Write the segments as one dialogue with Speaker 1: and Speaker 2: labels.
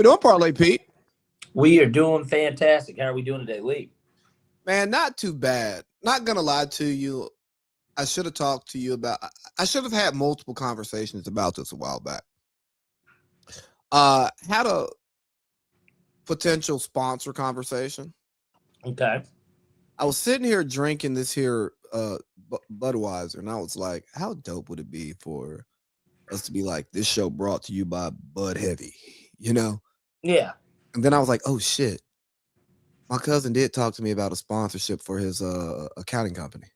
Speaker 1: we doing, Parlay Pete?
Speaker 2: We are doing fantastic. How are we doing today, Lee?
Speaker 1: Man, not too bad. Not gonna lie to you. I should have talked to you about. I should have had multiple conversations about this a while back. Had a potential sponsor conversation.
Speaker 2: Okay.
Speaker 1: I was sitting here drinking this here Budweiser, and I was like, "How dope would it be for us to be like this show brought to you by Bud Heavy?" You know?
Speaker 2: Yeah.
Speaker 1: And then I was like, "Oh shit." My cousin did talk to me about a sponsorship for his accounting company.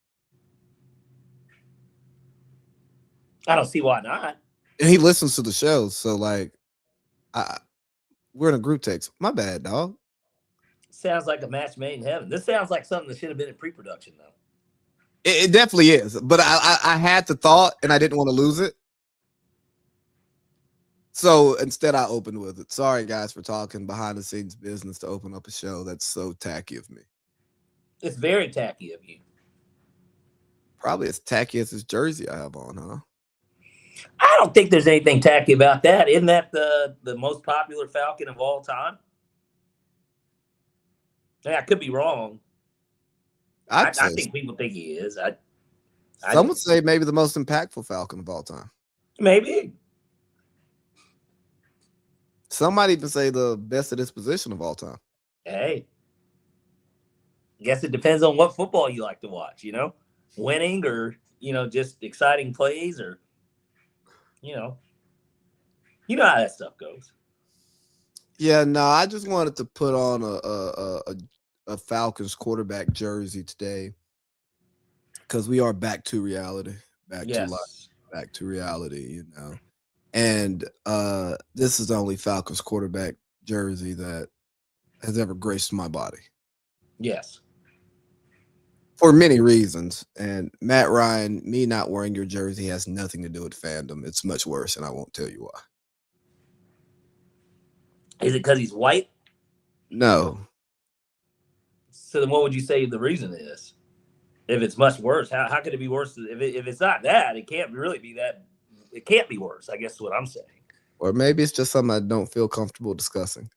Speaker 2: I don't see why not.
Speaker 1: And he listens to the show, so like we're in a group text. My bad, dog.
Speaker 2: Sounds like a match made in heaven. This sounds like something that should have been in pre-production, though.
Speaker 1: It definitely is. But I had the thought and I didn't want to lose it. So instead I opened with it. Sorry guys for talking behind the scenes business to open up a show. That's so tacky of me.
Speaker 2: It's very tacky of you.
Speaker 1: Probably as tacky as this jersey I have on, huh?
Speaker 2: I don't think there's anything tacky about that. Isn't that the most popular Falcon of all time? Yeah, I could be wrong. I think people think he is.
Speaker 1: Some would say maybe the most impactful Falcon of all time.
Speaker 2: Maybe.
Speaker 1: Some might even say the best at his position of all time.
Speaker 2: Hey. I guess it depends on what football you like to watch, winning or, just exciting plays or, you know how that stuff goes.
Speaker 1: Yeah, no, I just wanted to put on a Falcons quarterback jersey today because we are back to reality, back to life, back to reality, And this is the only Falcons quarterback jersey that has ever graced my body.
Speaker 2: Yes.
Speaker 1: For many reasons. And Matt Ryan, me not wearing your jersey has nothing to do with fandom. It's much worse, and I won't tell you why.
Speaker 2: Is it because he's white?
Speaker 1: No.
Speaker 2: So then what would you say the reason is? If it's much worse, how could it be worse? If it's not that, it can't really be that. It can't be worse, I guess is what I'm saying.
Speaker 1: Or maybe it's just something I don't feel comfortable discussing.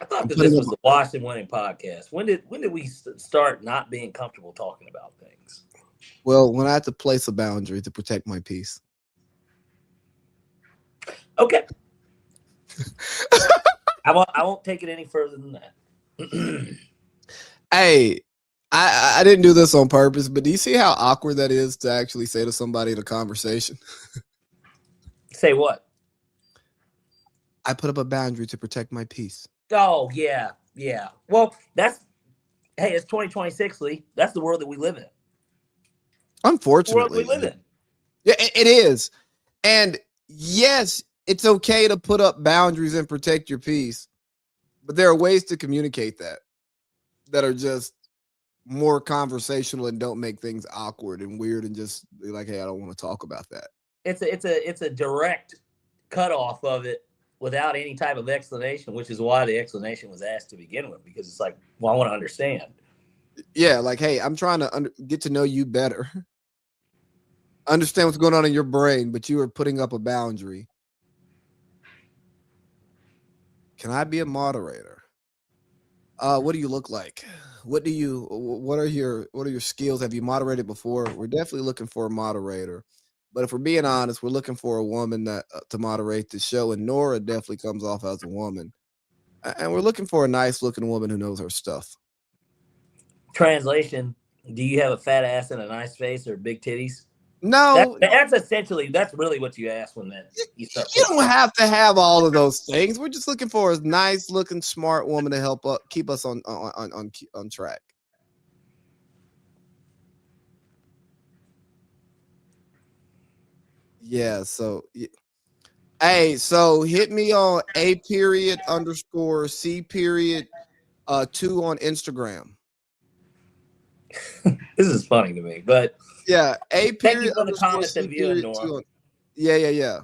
Speaker 2: I thought that this was the Wash and Winning podcast. When did we start not being comfortable talking about things?
Speaker 1: Well, when I had to place a boundary to protect my peace.
Speaker 2: Okay. I won't take it any further than that.
Speaker 1: Hey, I didn't do this on purpose, but do you see how awkward that is to actually say to somebody in a conversation?
Speaker 2: Say what?
Speaker 1: I put up a boundary to protect my peace.
Speaker 2: Oh, yeah. Well, it's 2026, Lee. That's the world that we live in.
Speaker 1: Unfortunately.
Speaker 2: The world we live in.
Speaker 1: Yeah, it is. And yes, it's okay to put up boundaries and protect your peace, but there are ways to communicate that are just more conversational and don't make things awkward and weird and just be like, hey, I don't want to talk about that.
Speaker 2: It's a direct cutoff of it without any type of explanation, which is why the explanation was asked to begin with, because it's like, well, I want to understand.
Speaker 1: Yeah, like, hey, I'm trying to get to know you better. Understand what's going on in your brain, but you are putting up a boundary. Can I be a moderator? What do you look like? What are your skills? Have you moderated before? We're definitely looking for a moderator. But if we're being honest, we're looking for a woman to moderate the show, and Nora definitely comes off as a woman. And we're looking for a nice-looking woman who knows her stuff.
Speaker 2: Translation, do you have a fat ass and a nice face or big titties?
Speaker 1: No.
Speaker 2: That's really what you ask when you start.
Speaker 1: You don't have to have all of those things. We're just looking for a nice-looking, smart woman to help keep us on track. Yeah, so hey, so hit me on _C_2 on Instagram.
Speaker 2: This is funny to me, but
Speaker 1: yeah,
Speaker 2: thank you for the comments and viewing, Nora.
Speaker 1: Yeah.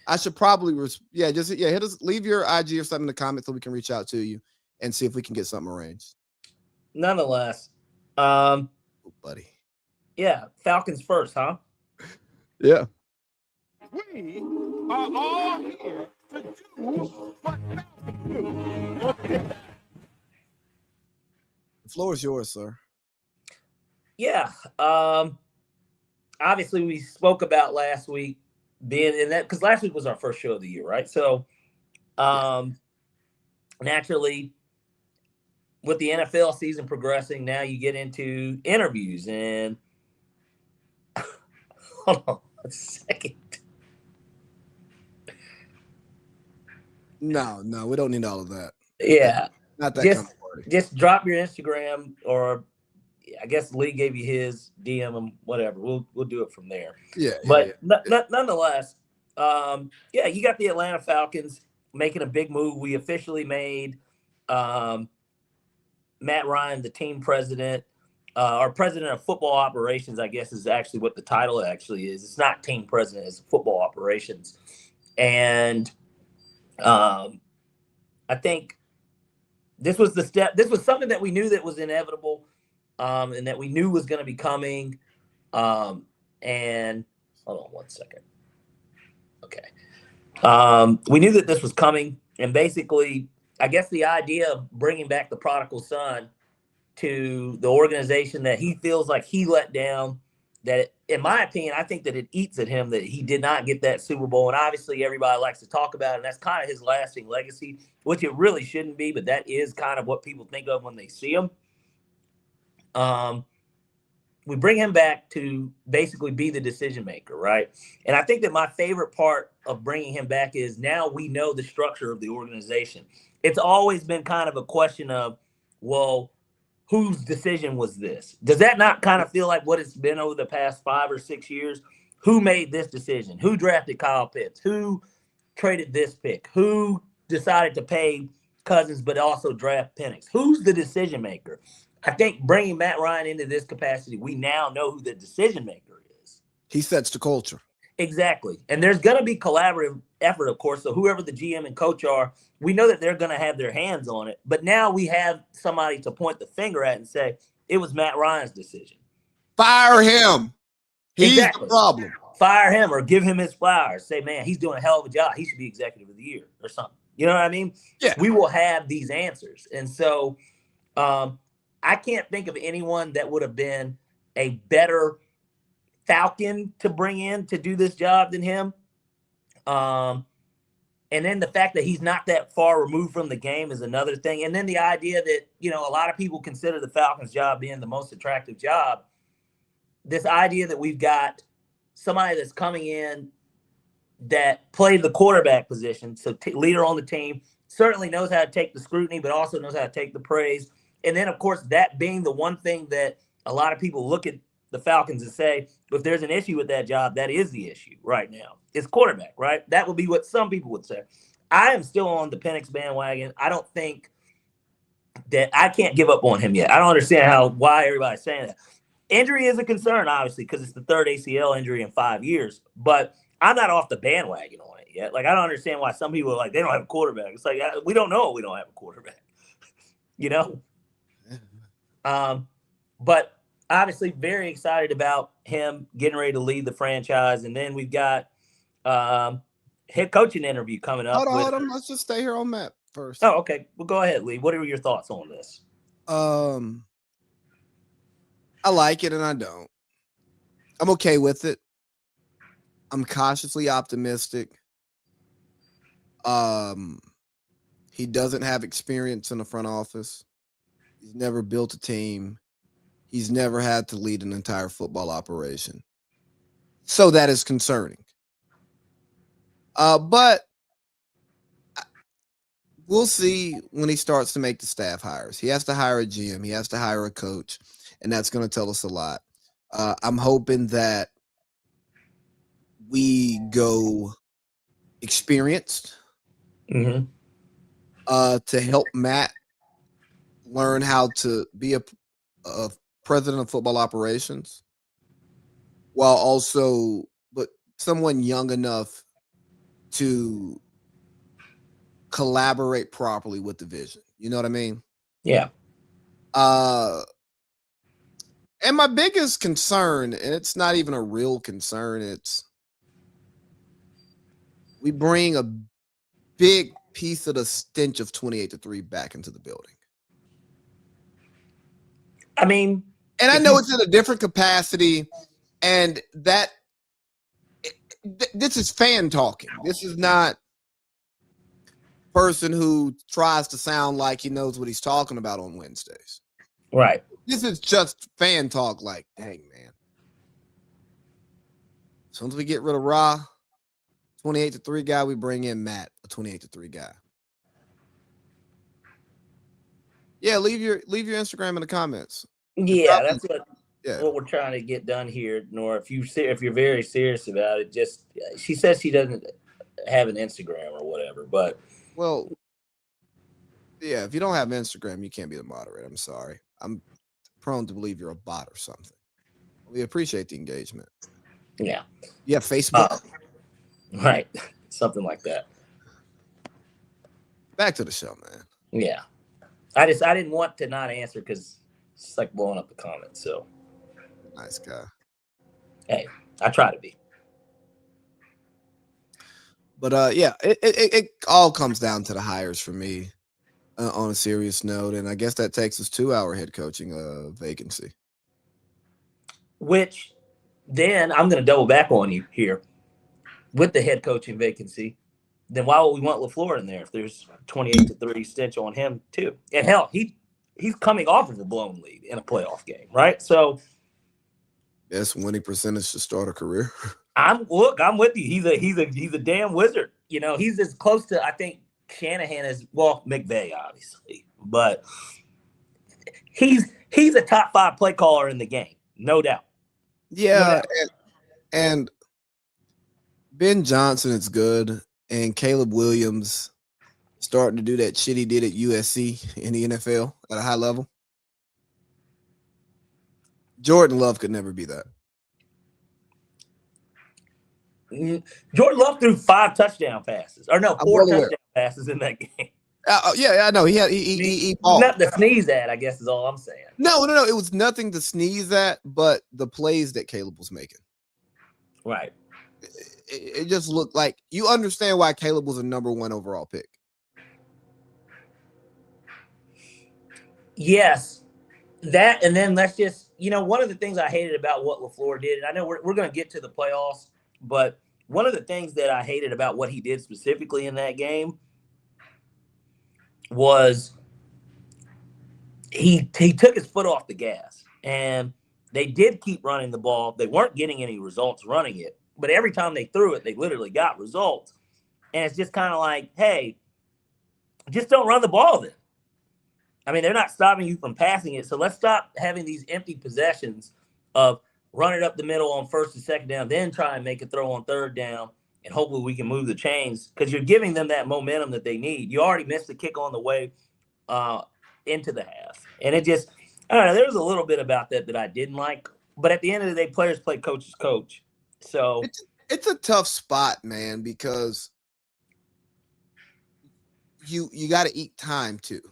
Speaker 1: I should probably hit us, leave your IG or something in the comments so we can reach out to you and see if we can get something arranged.
Speaker 2: Nonetheless,
Speaker 1: buddy.
Speaker 2: Yeah, Falcons first, huh?
Speaker 1: Yeah.
Speaker 3: We are all here
Speaker 1: The floor is yours, sir.
Speaker 2: Yeah. Obviously, we spoke about last week being in that because last week was our first show of the year, right? So, naturally, with the NFL season progressing, now you get into interviews and hold on a second.
Speaker 1: No, we don't need all of that.
Speaker 2: Yeah,
Speaker 1: Not that
Speaker 2: just
Speaker 1: kind of party.
Speaker 2: just drop your Instagram, or I guess Lee gave you his DM and whatever. We'll do it from there.
Speaker 1: Yeah,
Speaker 2: But nonetheless, yeah, you got the Atlanta Falcons making a big move. We officially made Matt Ryan the team president. Our president of football operations, I guess, is actually what the title actually is. It's not team president; it's football operations. And I think this was the step. This was something that we knew that was inevitable, and that we knew was going to be coming. And hold on one second. Okay. We knew that this was coming, and basically, I guess the idea of bringing back the prodigal son to the organization that he feels like he let down, that in my opinion, I think that it eats at him that he did not get that Super Bowl. And obviously everybody likes to talk about it, and that's kind of his lasting legacy, which it really shouldn't be, but that is kind of what people think of when they see him. We bring him back to basically be the decision maker, right? And I think that my favorite part of bringing him back is now we know the structure of the organization. It's always been kind of a question of, well, whose decision was this? Does that not kind of feel like what it's been over the past 5 or 6 years? Who made this decision? Who drafted Kyle Pitts? Who traded this pick? Who decided to pay Cousins but also draft Penix? Who's the decision maker? I think bringing Matt Ryan into this capacity, we now know who the decision maker is.
Speaker 1: He sets the culture.
Speaker 2: Exactly. And there's going to be collaborative effort, of course. So whoever the GM and coach are, we know that they're going to have their hands on it. But now we have somebody to point the finger at and say, it was Matt Ryan's decision.
Speaker 1: Fire him. He's the problem.
Speaker 2: Fire him or give him his flowers. Say, man, he's doing a hell of a job. He should be executive of the year or something. You know what I mean?
Speaker 1: Yeah.
Speaker 2: We will have these answers. And so I can't think of anyone that would have been a better Falcon to bring in to do this job than him. And then the fact that he's not that far removed from the game is another thing. And then the idea that, you know, a lot of people consider the Falcons job being the most attractive job. This idea that we've got somebody that's coming in that played the quarterback position, so leader on the team, certainly knows how to take the scrutiny, but also knows how to take the praise. And then, of course, that being the one thing that a lot of people look at the Falcons and say, if there's an issue with that job, that is the issue right now. It's quarterback, right? That would be what some people would say. I am still on the Penix bandwagon. I don't think that I can't give up on him yet. I don't understand why everybody's saying that. Injury is a concern, obviously, because it's the third ACL injury in 5 years. But I'm not off the bandwagon on it yet. Like, I don't understand why some people are like, they don't have a quarterback. It's like, we don't know we don't have a quarterback. You know? But obviously very excited about him getting ready to lead the franchise. And then we've got head coaching interview coming up.
Speaker 1: Hold on. Let's just stay here on Matt first.
Speaker 2: Oh, okay. Well, go ahead, Lee. What are your thoughts on this?
Speaker 1: I like it and I don't. I'm okay with it. I'm cautiously optimistic. He doesn't have experience in the front office. He's never built a team. He's never had to lead an entire football operation. So that is concerning. But we'll see when he starts to make the staff hires. He has to hire a GM. He has to hire a coach. And that's going to tell us a lot. I'm hoping that we go experienced to help Matt learn how to be a president of football operations, while also, but someone young enough to collaborate properly with the vision. You know what I mean?
Speaker 2: Yeah.
Speaker 1: And my biggest concern, and it's not even a real concern, it's we bring big piece of the stench of 28-3 back into the building.
Speaker 2: I mean,
Speaker 1: and I know it's in a different capacity, and that this is fan talking. This is not person who tries to sound like he knows what he's talking about on Wednesdays.
Speaker 2: Right.
Speaker 1: This is just fan talk. Like, dang, man. As soon as we get rid of Ra, 28-3 guy, we bring in Matt, a 28-3 guy. Yeah, leave your Instagram in the comments.
Speaker 2: Yeah, that's what we're trying to get done here, Nora. If you're very serious about it, just she says she doesn't have an Instagram or whatever, but
Speaker 1: well, yeah, if you don't have Instagram, you can't be the moderator. I'm sorry. I'm prone to believe you're a bot or something. We appreciate the engagement.
Speaker 2: Yeah.
Speaker 1: You have Facebook?
Speaker 2: Right. Something like that.
Speaker 1: Back to the show, man.
Speaker 2: Yeah. I didn't want to not answer because it's like blowing up the comments. So
Speaker 1: nice guy.
Speaker 2: Hey, I try to be.
Speaker 1: But yeah, it all comes down to the hires for me on a serious note. And I guess that takes us to our head coaching vacancy.
Speaker 2: Which then I'm going to double back on you here with the head coaching vacancy. Then why would we want LaFleur in there if there's 28-3 stench on him too? And hell, he's coming off of a blown lead in a playoff game, right? So
Speaker 1: yes, winning percentage to start a career.
Speaker 2: I'm with you. He's a damn wizard. You know, he's as close to I think Shanahan as McVay, obviously, but he's a top 5 play caller in the game, no doubt.
Speaker 1: Yeah, no doubt. And Ben Johnson is good. And Caleb Williams starting to do that shit he did at USC in the NFL at a high level. Jordan Love could never be that.
Speaker 2: Jordan Love threw 5 touchdown passes. Or no, 4 touchdown passes in that game.
Speaker 1: Yeah, I know. He
Speaker 2: nothing to sneeze at, I guess is all I'm saying.
Speaker 1: No. It was nothing to sneeze at, but the plays that Caleb was making.
Speaker 2: Right.
Speaker 1: It just looked like you understand why Caleb was a number 1 overall pick.
Speaker 2: Yes, that, and then let's just, one of the things I hated about what LaFleur did, and I know we're going to get to the playoffs, but one of the things that I hated about what he did specifically in that game was he took his foot off the gas, and they did keep running the ball. They weren't getting any results running it. But every time they threw it, they literally got results. And it's just kind of like, hey, just don't run the ball then. I mean, they're not stopping you from passing it. So let's stop having these empty possessions of run it up the middle on 1st and 2nd down, then try and make a throw on 3rd down, and hopefully we can move the chains because you're giving them that momentum that they need. You already missed the kick on the way into the half. And it just, I don't know, there was a little bit about that I didn't like. But at the end of the day, players play coach's coach. So
Speaker 1: it's a tough spot, man, because you got to eat time too.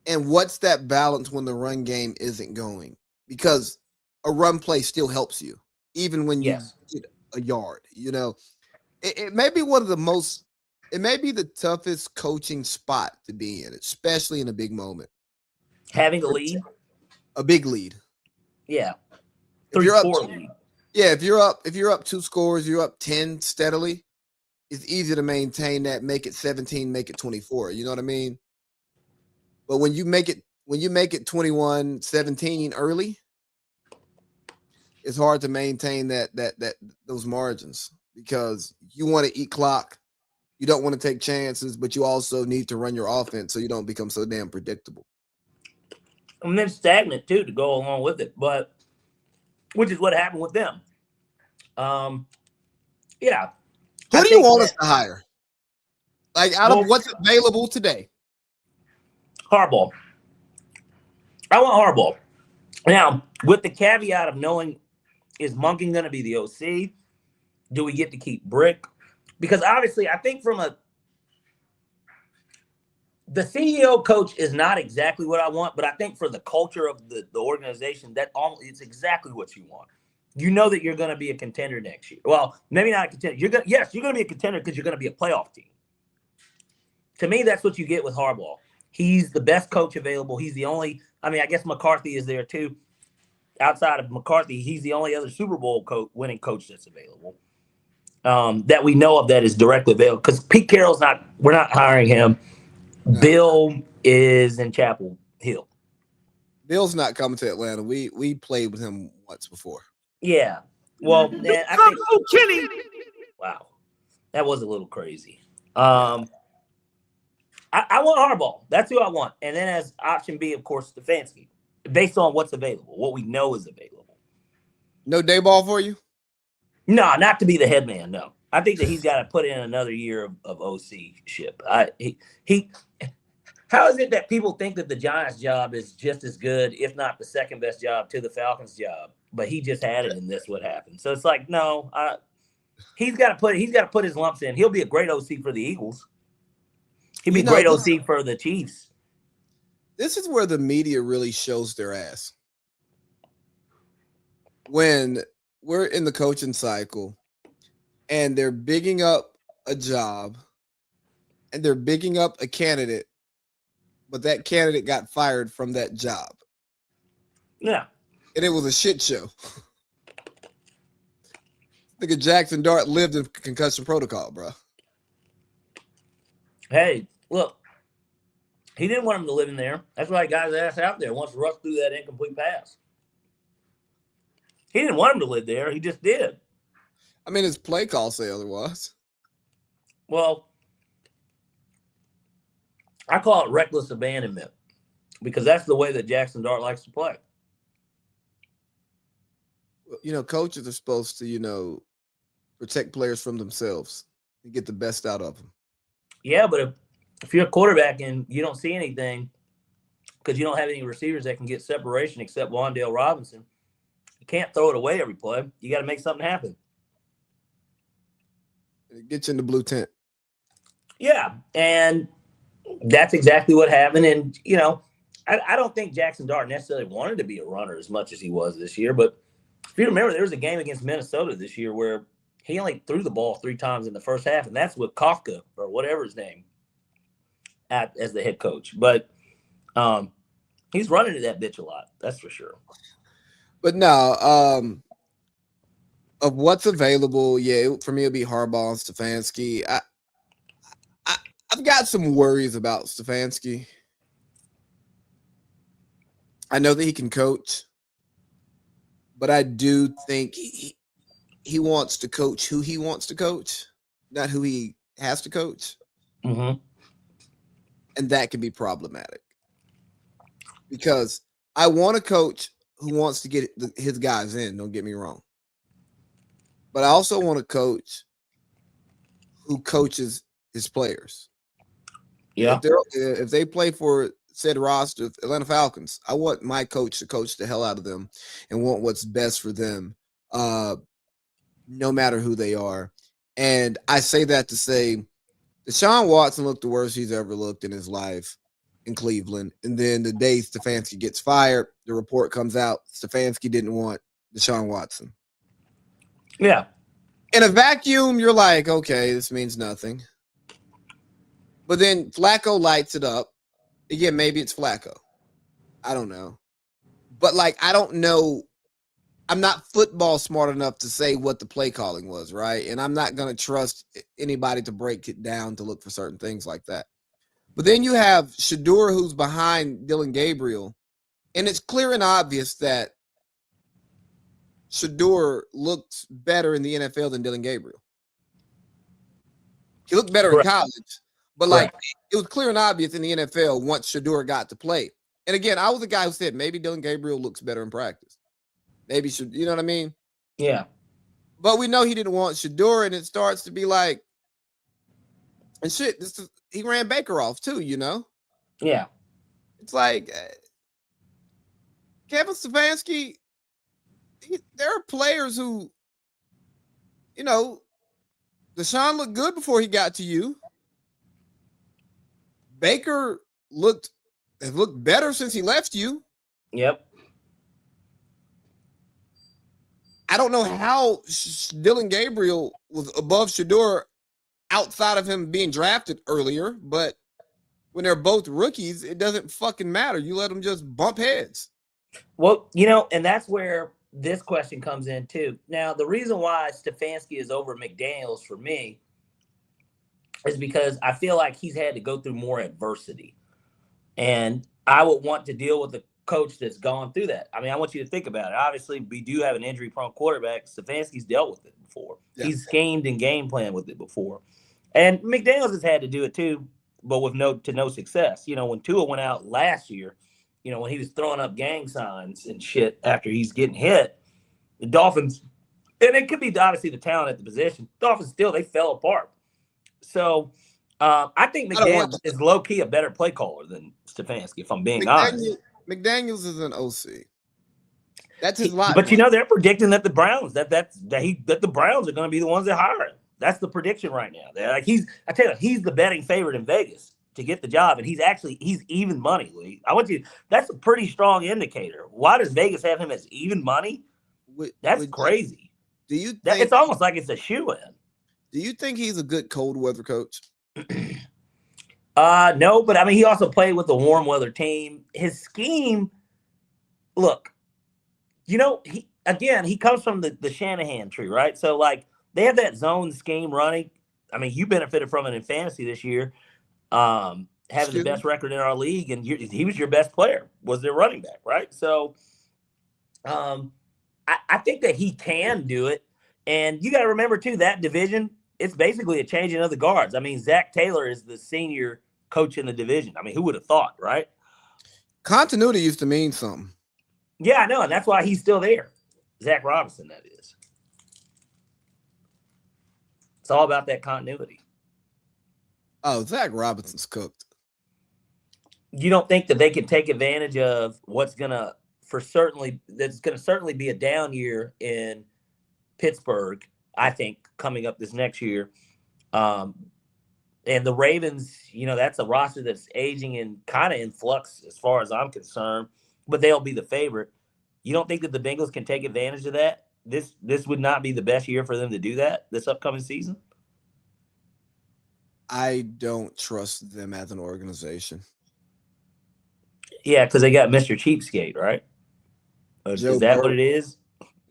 Speaker 1: And what's that balance when the run game isn't going? Because a run play still helps you, even when you get a yard. It may be it may be the toughest coaching spot to be in, especially in a big moment.
Speaker 2: Having a lead?
Speaker 1: A big lead.
Speaker 2: Yeah.
Speaker 1: If you're up 2 scores, you're up 10 steadily, it's easy to maintain that, make it 17, make it 24. You know what I mean? But when you make it 21-17 early, it's hard to maintain those margins because you want to eat clock. You don't want to take chances, but you also need to run your offense so you don't become so damn predictable.
Speaker 2: And then stagnant too to go along with it, but which is what happened with them. Yeah.
Speaker 1: Who do you want us to hire? Like out of what's available today?
Speaker 2: Harbaugh. I want Harbaugh. Now, with the caveat of knowing, is Monken going to be the OC? Do we get to keep Brick? Because obviously, I think the CEO coach is not exactly what I want, but I think for the culture of the organization, it's exactly what you want. you know that you're going to be a contender next year. Well, maybe not a contender. You're going to be a contender because you're going to be a playoff team. To me, that's what you get with Harbaugh. He's the best coach available. He's the only. I mean, I guess McCarthy is there too. Outside of McCarthy, he's the only other Super Bowl winning coach that's available that we know of that is directly available. Because Pete Carroll's not. We're not hiring him.
Speaker 1: No.
Speaker 2: Bill is in Chapel Hill.
Speaker 1: Bill's not coming to Atlanta. We played with him once before.
Speaker 2: Yeah. Well, man, I think. Kenny. Wow, that was a little crazy. I want Harbaugh. That's who I want. And then as option B, of course, Stefanski, based on what's available, what we know is available.
Speaker 1: No Daboll for you?
Speaker 2: No, not to be the head man. No, I think that he's got to put in another year of OC-ship. How is it that people think that the Giants job is just as good, if not the second best job to the Falcons job, but he just had it and this what happened? So it's like, no, he's got to put his lumps in. He'll be a great OC for the Eagles. He'd be a great OC for the Chiefs.
Speaker 1: This is where the media really shows their ass. When we're in the coaching cycle and they're bigging up a job and they're bigging up a candidate, but that candidate got fired from that job.
Speaker 2: Yeah.
Speaker 1: And it was a shit show. I think Jackson Dart lived in concussion protocol, bro.
Speaker 2: Hey, look, he didn't want him to live in there. That's why he got his ass out there once Russ threw that incomplete pass. He didn't want him to live there. He just did.
Speaker 1: I mean, his play call say otherwise.
Speaker 2: Well, I call it reckless abandonment because that's the way that Jackson Dart likes to play.
Speaker 1: You know, coaches are supposed to, protect players from themselves and get the best out of them.
Speaker 2: Yeah, but if you're a quarterback and you don't see anything because you don't have any receivers that can get separation except Wan'Dale Robinson, you can't throw it away every play. You got to make something happen.
Speaker 1: It gets you in the blue tent. Yeah,
Speaker 2: and that's exactly what happened. And, I don't think Jackson Dart necessarily wanted to be a runner as much as he was this year. But if you remember, there was a game against Minnesota this year where he only threw the ball 3 times in the first half, and that's with Kafka or whatever his name as the head coach. But he's running to that bitch a lot. That's for sure.
Speaker 1: But no, of what's available, for me it'll be Harbaugh and Stefanski. I've got some worries about Stefanski. I know that he can coach, but I do think he wants to coach who he wants to coach, not who he has to coach.
Speaker 2: Mm-hmm.
Speaker 1: And that can be problematic because I want a coach who wants to get his guys in, don't get me wrong. But I also want a coach who coaches his players.
Speaker 2: Yeah.
Speaker 1: If they play for said roster, Atlanta Falcons, I want my coach to coach the hell out of them and want what's best for them, no matter who they are. And I say that to say Deshaun Watson looked the worst he's ever looked in his life in Cleveland. And then the day Stefanski gets fired, the report comes out Stefanski didn't want Deshaun Watson.
Speaker 2: Yeah.
Speaker 1: In a vacuum, you're like, okay, this means nothing. But then Flacco lights it up. Again, maybe it's Flacco. I don't know. But, I don't know. I'm not football smart enough to say what the play calling was, right? And I'm not going to trust anybody to break it down to look for certain things like that. But then you have Shedeur, who's behind Dylan Gabriel. And it's clear and obvious that Shedeur looks better in the NFL than Dylan Gabriel. He looked better in college, but it was clear and obvious in the NFL once Shedeur got to play. And again, I was the guy who said maybe Dylan Gabriel looks better in practice. Maybe you know what I mean?
Speaker 2: Yeah.
Speaker 1: But we know he didn't want Shedeur, and it starts to be like, and shit, he ran Baker off too,
Speaker 2: Yeah.
Speaker 1: It's like Kevin Stefanski. There are players who, Deshaun looked good before he got to you. Baker has looked better since he left you.
Speaker 2: Yep.
Speaker 1: I don't know how Dylan Gabriel was above Shador outside of him being drafted earlier, but when they're both rookies, it doesn't fucking matter. You let them just bump heads.
Speaker 2: Well, and that's where this question comes in too. Now, the reason why Stefanski is over McDaniels for me is because I feel like he's had to go through more adversity. And I would want to deal with a coach that's gone through that. I mean, I want you to think about it. Obviously, we do have an injury-prone quarterback. Stefanski's dealt with it before. Yeah. He's schemed and game planned with it before. And McDaniels has had to do it too, but with no success. When Tua went out last year, when he was throwing up gang signs and shit after he's getting hit, the Dolphins, and it could be obviously the talent at the position, Dolphins they fell apart. So I think McDaniels is low-key a better play caller than Stefanski, if I'm being honest.
Speaker 1: McDaniels is an OC. That's his lot.
Speaker 2: But they're predicting that the Browns that the Browns are going to be the ones that hire him. That's the prediction right now. They're like I tell you, he's the betting favorite in Vegas to get the job, and he's even money, Lee. That's a pretty strong indicator. Why does Vegas have him as even money? That's crazy.
Speaker 1: Do you think
Speaker 2: it's almost like it's a shoe-in?
Speaker 1: Do you think he's a good cold weather coach?
Speaker 2: No, but I mean, he also played with a warm weather team. His scheme, look, he comes from the Shanahan tree, right? So like they have that zone scheme running. I mean, you benefited from it in fantasy this year, having the best record in our league, and he was your best player, was their running back, right? So, I think that he can do it, and you got to remember too that division. It's basically a changing of the guards. I mean, Zach Taylor is the senior coach in the division. I mean, who would have thought, right?
Speaker 1: Continuity used to mean something.
Speaker 2: Yeah, I know, and that's why he's still there. Zach Robinson, that is. It's all about that continuity.
Speaker 1: Oh, Zach Robinson's cooked.
Speaker 2: You don't think that they can take advantage of what's that's going to certainly be a down year in Pittsburgh, I think, coming up this next year. And the Ravens, that's a roster that's aging and kind of in flux as far as I'm concerned, but they'll be the favorite. You don't think that the Bengals can take advantage of that? This would not be the best year for them to do that this upcoming season?
Speaker 1: I don't trust them as an organization.
Speaker 2: Yeah, because they got Mr. Cheapskate, right? Is that what it is?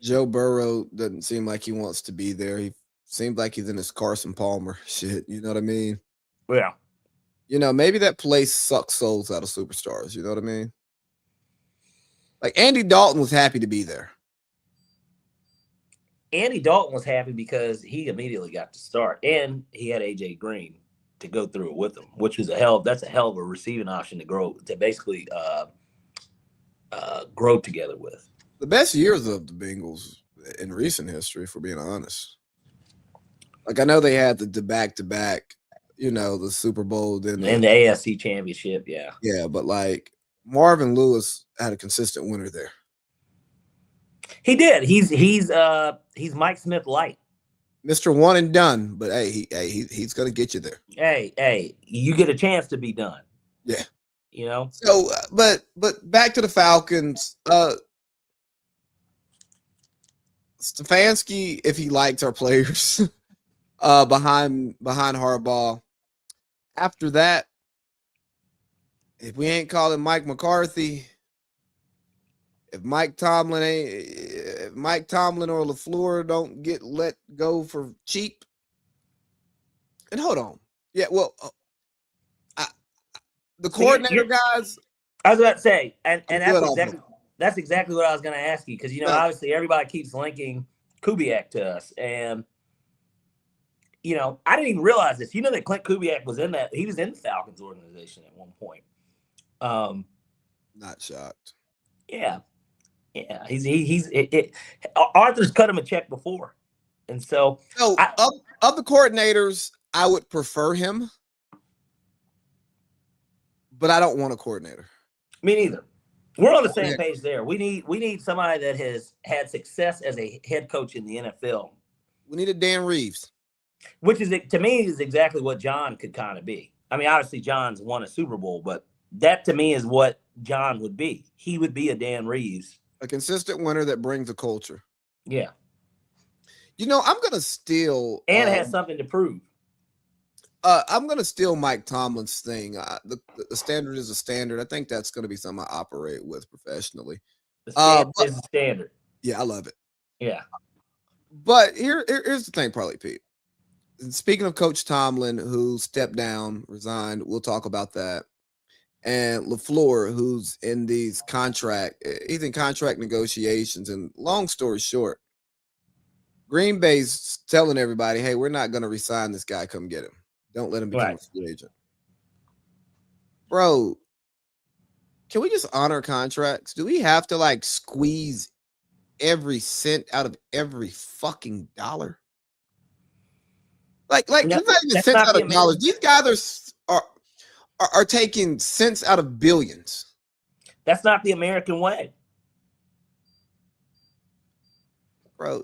Speaker 1: Joe Burrow doesn't seem like he wants to be there. He seems like he's in his Carson Palmer shit. You know what I mean?
Speaker 2: Yeah.
Speaker 1: Maybe that place sucks souls out of superstars. You know what I mean? Like Andy Dalton was happy to be there.
Speaker 2: Andy Dalton was happy because he immediately got to start, and he had AJ Green to go through it with him, which is that's a hell of a receiving option to basically grow together with.
Speaker 1: The best years of the Bengals in recent history, if we're being honest. Like I know they had the back-to-back, the Super Bowl, then
Speaker 2: and the AFC Championship, yeah.
Speaker 1: Yeah, but like Marvin Lewis had a consistent winner there.
Speaker 2: He did. He's Mike Smith light.
Speaker 1: Mr. One and done, but he's gonna get you there.
Speaker 2: Hey, you get a chance to be done.
Speaker 1: Yeah.
Speaker 2: So,
Speaker 1: but back to the Falcons. Stefanski, if he likes our players, behind Harbaugh. After that, if we ain't calling Mike McCarthy, if Mike Tomlin or LaFleur don't get let go for cheap, and hold on, yeah, well, the coordinator guys.
Speaker 2: I was about to say, and that's exactly what I was going to ask you, because obviously everybody keeps linking Kubiak to us, and I didn't even realize this. That Clint Kubiak was in that. He was in the Falcons organization at one point.
Speaker 1: Not shocked.
Speaker 2: Yeah. Arthur's cut him a check before, and so
Speaker 1: of the coordinators, I would prefer him, but I don't want a coordinator.
Speaker 2: Me neither. We're on the same page there. We need somebody that has had success as a head coach in the NFL.
Speaker 1: We need a Dan Reeves,
Speaker 2: which is, to me, is exactly what John could kind of be. I mean, obviously John's won a Super Bowl, but that to me is what John would be. He would be a Dan Reeves.
Speaker 1: A consistent winner that brings a culture.
Speaker 2: Yeah.
Speaker 1: I'm gonna steal.
Speaker 2: and has something to prove.
Speaker 1: I'm gonna steal Mike Tomlin's thing. The standard is a standard. I think that's gonna be something I operate with professionally.
Speaker 2: The standard
Speaker 1: But
Speaker 2: is the standard.
Speaker 1: yeah, I love it.
Speaker 2: Yeah.
Speaker 1: But here's the thing, probably, Pete. Speaking of Coach Tomlin, who stepped down, resigned, we'll talk about that. And LaFleur, who's in he's in contract negotiations. And long story short, Green Bay's telling everybody, hey, we're not going to resign this guy. Come get him. Don't let him become a free agent. Bro, can we just honor contracts? Do we have to squeeze every cent out of every fucking dollar? Like it's not even cents out of dollars. These guys are taking cents out of billions.
Speaker 2: That's not the American way,
Speaker 1: bro.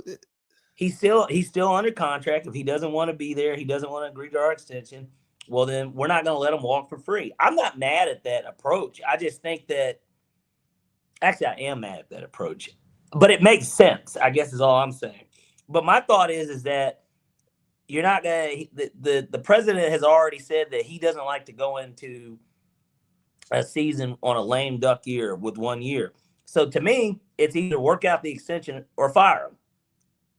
Speaker 2: He's still under contract. If he doesn't want to be there, he doesn't want to agree to our extension. Well, then we're not going to let him walk for free. I'm not mad at that approach. I just think that actually I am mad at that approach, but it makes sense, I guess is all I'm saying. But my thought is that you're not going to the president has already said that he doesn't like to go into a season on a lame duck year with 1 year. So to me, it's either work out the extension or fire him.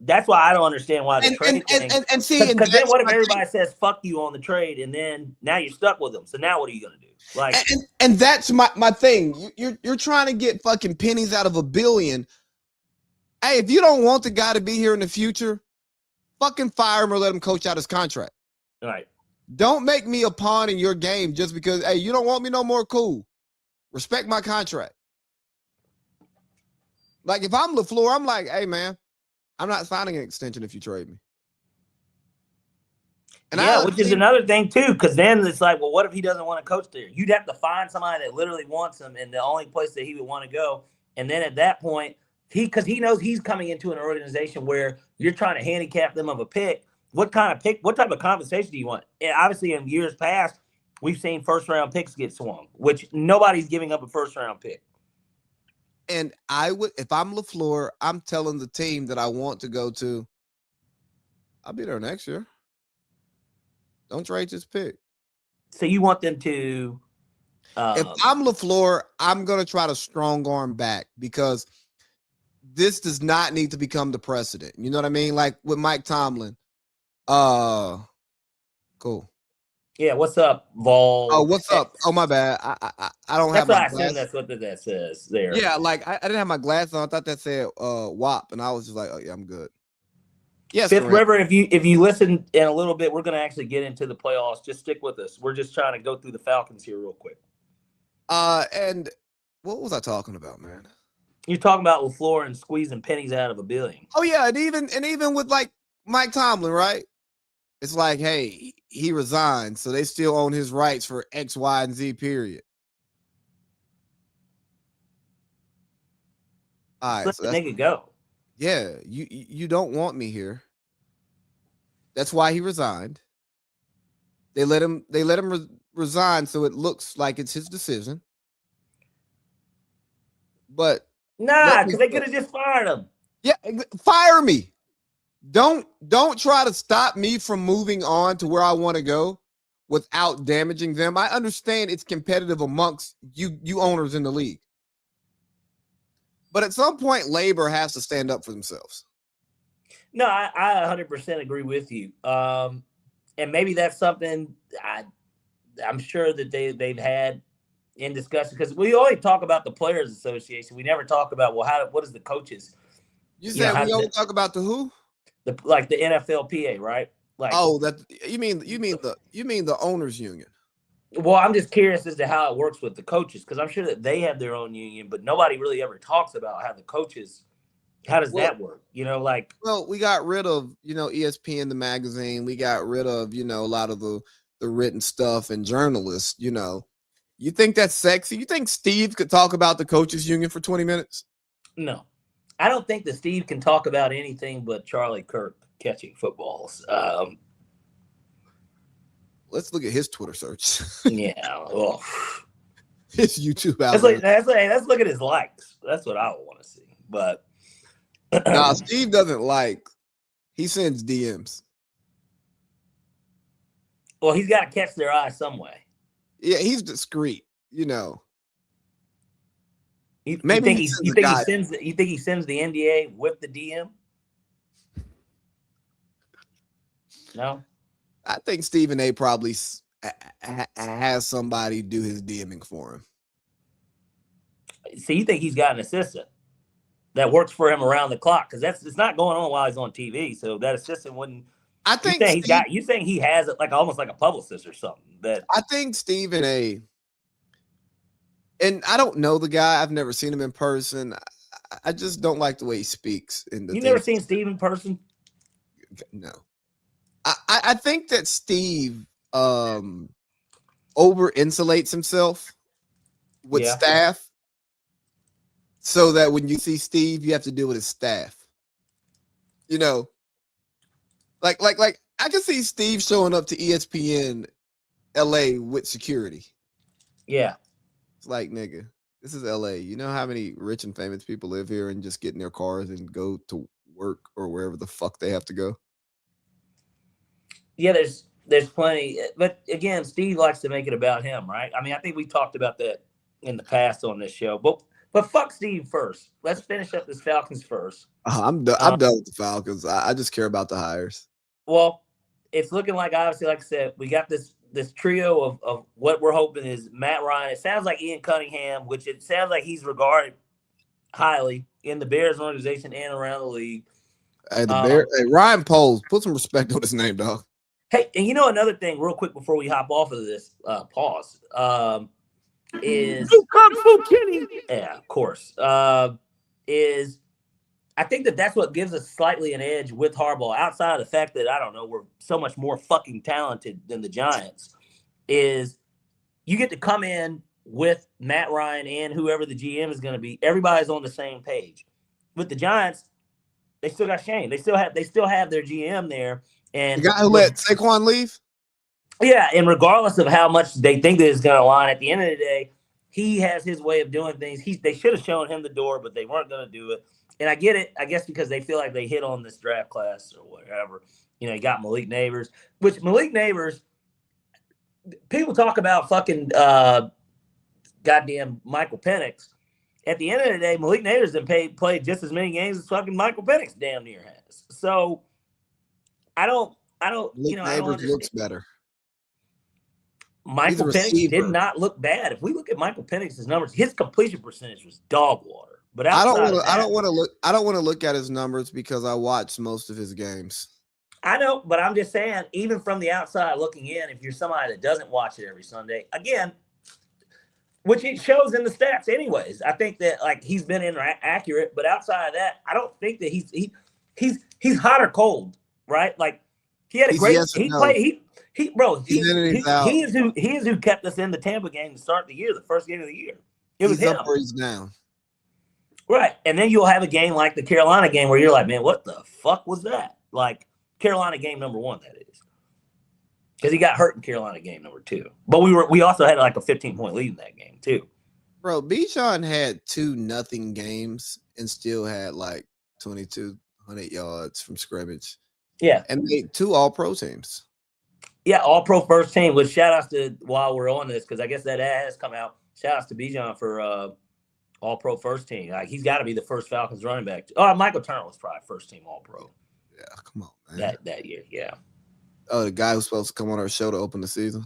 Speaker 2: That's why I don't understand why the trade thing. And see, because then what if everybody says fuck you on the trade, and then now you're stuck with them? So now what are you gonna do? Like,
Speaker 1: and that's my thing. You're trying to get fucking pennies out of a billion. Hey, if you don't want the guy to be here in the future, fucking fire him or let him coach out his contract.
Speaker 2: All right.
Speaker 1: Don't make me a pawn in your game just because, hey, you don't want me no more. Cool. Respect my contract. Like if I'm LaFleur, I'm like, hey man, I'm not signing an extension if you trade me.
Speaker 2: And yeah, which is another thing too, because then it's like, well, what if he doesn't want to coach there? You'd have to find somebody that literally wants him, and the only place that he would want to go. And then at that point, because he knows he's coming into an organization where you're trying to handicap them of a pick. What kind of pick? What type of compensation do you want? And obviously, in years past, we've seen first-round picks get swung, which nobody's giving up a first-round pick.
Speaker 1: And I would, if I'm LaFleur, I'm telling the team that I want to go to, I'll be there next year. Don't trade this pick.
Speaker 2: So you want them to?
Speaker 1: If I'm LaFleur, I'm going to try to strong arm back because this does not need to become the precedent. You know what I mean? Like with Mike Tomlin. Cool.
Speaker 2: Yeah, what's up, Vol?
Speaker 1: Oh, what's up? Oh, my bad. I don't have my glasses.
Speaker 2: That's what that says there.
Speaker 1: Yeah, like I didn't have my glasses on. I thought that said WAP, and I was just like, oh yeah, I'm good. Yes,
Speaker 2: Fifth River, if you listen in a little bit, we're going to actually get into the playoffs. Just stick with us. We're just trying to go through the Falcons here real quick.
Speaker 1: And what was I talking about, man?
Speaker 2: You're talking about LaFleur and squeezing pennies out of a billion.
Speaker 1: Oh yeah, and even with like Mike Tomlin, right? It's like, hey, he resigned, so they still own his rights for X, Y, and Z, period. All right,
Speaker 2: let the nigga go.
Speaker 1: Yeah, you don't want me here. That's why he resigned. They let him resign, so it looks like it's his decision. But
Speaker 2: nah, because they could have just fired him.
Speaker 1: Yeah, fire me. Don't try to stop me from moving on to where I want to go without damaging them. I understand it's competitive amongst you owners in the league. But at some point, labor has to stand up for themselves.
Speaker 2: No, I 100% agree with you. And maybe that's something I'm sure that they've had in discussion, because we always talk about the Players Association. We never talk about, well, what is the coaches?
Speaker 1: You said we only talk about the who?
Speaker 2: The NFLPA, right? Like,
Speaker 1: oh, that you mean the owners union.
Speaker 2: Well, I'm just curious as to how it works with the coaches, because I'm sure that they have their own union, but nobody really ever talks about how the coaches, how does that work? Well,
Speaker 1: we got rid of, ESPN, the magazine. We got rid of, a lot of the written stuff and journalists, You think that's sexy? You think Steve could talk about the coaches union for 20 minutes?
Speaker 2: No. I don't think that Steve can talk about anything but Charlie Kirk catching footballs.
Speaker 1: Let's look at his Twitter search.
Speaker 2: Yeah. Oh.
Speaker 1: His YouTube
Speaker 2: algorithm. Let's look at his likes. That's what I want to see. But
Speaker 1: nah, Steve doesn't like. He sends DMs.
Speaker 2: Well, he's got to catch their eye some way.
Speaker 1: Yeah, he's discreet. You know.
Speaker 2: You
Speaker 1: Maybe
Speaker 2: think
Speaker 1: he
Speaker 2: he
Speaker 1: sends a guy.
Speaker 2: you think he sends the NDA with the DM? No.
Speaker 1: I think Stephen A. probably has somebody do his DMing for him.
Speaker 2: So you think he's got an assistant that works for him around the clock? Because it's not going on while he's on TV. So that assistant wouldn't.
Speaker 1: I think
Speaker 2: you think he has it like almost like a publicist or something.
Speaker 1: I think Stephen A. And I don't know the guy. I've never seen him in person. I just don't like the way he speaks.
Speaker 2: You never seen Steve in person?
Speaker 1: No. I think that Steve over insulates himself with staff, so that when you see Steve, you have to deal with his staff. You know, like I can see Steve showing up to ESPN LA with security.
Speaker 2: Yeah.
Speaker 1: It's like, nigga, this is LA. You know how many rich and famous people live here and just get in their cars and go to work or wherever the fuck they have to go?
Speaker 2: Yeah, there's plenty. But again, Steve likes to make it about him, right? I mean, I think we talked about that in the past on this show. But fuck Steve first. Let's finish up this Falcons first.
Speaker 1: I'm done with the Falcons. I just care about the hires.
Speaker 2: Well, it's looking like, obviously, like I said, we got this trio of what we're hoping is Matt Ryan. It sounds like Ian Cunningham, which it sounds like he's regarded highly in the Bears organization and around the league.
Speaker 1: Hey, Ryan Poles, put some respect on his name, dog.
Speaker 2: Hey, and you know another thing, real quick before we hop off of this, pause, is
Speaker 3: Kung Fu Kenny.
Speaker 2: Yeah, of course. Is I think that's what gives us slightly an edge with Harbaugh, outside of the fact that, I don't know, we're so much more fucking talented than the Giants, is you get to come in with Matt Ryan and whoever the GM is going to be. Everybody's on the same page. With the Giants, they still got Shane. They still have their GM there. And
Speaker 1: the guy who let Saquon leave?
Speaker 2: Yeah, and regardless of how much they think that it's going to align, at the end of the day, he has his way of doing things. They should have shown him the door, but they weren't going to do it. And I get it, I guess, because they feel like they hit on this draft class or whatever. You know, you got Malik Neighbors, which Malik Neighbors, people talk about fucking goddamn Michael Penix. At the end of the day, Malik Neighbors have played just as many games as fucking Michael Penix damn near has. So I don't
Speaker 1: Malik Neighbors looks better.
Speaker 2: Michael Penix did not look bad. If we look at Michael Penix's numbers, his completion percentage was dog water. But I don't
Speaker 1: want to look at his numbers because I watched most of his games.
Speaker 2: I know, but I'm just saying, even from the outside looking in, if you're somebody that doesn't watch it every Sunday, again, which it shows in the stats anyways, I think that like he's been inaccurate, but outside of that, I don't think that he's hot or cold, right? Like he had a great he is who kept us in the Tampa game to start the year, the first game of the year. It was him.
Speaker 1: Up or he's down.
Speaker 2: Right. And then you'll have a game like the Carolina game where you're like, man, what the fuck was that? Like Carolina game number 1, that is. Because he got hurt in Carolina game number 2. But we also had like a 15-point lead in that game too.
Speaker 1: Bro, Bijan had 2-0 games and still had like 2,200 yards from scrimmage.
Speaker 2: Yeah.
Speaker 1: And made 2 All-Pro teams.
Speaker 2: Yeah, All-Pro first team. With shout outs to, while we're on this, because I guess that has come out, shout outs to Bijan for All-Pro first team. Like he's got to be the first Falcons running back. Oh, Michael Turner was probably first team All-Pro.
Speaker 1: Yeah, come on, man.
Speaker 2: That year, yeah.
Speaker 1: Oh, the guy who's supposed to come on our show to open the season.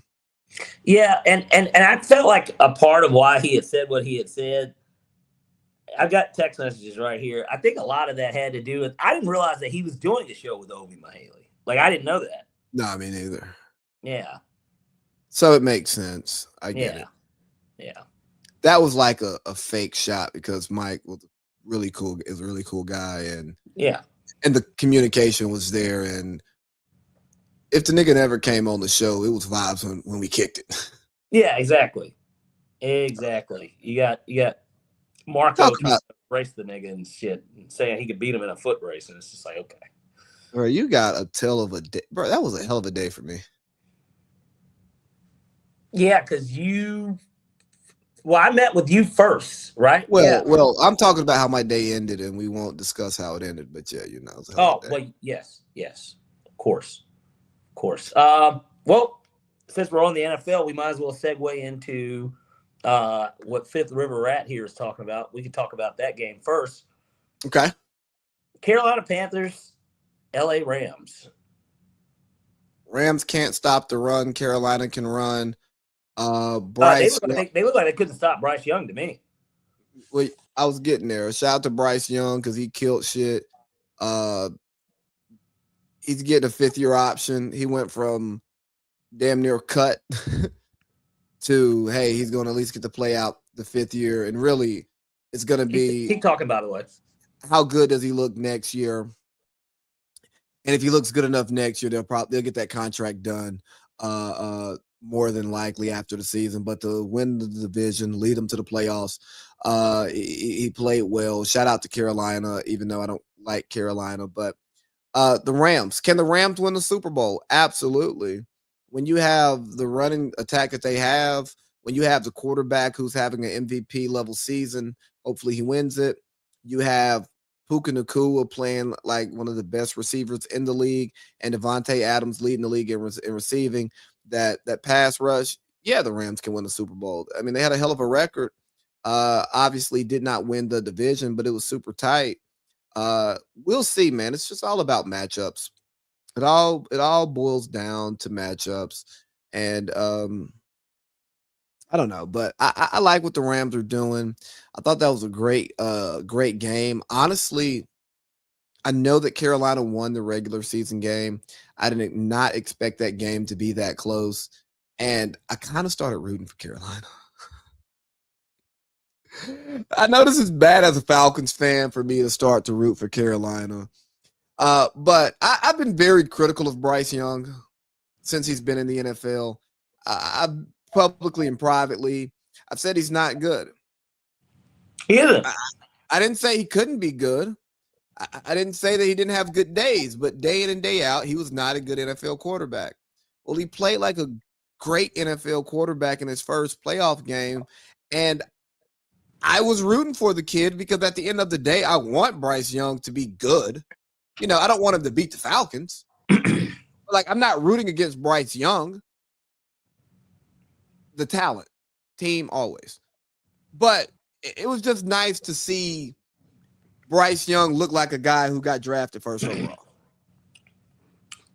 Speaker 2: Yeah, and I felt like a part of why he had said what he had said. I've got text messages right here. I think a lot of that had to do with, I didn't realize that he was doing a show with Obi Mahaley. Like I didn't know that.
Speaker 1: No, me neither.
Speaker 2: Yeah.
Speaker 1: So it makes sense. I get it.
Speaker 2: Yeah.
Speaker 1: That was like a fake shot because Mike was really cool. Is a really cool guy, and and the communication was there. And if the nigga never came on the show, it was vibes when we kicked it.
Speaker 2: Yeah, exactly. You got Marco trying to race the nigga and shit, and saying he could beat him in a foot race, and it's just like, okay.
Speaker 1: Bro, you got a tell of a day. Bro, that was a hell of a day for me. Yeah,
Speaker 2: because I met with you first, right?
Speaker 1: Well, I'm talking about how my day ended, and we won't discuss how it ended. But yeah, you know.
Speaker 2: Well, yes. Yes, of course. Of course. Well, since we're on the NFL, we might as well segue into what Fifth River Rat here is talking about. We can talk about that game first.
Speaker 1: Okay.
Speaker 2: Carolina Panthers, LA Rams.
Speaker 1: Rams can't stop the run. Carolina can run.
Speaker 2: They
Speaker 1: Bryce.
Speaker 2: look like they couldn't stop Bryce Young to me.
Speaker 1: Wait, I was getting there. Shout out to Bryce Young because he killed shit. He's getting a 5th-year option. He went from damn near cut to, hey, he's going to at least get to play out the 5th year. And really, it's going to be
Speaker 2: keep talking, by the way.
Speaker 1: How good does he look next year? And if he looks good enough next year, they'll get that contract done more than likely after the season. But to win the division, lead them to the playoffs, he played well. Shout out to Carolina, even though I don't like Carolina. But the Rams, can the Rams win the Super Bowl? Absolutely. When you have the running attack that they have, when you have the quarterback who's having an MVP level season, hopefully he wins it. You have Puka Nacua playing like one of the best receivers in the league, and Devontae Adams leading the league in receiving. That pass rush, yeah, the Rams can win the Super Bowl. I mean, they had a hell of a record. Obviously did not win the division, but it was super tight. We'll see, man. It's just all about matchups. It all boils down to matchups, and I don't know, but I like what the Rams are doing. I thought that was a great game. Honestly, I know that Carolina won the regular season game. I did not expect that game to be that close, and I kind of started rooting for Carolina. I know this is bad as a Falcons fan for me to start to root for Carolina. But I've been very critical of Bryce Young since he's been in the NFL. I've publicly and privately, I've said he's not good.
Speaker 2: He isn't.
Speaker 1: I didn't say he couldn't be good. I didn't say that he didn't have good days, but day in and day out, he was not a good NFL quarterback. Well, he played like a great NFL quarterback in his first playoff game, and I was rooting for the kid because at the end of the day, I want Bryce Young to be good. You know, I don't want him to beat the Falcons. Like, I'm not rooting against Bryce Young. The talent, team always. But it was just nice to see Bryce Young look like a guy who got drafted first overall.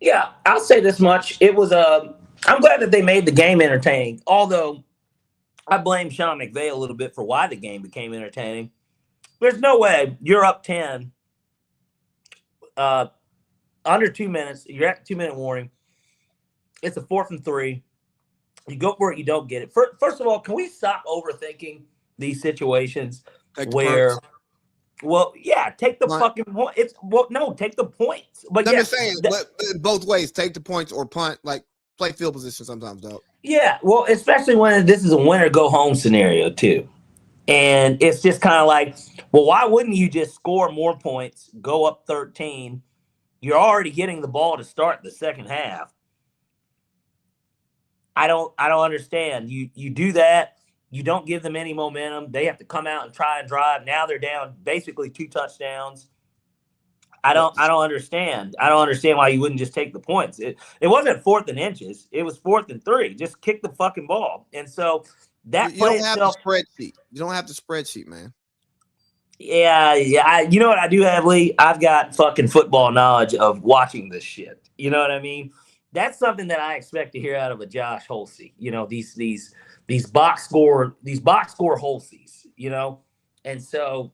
Speaker 2: Yeah, I'll say this much. It was I'm glad that they made the game entertaining, although I blame Sean McVay a little bit for why the game became entertaining. There's no way you're up 10, under 2 minutes. You're at 2-minute warning. It's a 4th and 3. You go for it, you don't get it. First of all, can we stop overthinking these situations where, well, yeah, take the fucking point. Take the points. But
Speaker 1: I'm just saying, both ways, take the points or punt. Like, play field position sometimes, though.
Speaker 2: Yeah, well, especially when this is a win or go home scenario too, and it's just kind of like, well, why wouldn't you just score more points, go up 13? You're already getting the ball to start the second half. I don't understand. You do that. You don't give them any momentum. They have to come out and try and drive. Now they're down basically 2 touchdowns. I don't understand. I don't understand why you wouldn't just take the points. It wasn't 4th and inches. It was 4th and 3. Just kick the fucking ball. And so that
Speaker 1: you don't have the spreadsheet. You don't have the spreadsheet, man.
Speaker 2: Yeah. You know what I do have, Lee? I've got fucking football knowledge of watching this shit. You know what I mean? That's something that I expect to hear out of a Josh Holsey. You know, these box score Holseys, you know? And so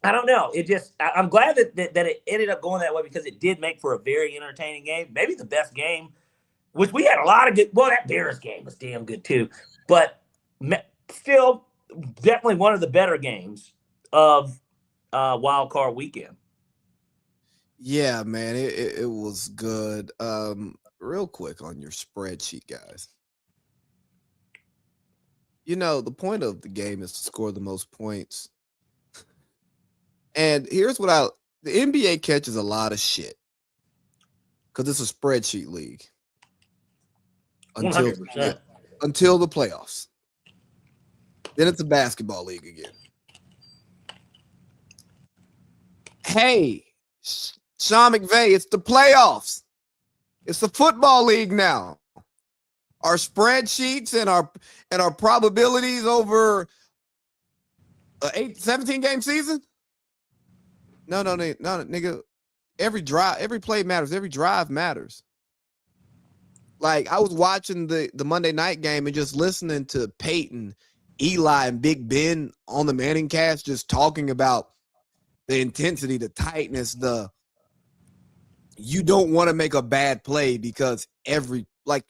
Speaker 2: I don't know. I'm glad that it ended up going that way because it did make for a very entertaining game. Maybe the best game, which we had a lot of good. Well, that Bears game was damn good too, but still definitely one of the better games of wild card weekend.
Speaker 1: Yeah, man, it was good. Real quick on your spreadsheet, guys. You know, the point of the game is to score the most points. And here's what the NBA catches a lot of shit because it's a spreadsheet league until the playoffs. Then it's a basketball league again. Hey, Sean McVay, it's the playoffs. It's the football league now. Our spreadsheets and our probabilities over a 17 game season? No, nigga. Every play matters. Every drive matters. Like, I was watching the Monday night game and just listening to Peyton, Eli, and Big Ben on the Manning cast just talking about the intensity, the tightness, you don't want to make a bad play because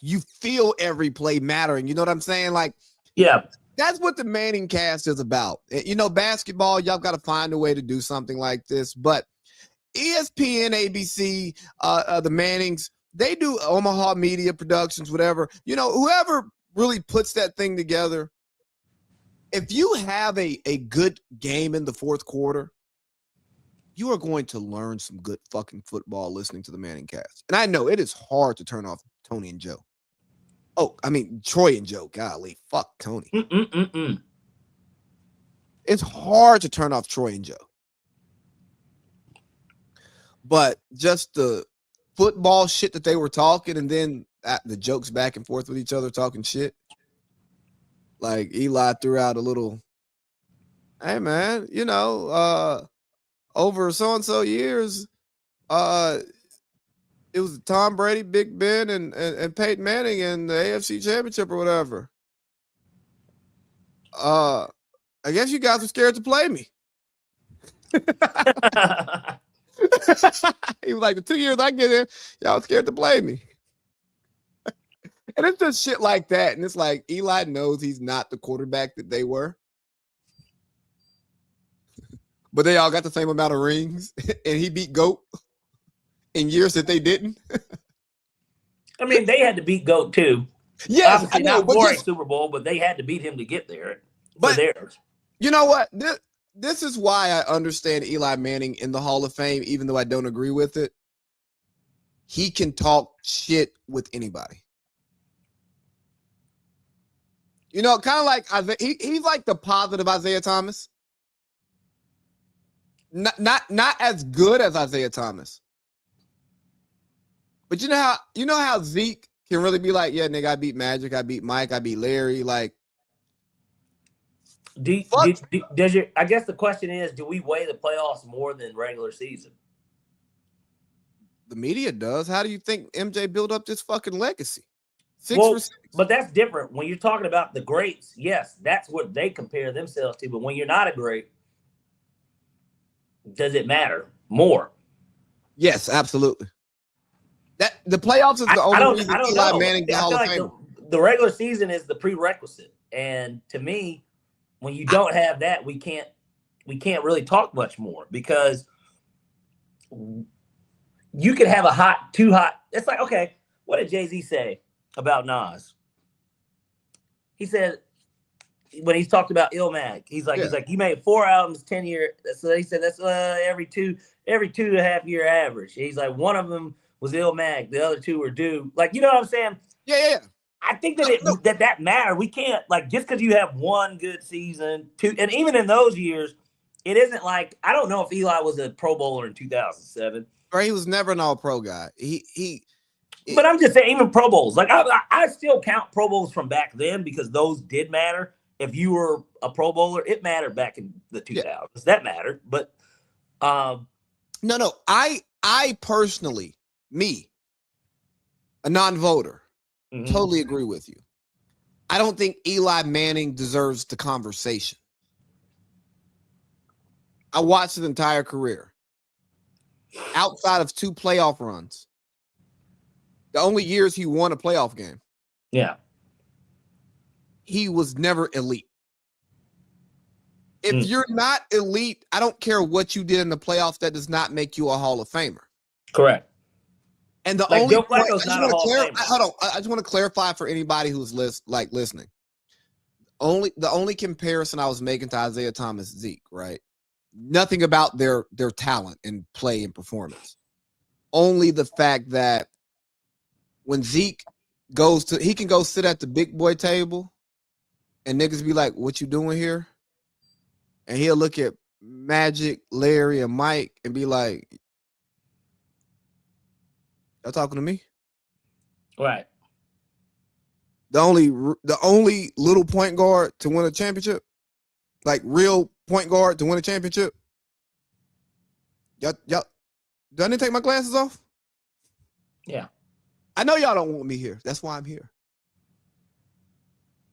Speaker 1: you feel every play mattering. You know what I'm saying? Like,
Speaker 2: yeah,
Speaker 1: that's what the Manning cast is about. You know, basketball, y'all got to find a way to do something like this. But ESPN, ABC, the Mannings, they do Omaha Media Productions, whatever. You know, whoever really puts that thing together, if you have a good game in the fourth quarter, you are going to learn some good fucking football listening to the Manning cast. And I know it is hard to turn off Tony and Joe. Oh, I mean, Troy and Joe. Golly, fuck Tony. It's hard to turn off Troy and Joe. But just the football shit that they were talking, and then the jokes back and forth with each other talking shit. Like, Eli threw out a little, hey, man, you know, over so-and-so years, it was Tom Brady, Big Ben, and Peyton Manning in the AFC Championship or whatever. I guess you guys were scared to play me. He was like, the 2 years I get in, y'all scared to play me. And it's just shit like that. And it's like, Eli knows he's not the quarterback that they were. But they all got the same amount of rings. And he beat GOAT in years that they didn't.
Speaker 2: I mean, they had to beat GOAT too.
Speaker 1: Yes,
Speaker 2: obviously not for a Super Bowl, but they had to beat him to get there for theirs.
Speaker 1: You know what? This is why I understand Eli Manning in the Hall of Fame, even though I don't agree with it. He can talk shit with anybody. You know, kind of like he's like the positive Isaiah Thomas. Not as good as Isaiah Thomas. But you know how Zeke can really be like, yeah, nigga, I beat Magic, I beat Mike, I beat Larry. Like,
Speaker 2: I guess the question is, do we weigh the playoffs more than regular season?
Speaker 1: The media does. How do you think MJ built up this fucking legacy? 6
Speaker 2: well,
Speaker 1: for 6.
Speaker 2: But that's different. When you're talking about the greats, yes, that's what they compare themselves to. But when you're not a great, does it matter more?
Speaker 1: Yes, absolutely. That the playoffs is the only reason Eli Manning the Hall of Fame.
Speaker 2: The regular season is the prerequisite, and to me, when you don't have that, we can't really talk much more, because you could have too hot. It's like, okay, what did Jay-Z say about Nas? He said, when he's talked about Illmatic, he's like, he made 4 albums 10 years. So he said that's every 2.5 year average. He's like, one of them was Illmatic, the other 2 were due. Like, you know what I'm saying?
Speaker 1: Yeah.
Speaker 2: I think that that matter. We can't, like, just because you have one good season, 2, and even in those years, it isn't like, I don't know if Eli was a Pro Bowler in 2007.
Speaker 1: Or he was never an All-Pro guy.
Speaker 2: But I'm just saying, even Pro Bowls, like I still count Pro Bowls from back then, because those did matter. If you were a Pro Bowler, it mattered back in the 2000s. Yeah. That mattered. But
Speaker 1: no, I personally, me, a non-voter, totally agree with you. I don't think Eli Manning deserves the conversation. I watched his entire career. Outside of 2 playoff runs, the only years he won a playoff game.
Speaker 2: Yeah.
Speaker 1: He was never elite. If you're not elite, I don't care what you did in the playoffs, that does not make you a Hall of Famer.
Speaker 2: Correct.
Speaker 1: And the only point, I just want to clarify for anybody who's listening. The only comparison I was making to Isaiah Thomas, Zeke, right? Nothing about their talent and play and performance. Only the fact that when Zeke he can go sit at the big boy table and niggas be like, what you doing here? And he'll look at Magic, Larry, and Mike and be like, Y'all talking to me?
Speaker 2: Right.
Speaker 1: The only little point guard to win a championship, like real point guard to win a championship. Y'all, do I need to take my glasses off?
Speaker 2: Yeah.
Speaker 1: I know y'all don't want me here. That's why I'm here.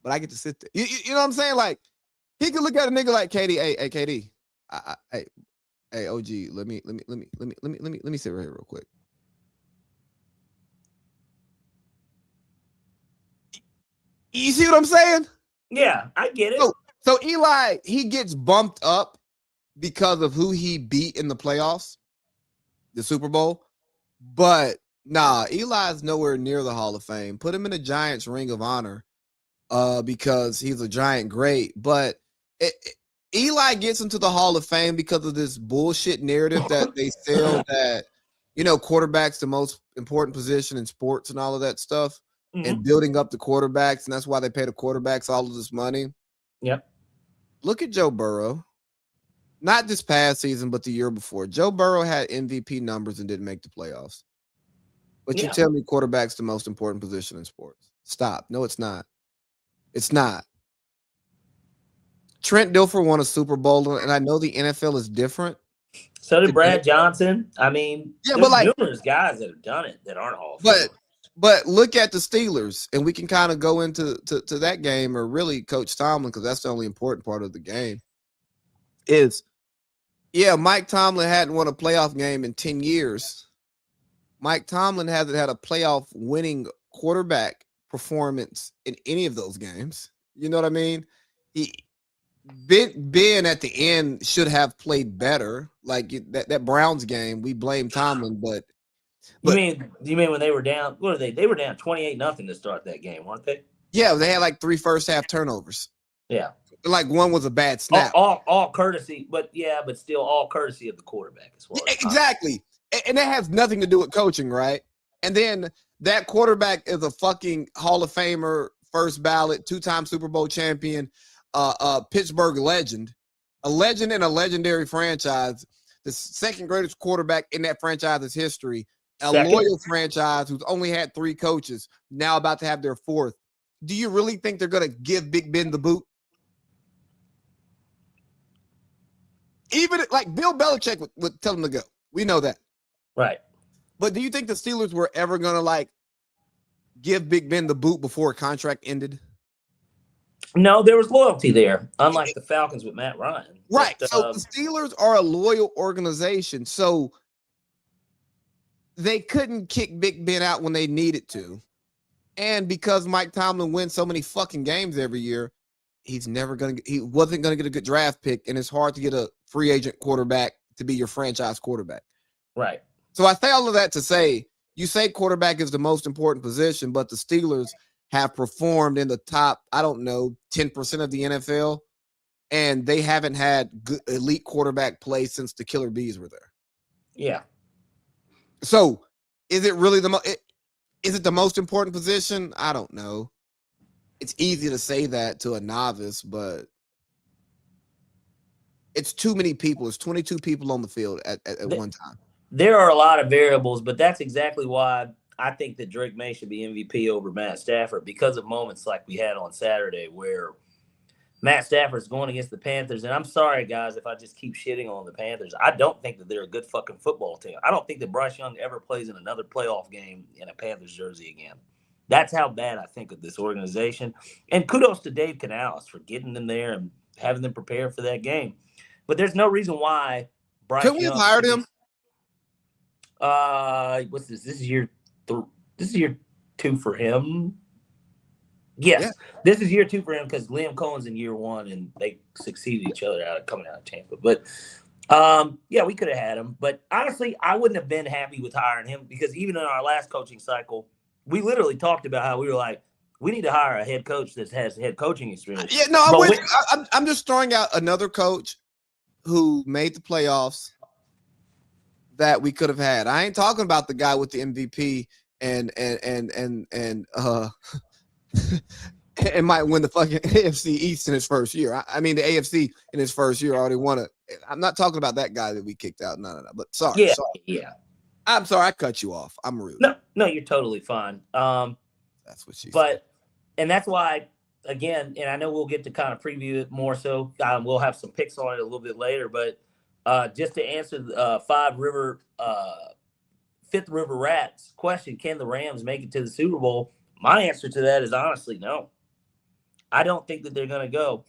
Speaker 1: But I get to sit there. You know what I'm saying? Like, he could look at a nigga like KD. Hey, KD. Hey, OG. Let me sit right here real quick. You see what I'm saying?
Speaker 2: Yeah, I get it.
Speaker 1: So Eli, he gets bumped up because of who he beat in the playoffs, the Super Bowl. But nah, Eli's nowhere near the Hall of Fame. Put him in the Giants Ring of Honor because he's a Giant great. But Eli gets into the Hall of Fame because of this bullshit narrative that they sell that, quarterback's the most important position in sports and all of that stuff. And building up the quarterbacks, and that's why they pay the quarterbacks all of this money.
Speaker 2: Yep.
Speaker 1: Look at Joe Burrow. Not this past season, but the year before. Joe Burrow had MVP numbers and didn't make the playoffs. But you tell me quarterback's the most important position in sports. Stop. No, it's not. It's not. Trent Dilfer won a Super Bowl, and I know the NFL is different.
Speaker 2: So did Brad Johnson. I mean,
Speaker 1: but
Speaker 2: numerous guys that have done it that aren't Hall of Famers.
Speaker 1: But look at the Steelers, and we can kind of go into to that game, or really Coach Tomlin, because that's the only important part of the game. Mike Tomlin hadn't won a playoff game in 10 years. Mike Tomlin hasn't had a playoff winning quarterback performance in any of those games. You know what I mean? Ben at the end should have played better. Like that Browns game, we blame Tomlin, but
Speaker 2: you mean when they were down? What are they? They were down 28-0 to start that game, weren't they?
Speaker 1: Yeah, they had like 3 first half turnovers.
Speaker 2: Yeah,
Speaker 1: like one was a bad snap.
Speaker 2: All courtesy, but still all courtesy of the quarterback as well.
Speaker 1: Exactly, and that has nothing to do with coaching, right? And then that quarterback is a fucking Hall of Famer, first ballot, 2-time Super Bowl champion, Pittsburgh legend, a legend in a legendary franchise, the second greatest quarterback in that franchise's history. Loyal franchise who's only had 3 coaches, now about to have their 4th. Do you really think they're going to give Big Ben the boot? Even like Bill Belichick would tell him to go. We know that.
Speaker 2: Right.
Speaker 1: But do you think the Steelers were ever going to like give Big Ben the boot before a contract ended?
Speaker 2: No, there was loyalty there, unlike the Falcons with Matt Ryan.
Speaker 1: Right. So the Steelers are a loyal organization. So they couldn't kick Big Ben out when they needed to. And because Mike Tomlin wins so many fucking games every year, he wasn't going to get a good draft pick, and it's hard to get a free agent quarterback to be your franchise quarterback.
Speaker 2: Right.
Speaker 1: So I say all of that to say, you say quarterback is the most important position, but the Steelers have performed in the top, 10% of the NFL, and they haven't had good elite quarterback play since the Killer Bees were there.
Speaker 2: Yeah.
Speaker 1: So is it really is it the most important position? I don't know. It's easy to say that to a novice, but it's too many people. It's 22 people on the field at one time.
Speaker 2: There are a lot of variables, but that's exactly why I think that Drake May should be MVP over Matt Stafford, because of moments like we had on Saturday where Matt Stafford's going against the Panthers. And I'm sorry, guys, if I just keep shitting on the Panthers. I don't think that they're a good fucking football team. I don't think that Bryce Young ever plays in another playoff game in a Panthers jersey again. That's how bad I think of this organization. And kudos to Dave Canales for getting them there and having them prepare for that game. But there's no reason why Bryce Young.
Speaker 1: Can we have hired him?
Speaker 2: What's this? This is year 2 for him. Yes, This is year 2 for him because Liam Cohen's in year 1 and they succeeded each other coming out of Tampa. But we could have had him. But honestly, I wouldn't have been happy with hiring him because even in our last coaching cycle, we literally talked about how we were like, we need to hire a head coach that has head coaching experience.
Speaker 1: Yeah, no, I'm just throwing out another coach who made the playoffs that we could have had. I ain't talking about the guy with the MVP and might win the fucking AFC East in his first year. I mean, the AFC in his first year already won it. I'm not talking about that guy that we kicked out. No. But sorry.
Speaker 2: Yeah.
Speaker 1: I'm sorry, I cut you off. I'm rude.
Speaker 2: No, you're totally fine.
Speaker 1: That's what she said.
Speaker 2: But and that's why again, and I know we'll get to kind of preview it more. So we'll have some picks on it a little bit later. But just to answer the Fifth River Rats question, can the Rams make it to the Super Bowl? My answer to that is honestly no. I don't think that they're going to go.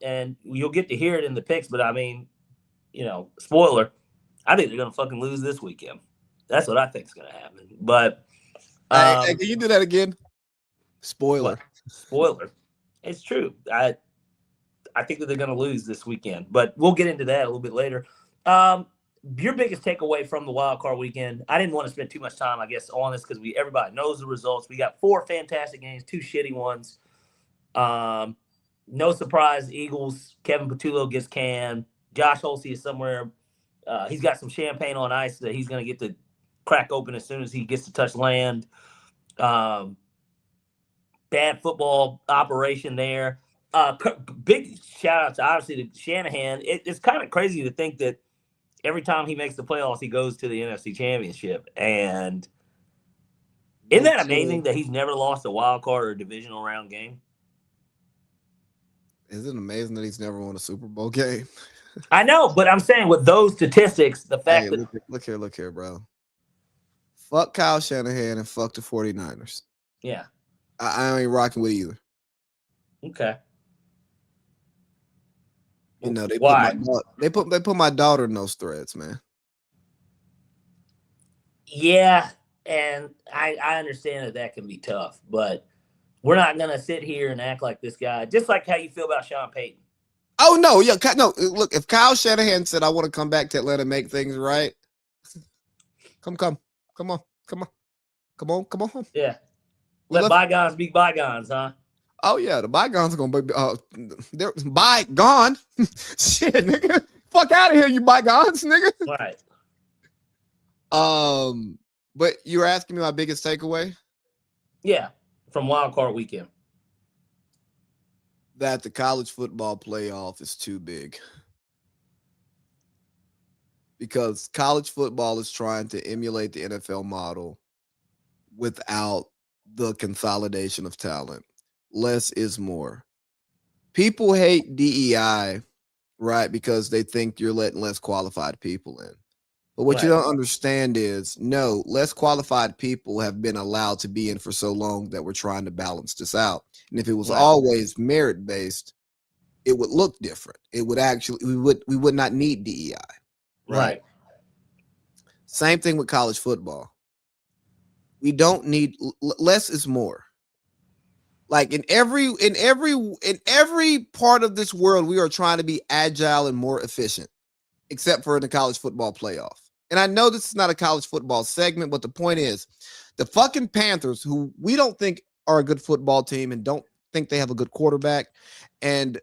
Speaker 2: And you'll get to hear it in the picks, but I mean, spoiler, I think they're going to fucking lose this weekend. That's what I think is going to happen. But
Speaker 1: Hey, can you do that again? Spoiler.
Speaker 2: What? Spoiler. It's true. I think that they're going to lose this weekend, but we'll get into that a little bit later. Your biggest takeaway from the wild card weekend? I didn't want to spend too much time, I guess, on this because everybody knows the results. We got 4 fantastic games, 2 shitty ones. No surprise, Eagles. Kevin Patullo gets canned. Josh Holsey is somewhere. He's got some champagne on ice that he's going to get to crack open as soon as he gets to touch land. Bad football operation there. Big shout out to obviously to Shanahan. It's kind of crazy to think that every time he makes the playoffs, he goes to the NFC Championship. And isn't that amazing that he's never lost a wild card or divisional round game?
Speaker 1: Isn't it amazing that he's never won a Super Bowl game?
Speaker 2: I know, but I'm saying with those statistics, the fact that
Speaker 1: look here, bro. Fuck Kyle Shanahan and fuck the 49ers.
Speaker 2: Yeah.
Speaker 1: I ain't rocking with either.
Speaker 2: Okay.
Speaker 1: They put my daughter in those threads, man.
Speaker 2: Yeah, and I understand that can be tough, but we're not gonna sit here and act like this guy. Just like how you feel about Sean Payton.
Speaker 1: Oh no, yeah, no. Look, if Kyle Shanahan said I want to come back to Atlanta and make things right, come on.
Speaker 2: Yeah. Let bygones be bygones, huh?
Speaker 1: Oh yeah, the bygones are gonna be they're bygone. Shit, nigga. Fuck out of here, you bygones, nigga.
Speaker 2: Right.
Speaker 1: But you were asking me my biggest takeaway?
Speaker 2: Yeah, from wild card weekend.
Speaker 1: That the college football playoff is too big. Because college football is trying to emulate the NFL model without the consolidation of talent. Less is more. People hate DEI, right? Because they think you're letting less qualified people in. But what you don't understand is, no, less qualified people have been allowed to be in for so long that we're trying to balance this out. And if it was always merit-based, it would look different. It would actually, we would not need DEI. Right. Same thing with college football. We don't need less is more. Like in every part of this world, we are trying to be agile and more efficient, except for in the college football playoff. And I know this is not a college football segment, but the point is, the fucking Panthers, who we don't think are a good football team and don't think they have a good quarterback, and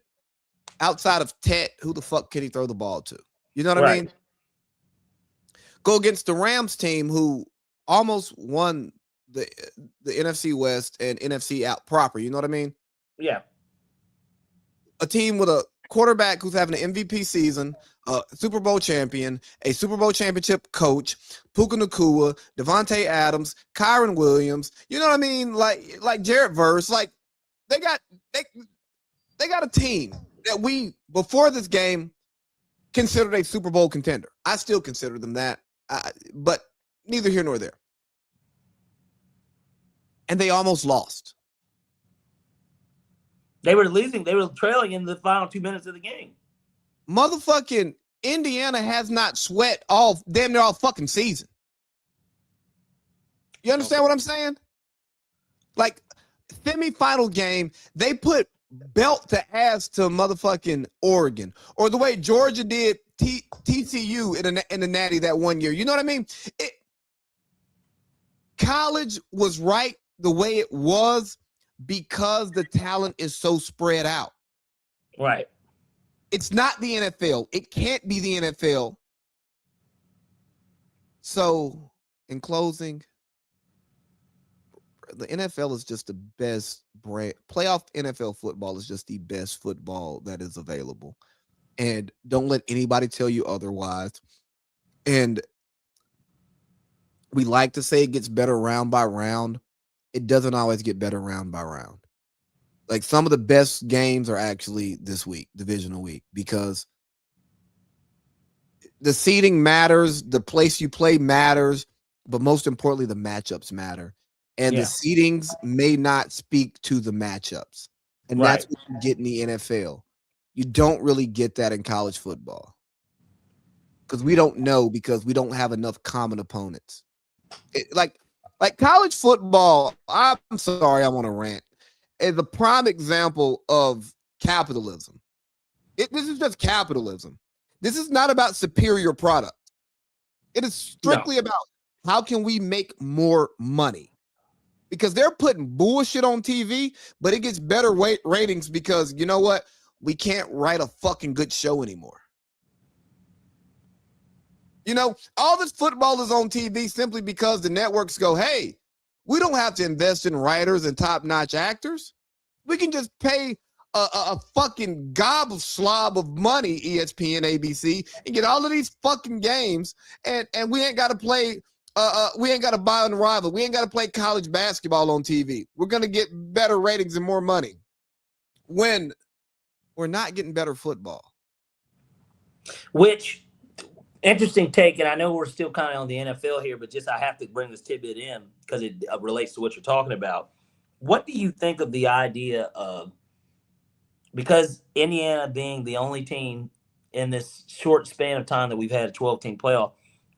Speaker 1: outside of Tet, who the fuck can he throw the ball to? You know what I mean? Go against the Rams team, who almost won the NFC West and NFC out proper. You know what I mean?
Speaker 2: Yeah.
Speaker 1: A team with a quarterback who's having an MVP season, a Super Bowl champion, a Super Bowl championship coach, Puka Nacua, Devontae Adams, Kyron Williams. You know what I mean? Like Jarrett Verse. Like they got a team that we before this game considered a Super Bowl contender. I still consider them that, but neither here nor there. And they almost lost.
Speaker 2: They were losing. They were trailing in the final 2 minutes of the game.
Speaker 1: Motherfucking Indiana has not sweat damn near all fucking season. You understand what I'm saying? Like, semi-final game, they put belt to ass to motherfucking Oregon. Or the way Georgia did TCU in the Natty that one year. You know what I mean? College was right the way it was because the talent is so spread out.
Speaker 2: Right.
Speaker 1: It's not the NFL. It can't be the NFL. So, in closing, the NFL is just the best brand. Playoff NFL football is just the best football that is available. And don't let anybody tell you otherwise. And We like to say it gets better round by round. It doesn't always get better round by round. Like some of the best games are actually this week, divisional week, because the seeding matters, the place you play matters, but most importantly, the matchups matter. And the
Speaker 2: Yeah.
Speaker 1: seedings may not speak to the matchups. And that's
Speaker 2: Right.
Speaker 1: what you get in the NFL. You don't really get that in college football because we don't know because we don't have enough common opponents. Like college football, I'm sorry, I want to rant, is a prime example of capitalism. This is just capitalism. This is not about superior product. It is
Speaker 2: No.
Speaker 1: strictly about how can we make more money? Because they're putting bullshit on TV, but it gets better ratings because you know what? We can't write a fucking good show anymore. You know, all this football is on TV simply because the networks go, hey, we don't have to invest in writers and top-notch actors. We can just pay a fucking slob of money, ESPN, ABC, and get all of these fucking games, and we ain't got to play. We ain't got to buy on rival. We ain't got to play college basketball on TV. We're gonna get better ratings and more money. When we're not getting better football.
Speaker 2: Which interesting take, and I know we're still kind of on the NFL here, but just I have to bring this tidbit in because it relates to what you're talking about. What do you think of the idea of, because Indiana being the only team in this short span of time that we've had a 12-team playoff,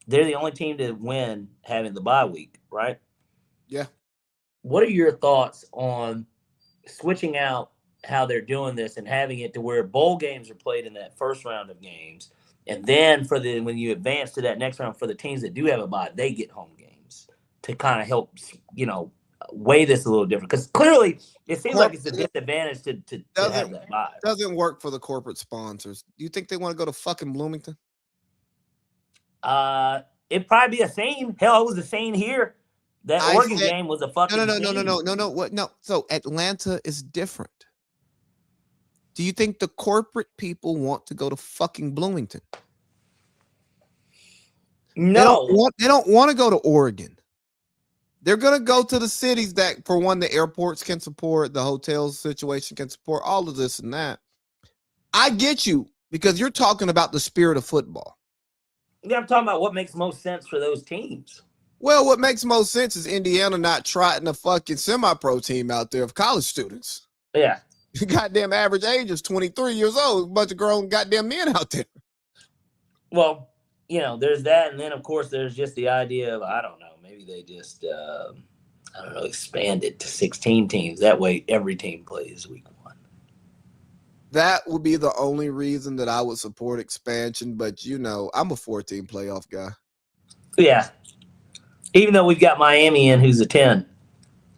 Speaker 2: they're the only team to win having the bye week, right?
Speaker 1: Yeah.
Speaker 2: What are your thoughts on switching out how they're doing this and having it to where bowl games are played in that first round of games, and then for the when you advance to that next round for the teams that do have a bye, they get home games to kind of help weigh this a little different? Because clearly it seems like it's a disadvantage to have that bye.
Speaker 1: Doesn't work for the corporate sponsors. Do you think they want to go to fucking Bloomington?
Speaker 2: It'd probably be a scene. Hell, it was a scene here. That Oregon game was a fucking
Speaker 1: no. What? No. So Atlanta is different. Do you think the corporate people want to go to fucking Bloomington?
Speaker 2: No.
Speaker 1: They don't want to go to Oregon. They're going to go to the cities that, for one, the airports can support, the hotels situation can support, all of this and that. I get you because you're talking about the spirit of football.
Speaker 2: Yeah, I'm talking about what makes most sense for those teams.
Speaker 1: Well, what makes most sense is Indiana not trotting a fucking semi-pro team out there of college students.
Speaker 2: Yeah.
Speaker 1: Goddamn average age is 23 years old. A bunch of grown goddamn men out there.
Speaker 2: Well, you know, there's that. And then, of course, there's just the idea of, I don't know, maybe they just, expand it to 16 teams. That way every team plays week 1.
Speaker 1: That would be the only reason that I would support expansion. But, you know, I'm a 14 playoff guy.
Speaker 2: Yeah. Even though we've got Miami in who's a 10. And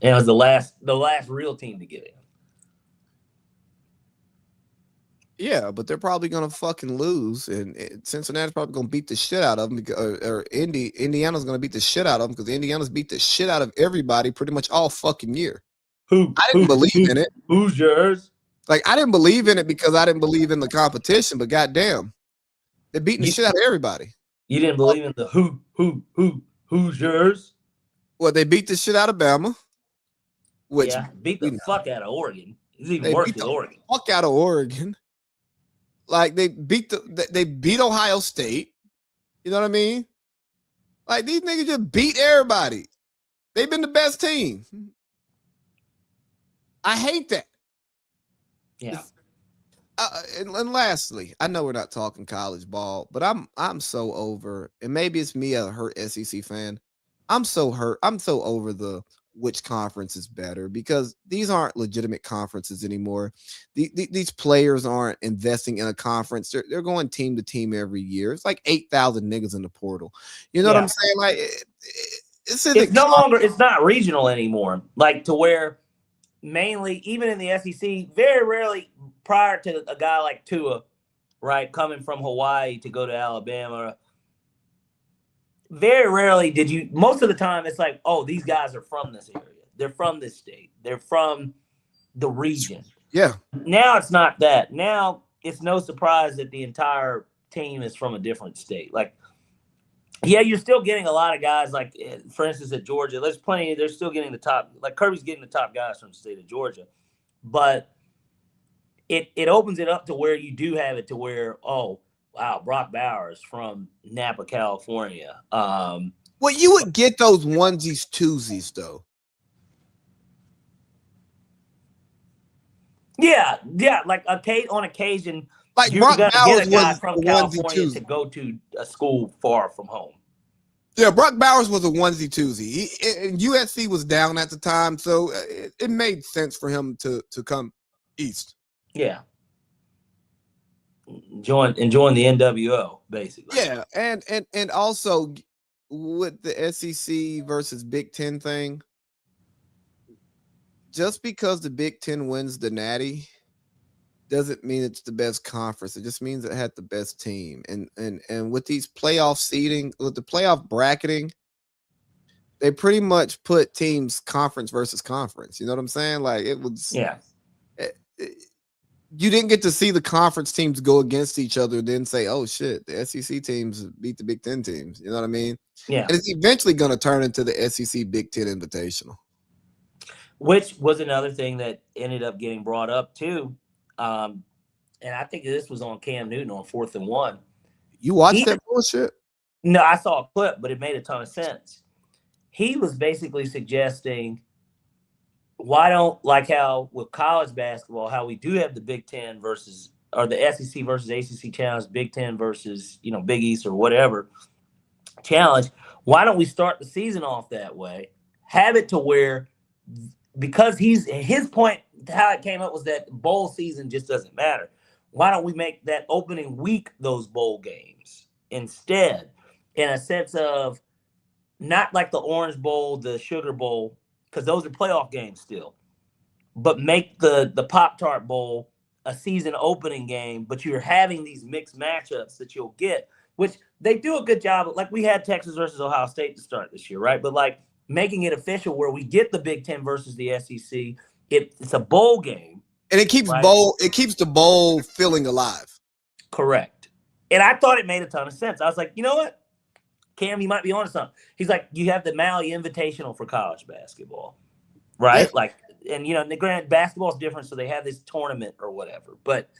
Speaker 2: it was the last real team to get in.
Speaker 1: Yeah, but they're probably going to fucking lose. And Cincinnati's probably going to beat the shit out of them. Indiana's going to beat the shit out of them because Indiana's beat the shit out of everybody pretty much all fucking year. I didn't believe in it.
Speaker 2: Who's yours?
Speaker 1: Like, I didn't believe in it because I didn't believe in the competition, but goddamn, they're beating the shit out of everybody.
Speaker 2: You didn't believe in the who's yours?
Speaker 1: Well, they beat the shit out of Bama. Which
Speaker 2: beat the fuck out of Oregon. It's even worse with Oregon.
Speaker 1: Fuck out of Oregon. Like they beat Ohio State. You know what I mean? Like these niggas just beat everybody. They've been the best team. I hate that.
Speaker 2: Yeah.
Speaker 1: And lastly, I know we're not talking college ball, but I'm so over, and maybe it's me, a hurt SEC fan. I'm so hurt. I'm so over the which conference is better because these aren't legitimate conferences anymore. These players aren't investing in a conference. They're going team to team every year. It's like 8,000 niggas in the portal. You know what I'm saying? Like
Speaker 2: it's no longer. It's not regional anymore. Like to where mainly, even in the SEC, very rarely prior to a guy like Tua, right, coming from Hawaii to go to Alabama. Very rarely did you. Most of the time, it's like, oh, these guys are from this area. They're from this state. They're from the region.
Speaker 1: Yeah.
Speaker 2: Now it's not that. Now it's no surprise that the entire team is from a different state. Like Yeah, you're still getting a lot of guys like, for instance, at Georgia. There's plenty. They're still getting the top. Like Kirby's getting the top guys from the state of Georgia, but it opens it up to where you do have it to where, oh wow, Brock Bowers from Napa, California.
Speaker 1: Well, you would get those onesies, twosies though.
Speaker 2: Yeah, like on occasion,
Speaker 1: Like
Speaker 2: you're
Speaker 1: Brock
Speaker 2: gonna get
Speaker 1: Bowers
Speaker 2: a guy
Speaker 1: was
Speaker 2: from
Speaker 1: a onesie,
Speaker 2: California to
Speaker 1: twosie.
Speaker 2: go to a school far from home.
Speaker 1: Yeah, Brock Bowers was a onesie, twosie. And USC was down at the time, so it made sense for him to come east.
Speaker 2: Yeah, enjoying the NWO basically.
Speaker 1: Yeah, and also with the SEC versus Big Ten thing, just because the Big Ten wins the Natty doesn't mean it's the best conference. It just means it had the best team. And with these playoff seeding, with the playoff bracketing, they pretty much put teams conference versus conference. You know what I'm saying? Like it was.
Speaker 2: Yeah.
Speaker 1: You didn't get to see the conference teams go against each other, then say, "Oh shit, the SEC teams beat the Big Ten teams." You know what I mean?
Speaker 2: Yeah.
Speaker 1: And it's eventually going to turn into the SEC Big Ten Invitational,
Speaker 2: which was another thing that ended up getting brought up too. And I think this was on Cam Newton on 4th and 1.
Speaker 1: You watched that bullshit?
Speaker 2: No, I saw a clip, but it made a ton of sense. He was basically suggesting, why don't, like how with college basketball, how we do have the Big Ten versus, or the SEC versus ACC challenge, Big Ten versus, Big East or whatever challenge. Why don't we start the season off that way? Have it to where, because his point, how it came up was that bowl season just doesn't matter. Why don't we make that opening week those bowl games instead, in a sense of not like the Orange Bowl, the Sugar Bowl, because those are playoff games still, but make the Pop-Tart Bowl a season opening game, but you're having these mixed matchups that you'll get, which they do a good job of. Like we had Texas versus Ohio State to start this year, right? But like making it official where we get the Big Ten versus the SEC. It's a bowl game.
Speaker 1: And it keeps
Speaker 2: right?
Speaker 1: it keeps the bowl feeling alive.
Speaker 2: Correct. And I thought it made a ton of sense. I was like, you know what? Cam, you might be onto something. He's like, you have the Maui Invitational for college basketball, right? Yeah. Like, and the granted, basketball is different, so they have this tournament or whatever. But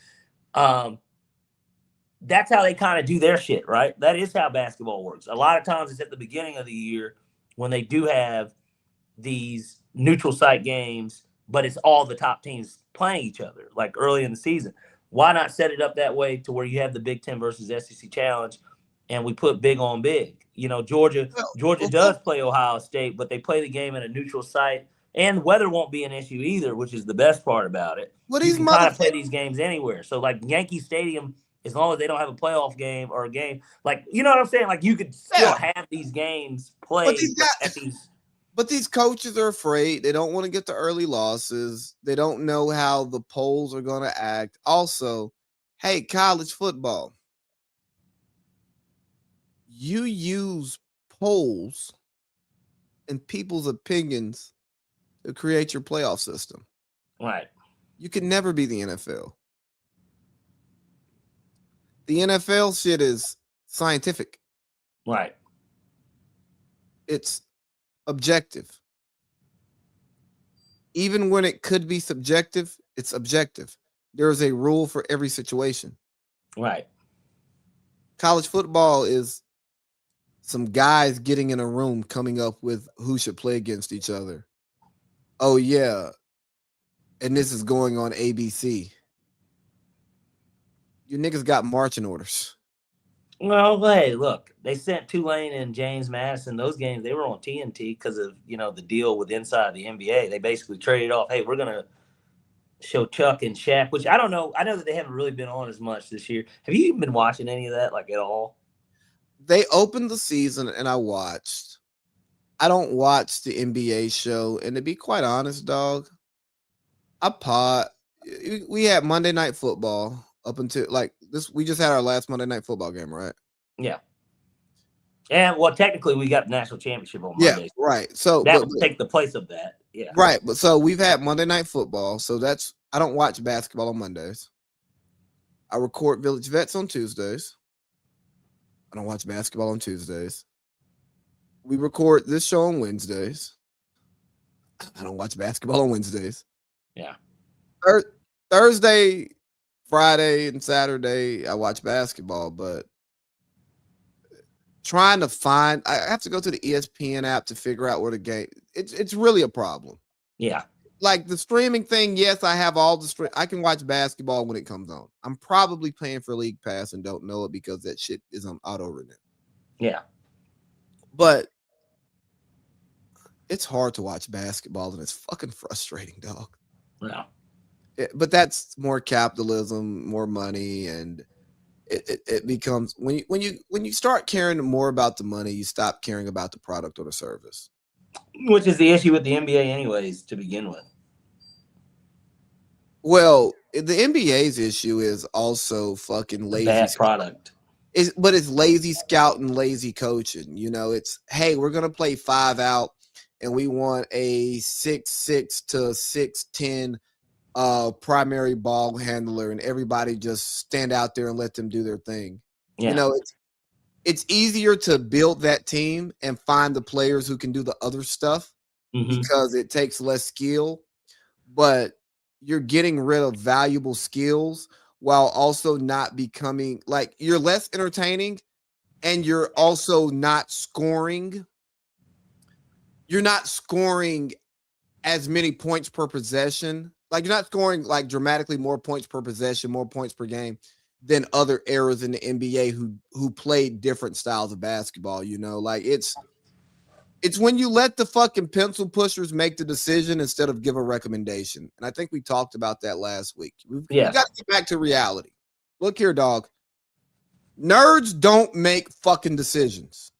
Speaker 2: that's how they kind of do their shit, right? That is how basketball works. A lot of times it's at the beginning of the year when they do have these neutral site games, but it's all the top teams playing each other, like early in the season. Why not set it up that way to where you have the Big Ten versus SEC challenge, and we put big on big? Georgia does play Ohio State, but they play the game at a neutral site, and weather won't be an issue either, which is the best part about it. You can kind of play these games anywhere. So, like Yankee Stadium, as long as they don't have a playoff game or a game, like, you know what I'm saying? Like, you could still have these games played at these.
Speaker 1: But these coaches are afraid. They don't want to get the early losses. They don't know how the polls are going to act. Also, hey, college football, you use polls and people's opinions to create your playoff system.
Speaker 2: Right.
Speaker 1: You can never be the NFL. The NFL shit is scientific.
Speaker 2: Right.
Speaker 1: It's objective. Even when it could be subjective, it's objective. There is a rule for every situation.
Speaker 2: Right.
Speaker 1: College football is some guys getting in a room coming up with who should play against each other. Oh, yeah. And this is going on ABC. You niggas got marching orders.
Speaker 2: Well, hey, look, they sent Tulane and James Madison. Those games, they were on TNT because of, the deal with inside the NBA. They basically traded off, hey, we're going to show Chuck and Shaq, which I don't know. I know that they haven't really been on as much this year. Have you even been watching any of that, like, at all?
Speaker 1: They opened the season, and I watched. I don't watch the NBA show, and to be quite honest, dog, we had Monday Night Football up until, like, this. We just had our last Monday Night Football game, right?
Speaker 2: Yeah. And, well, technically, we got national championship on Monday.
Speaker 1: Yeah, right. So
Speaker 2: that would take the place of that. Yeah.
Speaker 1: Right. But so we've had Monday Night Football. So I don't watch basketball on Mondays. I record Village Vets on Tuesdays. I don't watch basketball on Tuesdays. We record this show on Wednesdays. I don't watch basketball on Wednesdays.
Speaker 2: Yeah.
Speaker 1: Thursday, Friday, and Saturday, I watch basketball, but trying to find, I have to go to the ESPN app to figure out where the game. It's really a problem.
Speaker 2: Yeah.
Speaker 1: Like the streaming thing, yes, I have all the stream. I can watch basketball when it comes on. I'm probably paying for League Pass and don't know it because that shit is on auto renew.
Speaker 2: Yeah.
Speaker 1: But it's hard to watch basketball and it's fucking frustrating, dog.
Speaker 2: Yeah.
Speaker 1: But that's more capitalism, more money, and it becomes when you start caring more about the money, you stop caring about the product or the service.
Speaker 2: Which is the issue with the NBA anyways, to begin with.
Speaker 1: Well, the NBA's issue is also fucking lazy
Speaker 2: bad product.
Speaker 1: But it's lazy scouting, lazy coaching. You know, it's, hey, we're gonna play 5 out, and we want a 6'6" to 6'10" primary ball handler, and everybody just stand out there and let them do their thing.
Speaker 2: Yeah.
Speaker 1: You know, it's easier to build that team and find the players who can do the other stuff because it takes less skill, but you're getting rid of valuable skills while also not becoming like you're less entertaining and you're also not scoring. You're not scoring as many points per possession. Like you're not scoring like dramatically more points per possession, more points per game than other eras in the NBA who played different styles of basketball, you know? Like it's when you let the fucking pencil pushers make the decision instead of give a recommendation. And I think we talked about that last week. We got to get back to reality. Look here, dog. Nerds don't make fucking decisions.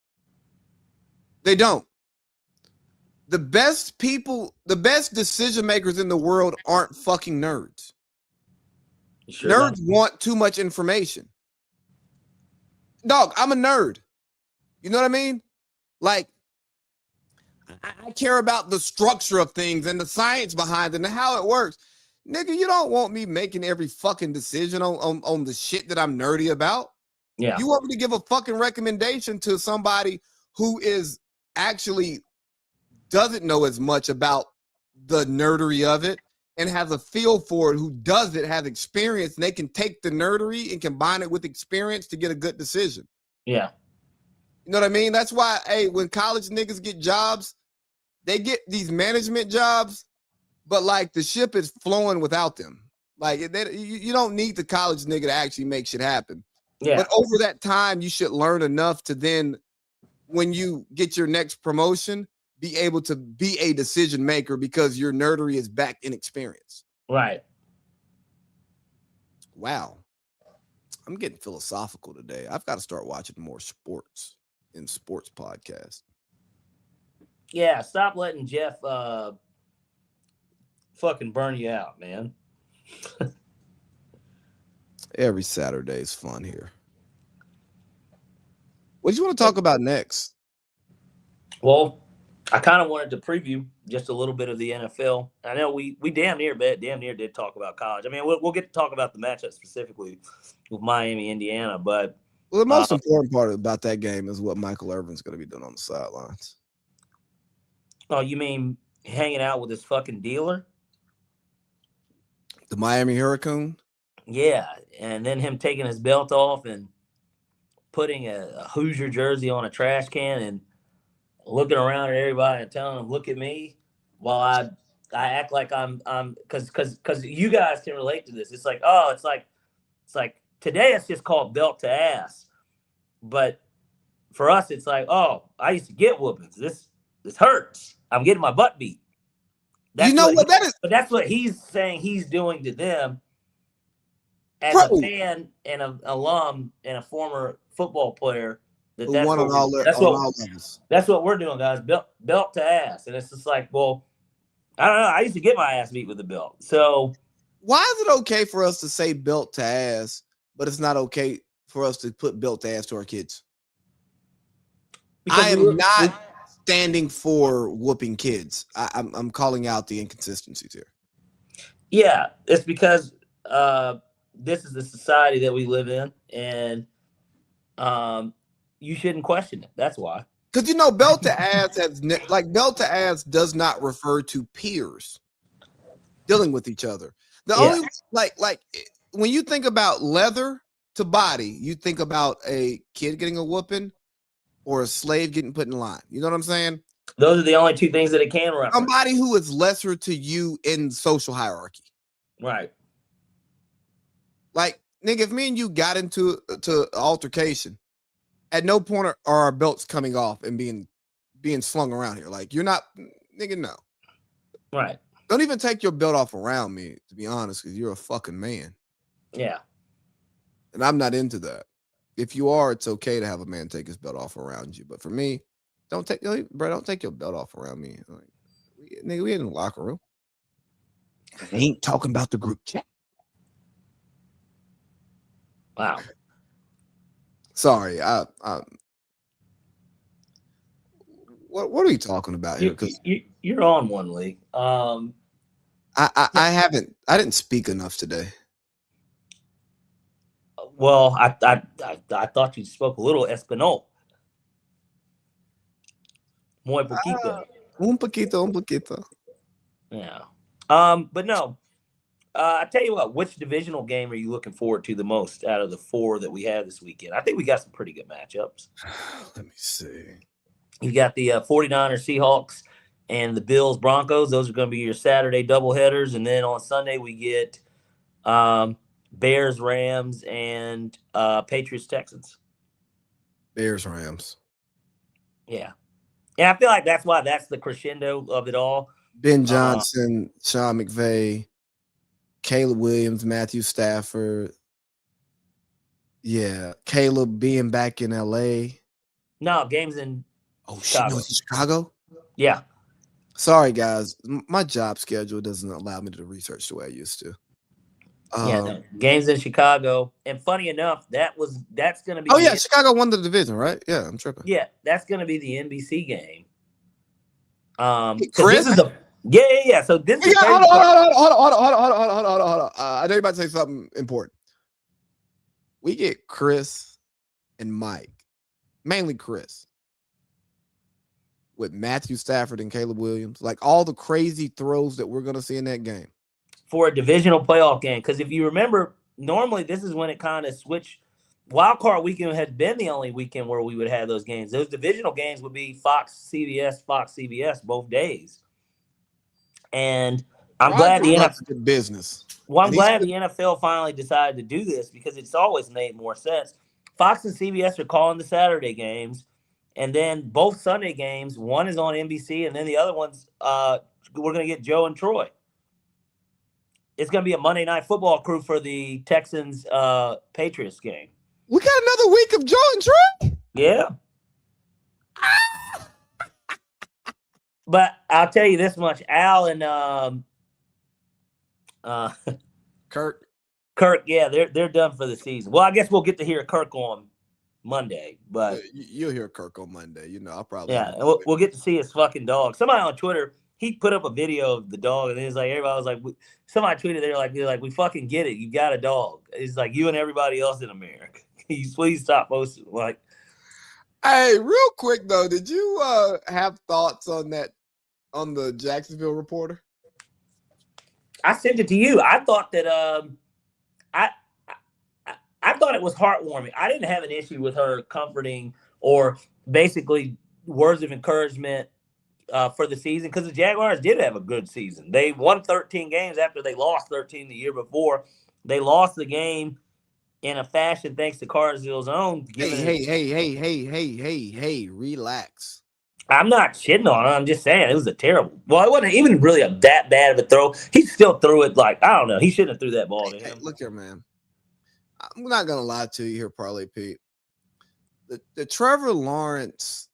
Speaker 1: They don't. The best people, the best decision makers in the world aren't fucking nerds. Sure nerds want too much information. Dog, I'm a nerd. You know what I mean? Like, I care about the structure of things and the science behind it and how it works. Nigga, you don't want me making every fucking decision on the shit that I'm nerdy about.
Speaker 2: Yeah.
Speaker 1: You want me to give a fucking recommendation to somebody who is actually doesn't know as much about the nerdery of it and has a feel for it, who does it, has experience, and they can take the nerdery and combine it with experience to get a good decision.
Speaker 2: Yeah.
Speaker 1: You know what I mean? That's why, hey, when college niggas get jobs, they get these management jobs, but like the ship is flowing without them. Like you don't need the college nigga to actually make shit happen.
Speaker 2: Yeah.
Speaker 1: But over that time, you should learn enough to then, when you get your next promotion, be able to be a decision maker because your nerdery is backed in experience.
Speaker 2: Right.
Speaker 1: Wow. I'm getting philosophical today. I've got to start watching more sports in sports podcasts.
Speaker 2: Yeah, stop letting Jeff fucking burn you out, man.
Speaker 1: Every Saturday is fun here. What do you want to talk about next?
Speaker 2: Well, I kind of wanted to preview just a little bit of the NFL. I know we damn near did talk about college. I mean, we'll get to talk about the matchup specifically with Miami, Indiana, but
Speaker 1: the most important part about that game is what Michael Irvin's going to be doing on the sidelines.
Speaker 2: Oh, you mean hanging out with his fucking dealer?
Speaker 1: The Miami Hurricane?
Speaker 2: Yeah, and then him taking his belt off and putting a Hoosier jersey on a trash can and looking around at everybody and telling them, "Look at me," while I act like I'm because you guys can relate to this. It's like, oh, it's like today it's just called belt to ass, but for us it's like, oh, I used to get whoopings. This hurts. I'm getting my butt beat.
Speaker 1: That's what that is.
Speaker 2: But that's what he's saying he's doing to them as a fan and an alum and a former football player. That's what we're doing, guys. Belt to ass. And it's just like, well, I don't know. I used to get my ass beat with the belt. So
Speaker 1: why is it okay for us to say belt to ass, but it's not okay for us to put belt to ass to our kids? I am not standing for whooping kids. I'm calling out the inconsistencies here.
Speaker 2: Yeah, it's because this is the society that we live in, and you shouldn't question it. That's why.
Speaker 1: Because belt to ass belt to ass does not refer to peers dealing with each other. The only when you think about leather to body, you think about a kid getting a whooping or a slave getting put in line. You know what I'm saying?
Speaker 2: Those are the only two things that it can reference.
Speaker 1: Somebody who is lesser to you in social hierarchy.
Speaker 2: Right.
Speaker 1: Like, nigga, if me and you got into altercation, at no point are our belts coming off and being slung around here. Like, you're not, nigga, no.
Speaker 2: Right.
Speaker 1: Don't even take your belt off around me, to be honest, because you're a fucking man.
Speaker 2: Yeah.
Speaker 1: And I'm not into that. If you are, it's okay to have a man take his belt off around you. But for me, don't take your belt off around me. Like, nigga, we in the locker room. I ain't talking about the group chat.
Speaker 2: Wow.
Speaker 1: Sorry, what are we talking about here? Because
Speaker 2: you're on one, Lee.
Speaker 1: I didn't speak enough today.
Speaker 2: Well, I thought you spoke a little Espanol. Muy poquito.
Speaker 1: Un poquito.
Speaker 2: Yeah. But no. I tell you what, which divisional game are you looking forward to the most out of the 4 that we have this weekend? I think we got some pretty good matchups.
Speaker 1: Let me see.
Speaker 2: You got the 49ers Seahawks and the Bills Broncos. Those are going to be your Saturday doubleheaders. And then on Sunday, we get Bears Rams and Patriots Texans.
Speaker 1: Bears Rams.
Speaker 2: Yeah. Yeah, I feel like that's why that's the crescendo of it all.
Speaker 1: Ben Johnson, Sean McVay, Caleb Williams, Matthew Stafford. Yeah. Caleb being back in LA.
Speaker 2: No, games in
Speaker 1: Chicago. Chicago?
Speaker 2: Yeah.
Speaker 1: Sorry, guys. My job schedule doesn't allow me to research the way I used to.
Speaker 2: Games in Chicago. And funny enough, that's going to be.
Speaker 1: Oh, yeah. Chicago won the division, right? Yeah, I'm tripping.
Speaker 2: Yeah, that's going to be the NBC game.
Speaker 1: Chris?
Speaker 2: This is yeah. So this is
Speaker 1: hold on. I know you're about to say something important. We get Chris and Mike, mainly Chris, with Matthew Stafford and Caleb Williams, like all the crazy throws that we're going to see in that game.
Speaker 2: For a divisional playoff game. Because if you remember, normally this is when it kind of switched. Wild card weekend had been the only weekend where we would have those games. Those divisional games would be Fox, CBS both days. And I'm glad the NFL
Speaker 1: business.
Speaker 2: Well, I'm glad the NFL finally decided to do this because it's always made more sense. Fox and CBS are calling the Saturday games, and then both Sunday games. One is on NBC, and then the other one's we're going to get Joe and Troy. It's going to be a Monday Night Football crew for the Texans Patriots game.
Speaker 1: We got another week of Joe and Troy?
Speaker 2: Yeah. But I'll tell you this much. Al and
Speaker 1: Kirk,
Speaker 2: yeah, they're done for the season. Well, I guess we'll get to hear Kirk on Monday, but
Speaker 1: you'll hear Kirk on Monday. I'll probably
Speaker 2: we'll get to see his fucking dog. Somebody on Twitter, he put up a video of the dog, and it's like everybody was like, somebody tweeted, they're like, we fucking get it. You got a dog. It's like you and everybody else in America. Can you please stop posting? Like,
Speaker 1: hey, real quick though, did you have thoughts on that on the Jacksonville reporter?
Speaker 2: I sent it to you. I thought that I thought it was heartwarming. I didn't have an issue with her comforting or basically words of encouragement for the season because the Jaguars did have a good season. They won 13 games after they lost 13 the year before. They lost the game in a fashion thanks to Carsville's own.
Speaker 1: Hey, relax.
Speaker 2: I'm not shitting on it. I'm just saying it was a terrible. Well, it wasn't even really that bad of a throw. He still threw it like, I don't know. He shouldn't have threw that ball to him.
Speaker 1: Look here, man. I'm not gonna lie to you here, Parlay Pete. The Trevor Lawrence,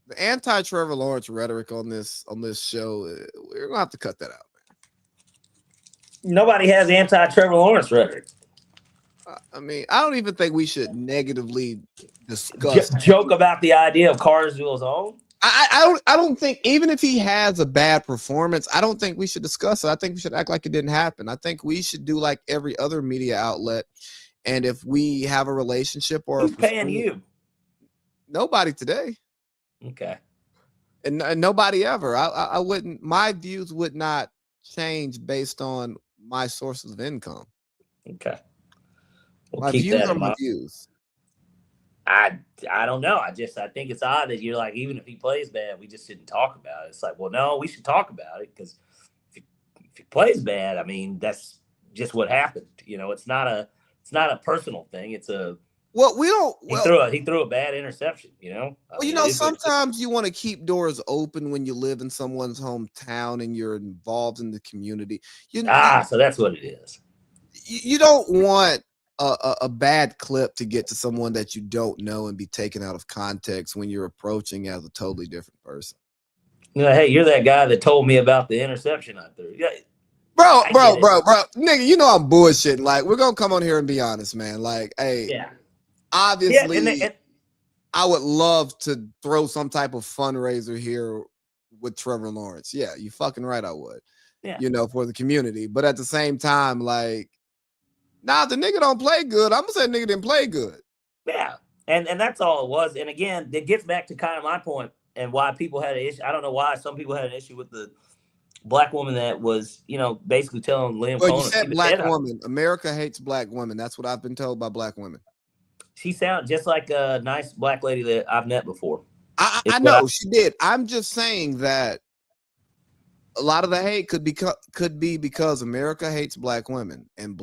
Speaker 1: the anti-Trevor Lawrence rhetoric on this show, we're gonna have to cut that out, man.
Speaker 2: Nobody has anti-Trevor Lawrence rhetoric.
Speaker 1: I mean, I don't even think we should negatively discuss
Speaker 2: joke about the idea of Carsville's own.
Speaker 1: I don't think, even if he has a bad performance, I don't think we should discuss it. I think we should act like it didn't happen. I think we should do like every other media outlet. And if we have a relationship or
Speaker 2: who's paying you?
Speaker 1: Nobody today,
Speaker 2: Okay.
Speaker 1: and nobody ever. I wouldn't. My views would not change based on my sources of income.
Speaker 2: Okay. We'll
Speaker 1: My
Speaker 2: keep
Speaker 1: views
Speaker 2: that
Speaker 1: are
Speaker 2: in
Speaker 1: my
Speaker 2: mind.
Speaker 1: views.
Speaker 2: I don't know. I think it's odd that you're like, even if he plays bad, we just didn't talk about it. It's like, well, no, we should talk about it because if he plays bad, I mean, that's just what happened. It's not a personal thing. It's a
Speaker 1: Well, we don't.
Speaker 2: he threw a bad interception. I
Speaker 1: Well,
Speaker 2: mean, it is what it is.
Speaker 1: sometimes you want to keep doors open when you live in someone's hometown and you're involved in the community.
Speaker 2: So that's what it is.
Speaker 1: You don't want a bad clip to get to someone that you don't know and be taken out of context when you're approaching as a totally different person.
Speaker 2: Hey, you're that guy that told me about the interception I threw. Yeah,
Speaker 1: Bro,
Speaker 2: I get it.
Speaker 1: nigga, I'm bullshitting. Like, we're gonna come on here and be honest, man. Like, hey,
Speaker 2: Yeah.
Speaker 1: obviously,
Speaker 2: Yeah,
Speaker 1: I would love to throw some type of fundraiser here with Trevor Lawrence. Yeah, you fucking right, I would.
Speaker 2: yeah.
Speaker 1: For the community. But at the same time, like, nah, the nigga don't play good. I'm gonna say nigga didn't play good.
Speaker 2: Yeah. And that's all it was. And again, it gets back to kind of my point and why people had an issue. I don't know why some people had an issue with the black woman that was, basically telling Liam
Speaker 1: Well, you
Speaker 2: Cohen to
Speaker 1: said
Speaker 2: keep his
Speaker 1: black
Speaker 2: head up.
Speaker 1: woman. America hates black women. That's what I've been told by black women.
Speaker 2: She sounds just like a nice black lady that I've met before.
Speaker 1: I know she did. I'm just saying that a lot of the hate could be because America hates black women, and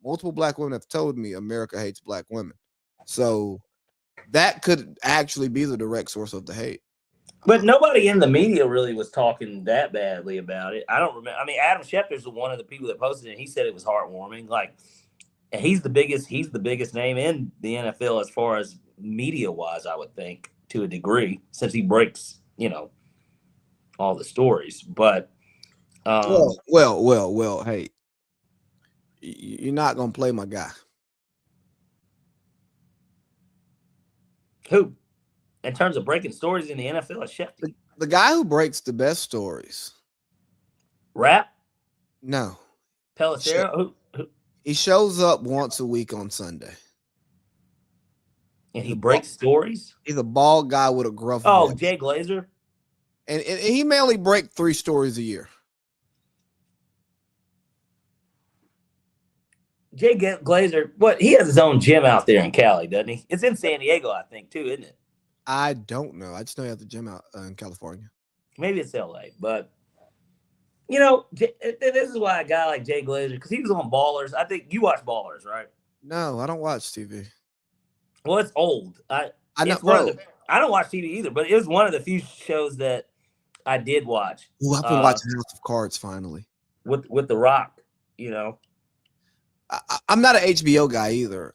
Speaker 1: multiple black women have told me America hates black women. So that could actually be the direct source of the hate.
Speaker 2: But nobody in the media really was talking that badly about it. I don't remember. I mean, Adam Schefter's one of the people that posted it. He said it was heartwarming. Like, and he's the biggest name in the NFL as far as media wise, I would think, to a degree, since he breaks, all the stories. But
Speaker 1: Well, hey, you're not gonna play my guy.
Speaker 2: who, in terms of breaking stories in the NFL, is Schefter.
Speaker 1: The guy who breaks the best stories.
Speaker 2: Rap?
Speaker 1: No.
Speaker 2: Pelissero? Who?
Speaker 1: He shows up once a week on Sunday.
Speaker 2: And he breaks stories?
Speaker 1: He's a bald guy with a gruff
Speaker 2: voice.
Speaker 1: voice.
Speaker 2: Jay Glazer?
Speaker 1: And he may only break 3 stories a year.
Speaker 2: Jay Glazer, he has his own gym out there in Cali, doesn't he? It's in San Diego, I think, too, isn't it?
Speaker 1: I don't know. I just know he has a gym out in California.
Speaker 2: Maybe it's LA, but this is why a guy like Jay Glazer, because he was on Ballers. I think you watch Ballers, right?
Speaker 1: No, I don't watch TV.
Speaker 2: Well, it's old. I know. I don't watch TV either, but it was one of the few shows that I did watch.
Speaker 1: Ooh, I've been watching House of Cards finally.
Speaker 2: With The Rock,
Speaker 1: I'm not an HBO guy either.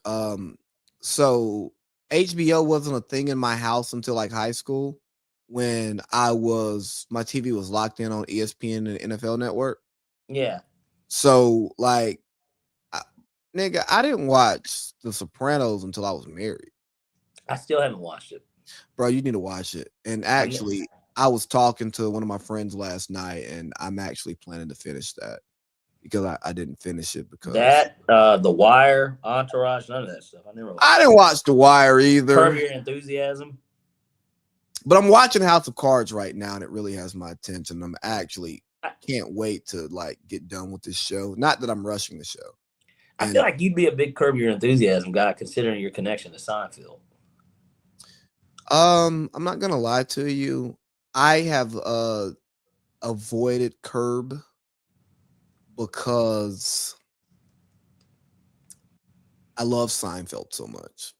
Speaker 1: So HBO wasn't a thing in my house until like high school when my TV was locked in on ESPN and NFL Network.
Speaker 2: Yeah.
Speaker 1: So like, nigga, I didn't watch The Sopranos until I was married.
Speaker 2: I still haven't watched it.
Speaker 1: Bro, you need to watch it. And actually, I was talking to one of my friends last night, and I'm actually planning to finish that because I didn't finish it because
Speaker 2: that The Wire, Entourage, none of that stuff.
Speaker 1: I didn't watch The Wire either.
Speaker 2: Curb Your Enthusiasm.
Speaker 1: But I'm watching House of Cards right now, and it really has my attention. I can't wait to like get done with this show. Not that I'm rushing the show.
Speaker 2: I feel like you'd be a big Curb Your Enthusiasm guy, considering your connection to Seinfeld.
Speaker 1: I'm not gonna lie to you. I have avoided Curb because I love Seinfeld so much.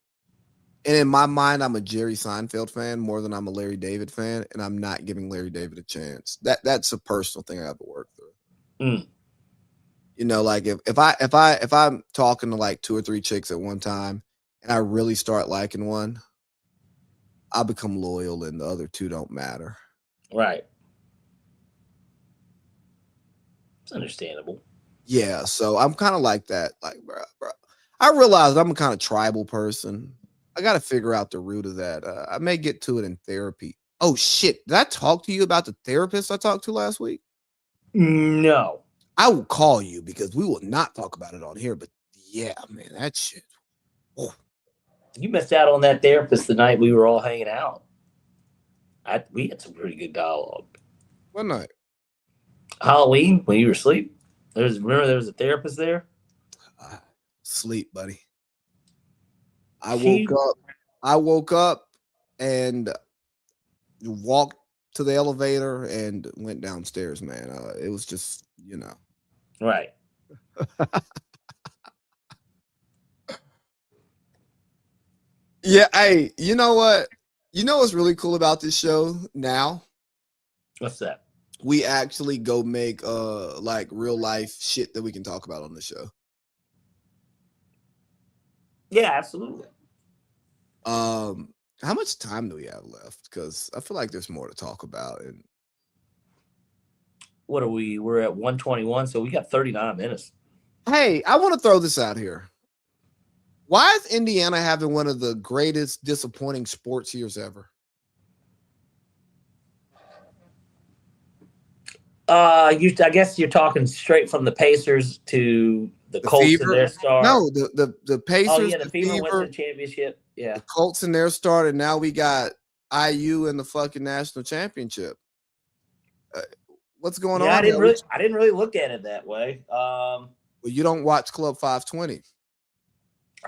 Speaker 1: And in my mind, I'm a Jerry Seinfeld fan more than I'm a Larry David fan, and I'm not giving Larry David a chance. That's a personal thing I have to work through. Like if I'm talking to like 2 or 3 chicks at one time and I really start liking one, I become loyal and the other 2 don't matter.
Speaker 2: Right. It's understandable.
Speaker 1: Yeah, so I'm kind of like that. Like, bro, I realize I'm a kind of tribal person. I got to figure out the root of that. I may get to it in therapy. Oh, shit. Did I talk to you about the therapist I talked to last week?
Speaker 2: No.
Speaker 1: I will call you because we will not talk about it on here. But yeah, man, that shit. Oh.
Speaker 2: You missed out on that therapist the night we were all hanging out. We had some pretty good dialogue.
Speaker 1: What night?
Speaker 2: Halloween when you were asleep. Remember there was a therapist there.
Speaker 1: Sleep, buddy. I
Speaker 2: She
Speaker 1: woke up and walked to the elevator and went downstairs, man. It was just,
Speaker 2: right.
Speaker 1: Yeah, hey, you know what? You know what's really cool about this show now?
Speaker 2: What's that?
Speaker 1: We actually go make like real life shit that we can talk about on the show.
Speaker 2: Yeah, absolutely.
Speaker 1: How much time do we have left? Because I feel like there's more to talk about. And
Speaker 2: what are we? We're at 121, so we got 39 minutes.
Speaker 1: Hey, I want to throw this out here. Why is Indiana having one of the greatest disappointing sports years ever?
Speaker 2: I guess you're talking straight from the Pacers to the Colts
Speaker 1: Fever?
Speaker 2: and their start.
Speaker 1: No, the Pacers.
Speaker 2: Oh yeah, the Fever went to the championship. Yeah,
Speaker 1: the Colts and their start, and now we got IU in the fucking national championship. What's going on?
Speaker 2: I didn't really look at it that way.
Speaker 1: Well, you don't watch Club 520.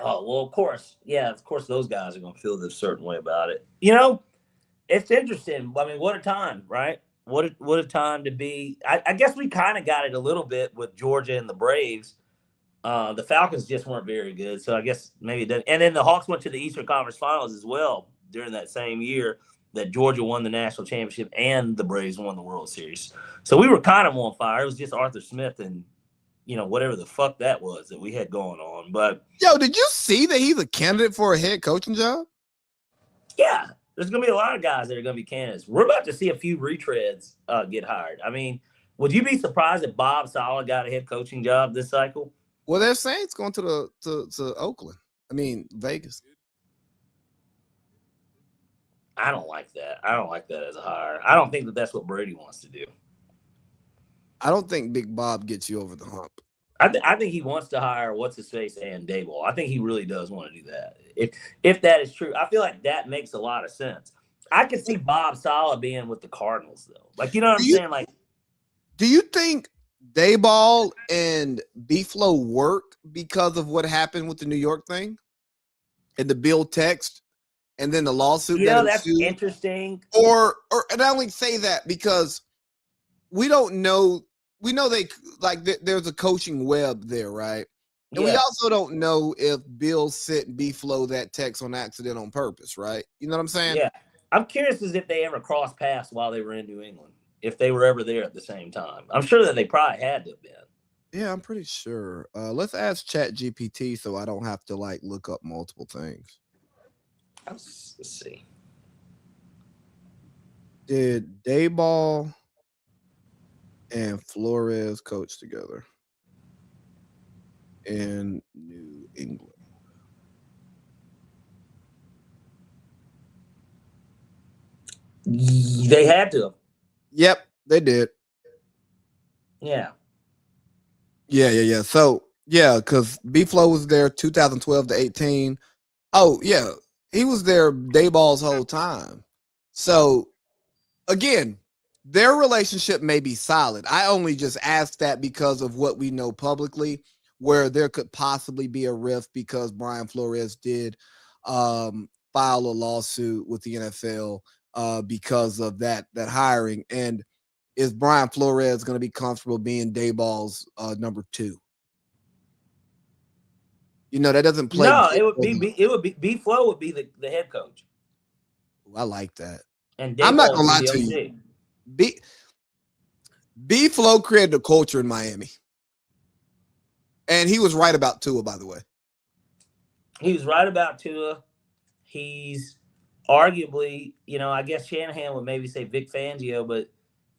Speaker 2: Oh well, of course, yeah, of course, those guys are going to feel this certain way about it. You know, it's interesting. I mean, what a time, right? What a time to be. I guess we kind of got it a little bit with Georgia and the Braves. The Falcons just weren't very good, so I guess maybe it doesn't. And then the Hawks went to the Eastern Conference Finals as well during that same year that Georgia won the national championship and the Braves won the World Series. So we were kind of on fire. It was just Arthur Smith and whatever the fuck that was that we had going on. But
Speaker 1: did you see that he's a candidate for a head coaching job?
Speaker 2: Yeah, there's going to be a lot of guys that are going to be candidates. We're about to see a few retreads get hired. I mean, would you be surprised if Bob Saleh got a head coaching job this cycle?
Speaker 1: Well, they're saying it's going to Oakland. I mean, Vegas.
Speaker 2: I don't like that. I don't like that as a hire. I don't think that that's what Brady wants to do.
Speaker 1: I don't think Big Bob gets you over the hump.
Speaker 2: I think he wants to hire what's-his-face and Daboll. I think he really does want to do that. If that is true, I feel like that makes a lot of sense. I could see Bob Saleh being with the Cardinals, though. Like, you know what I'm saying? Like,
Speaker 1: do you think Daboll and B-Flow work because of what happened with the New York thing and the Bill text and then the lawsuit?
Speaker 2: That's interesting.
Speaker 1: Or and I only say that because we don't know. We know there's a coaching web there, right? And we also don't know if Bill sent B-Flow that text on accident on purpose, right? You know what I'm saying?
Speaker 2: Yeah. I'm curious as if they ever crossed paths while they were in New England, if they were ever there at the same time. I'm sure that they probably had to have been.
Speaker 1: Yeah, I'm pretty sure. Let's ask ChatGPT so I don't have to look up multiple things.
Speaker 2: Let's see.
Speaker 1: Did Daboll and Flores coach together in New England?
Speaker 2: They had to.
Speaker 1: Yep, they did.
Speaker 2: Yeah.
Speaker 1: So, because B-Flow was there 2012 to 18. Oh, yeah. He was there Dayball's whole time. So, again, their relationship may be solid. I only just asked that because of what we know publicly, where there could possibly be a rift because Brian Flores did file a lawsuit with the NFL because of that hiring. And is Brian Flores going to be comfortable being Dayball's number 2? That doesn't play.
Speaker 2: No, it would be B-Flow would be the head coach.
Speaker 1: I like that.
Speaker 2: And
Speaker 1: I'm not gonna lie to you. B-Flow created a culture in Miami. And he was right about Tua, by the way.
Speaker 2: He was right about Tua. He's arguably, I guess Shanahan would maybe say Vic Fangio, but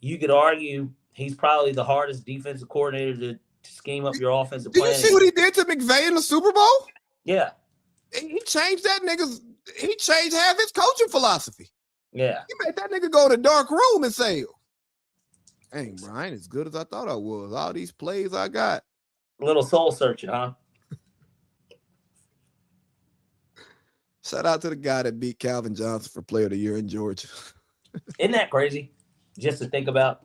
Speaker 2: you could argue he's probably the hardest defensive coordinator to scheme up your offensive plan.
Speaker 1: Did you see what he did to McVay in the Super Bowl?
Speaker 2: Yeah.
Speaker 1: He changed he changed half his coaching philosophy.
Speaker 2: Yeah.
Speaker 1: He made that nigga go in a dark room and say, "Dang, Brian, as good as I thought I was. All these plays I got."
Speaker 2: A little soul searching, huh?
Speaker 1: Shout out to the guy that beat Calvin Johnson for Player of the Year in Georgia.
Speaker 2: Isn't that crazy? Just to think about.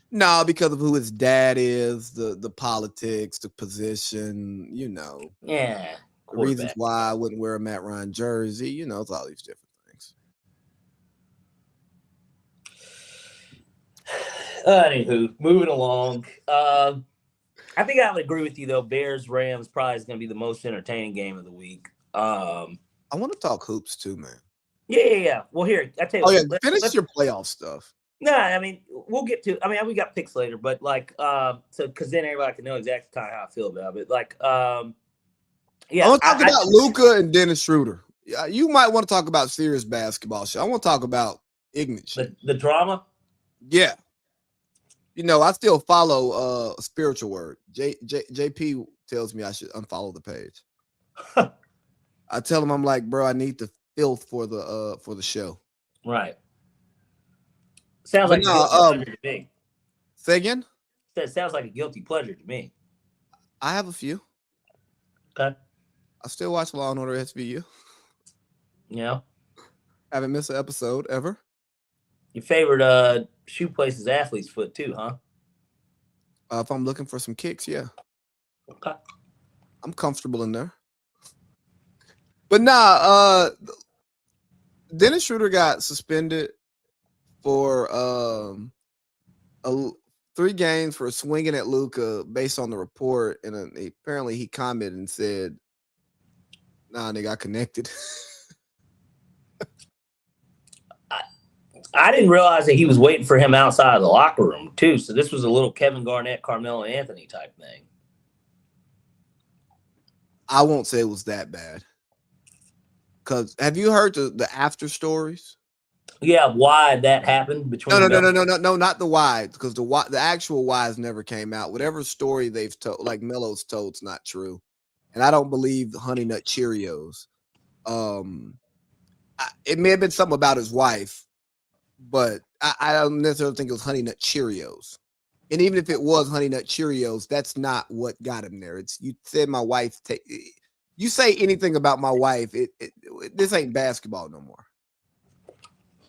Speaker 1: No, because of who his dad is, the politics, the position,
Speaker 2: Yeah,
Speaker 1: the reasons
Speaker 2: quarterback.
Speaker 1: why I wouldn't wear a Matt Ryan jersey, it's all these different things.
Speaker 2: Anywho, moving along. I think I would agree with you though. Bears Rams probably is going to be the most entertaining game of the week.
Speaker 1: I want to talk hoops too, man.
Speaker 2: Yeah. Well, here I tell you.
Speaker 1: Oh yeah,
Speaker 2: what,
Speaker 1: finish your playoff stuff.
Speaker 2: No, I mean we'll get to. I mean we got picks later, but like, so because then everybody can know exactly kind of how I feel about it. Like, yeah,
Speaker 1: I want to talk about Luka and Dennis Schroeder. Yeah, you might want to talk about serious basketball shit. I want to talk about ignorant shit.
Speaker 2: The drama.
Speaker 1: Yeah. I still follow a spiritual word. JP tells me I should unfollow the page. I tell him, I'm like, bro, I need the filth for the show.
Speaker 2: Right. Sounds like a guilty pleasure to me.
Speaker 1: Say again?
Speaker 2: That sounds like a guilty pleasure to me.
Speaker 1: I have a few.
Speaker 2: Okay.
Speaker 1: I still watch Law and Order SVU.
Speaker 2: Yeah.
Speaker 1: Haven't missed an episode ever.
Speaker 2: Your favorite shoe place is Athlete's Foot too, huh?
Speaker 1: If I'm looking for some kicks, yeah.
Speaker 2: Okay.
Speaker 1: I'm comfortable in there. But nah, Dennis Schroeder got suspended for 3 games for swinging at Luka based on the report, and apparently he commented and said, "Nah, they got connected."
Speaker 2: I didn't realize that he was waiting for him outside of the locker room too. So this was a little Kevin Garnett, Carmelo Anthony type thing.
Speaker 1: I won't say it was that bad. Because have you heard the after stories?
Speaker 2: Yeah, why that happened between
Speaker 1: No, not the why, because the actual whys never came out. Whatever story they've told, like Melo's told, is not true, and I don't believe the Honey Nut Cheerios. It may have been something about his wife, but I don't necessarily think it was Honey Nut Cheerios. And even if it was Honey Nut Cheerios, that's not what got him there. It's you said my wife. You say anything about my wife, this ain't basketball no more.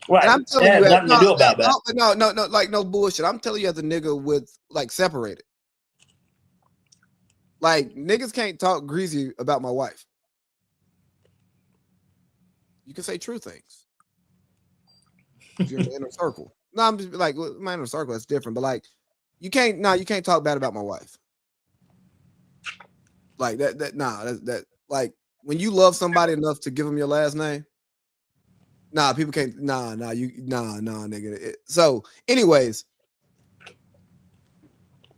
Speaker 2: Right.
Speaker 1: And I'm telling you,
Speaker 2: nothing to do about that.
Speaker 1: No, like no bullshit. I'm telling you, as a nigga with like separated, like niggas can't talk greasy about my wife. You can say true things if you're in the inner circle. No, I'm just like my inner circle. That's different, but like you can't talk bad about my wife. Like that like when you love somebody enough to give them your last name. Nah, people can't. Nigga. So, anyways,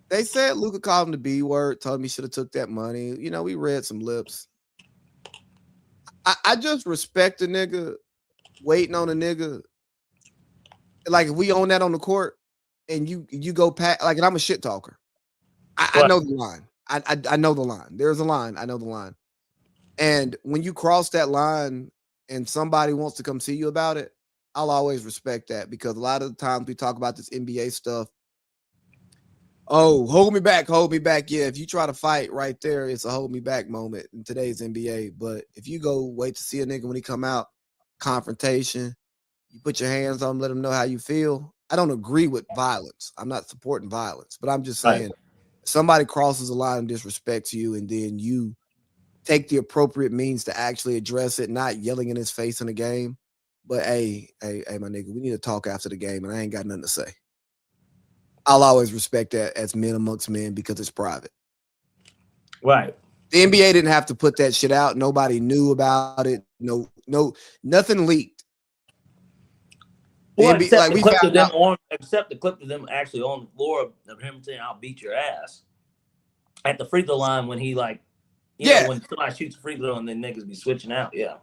Speaker 1: they said Luka called him the B word, told him he should have took that money. We read some lips. I just respect a nigga waiting on a nigga. Like if we own that on the court, and you go pack like, and I'm a shit talker. I know the line. I know the line. There's a line. I know the line. And when you cross that line and somebody wants to come see you about it, I'll always respect that, because a lot of the times we talk about this NBA stuff. Oh, hold me back. Yeah, if you try to fight right there, it's a hold me back moment in today's NBA. But if you go wait to see a nigga when he come out, confrontation, you put your hands on him, let him know how you feel. I don't agree with violence. I'm not supporting violence, but I'm just saying somebody crosses a line and disrespects you, and then you take the appropriate means to actually address it, not yelling in his face in the game. But hey, my nigga, we need to talk after the game, and I ain't got nothing to say. I'll always respect that as men amongst men, because it's private.
Speaker 2: Right.
Speaker 1: The NBA didn't have to put that shit out. Nobody knew about it. No, nothing leaked.
Speaker 2: Well, except the clip of them actually on the floor of him saying, "I'll beat your ass" at the free throw line when he when somebody shoots a free throw and then niggas be switching out. Yeah.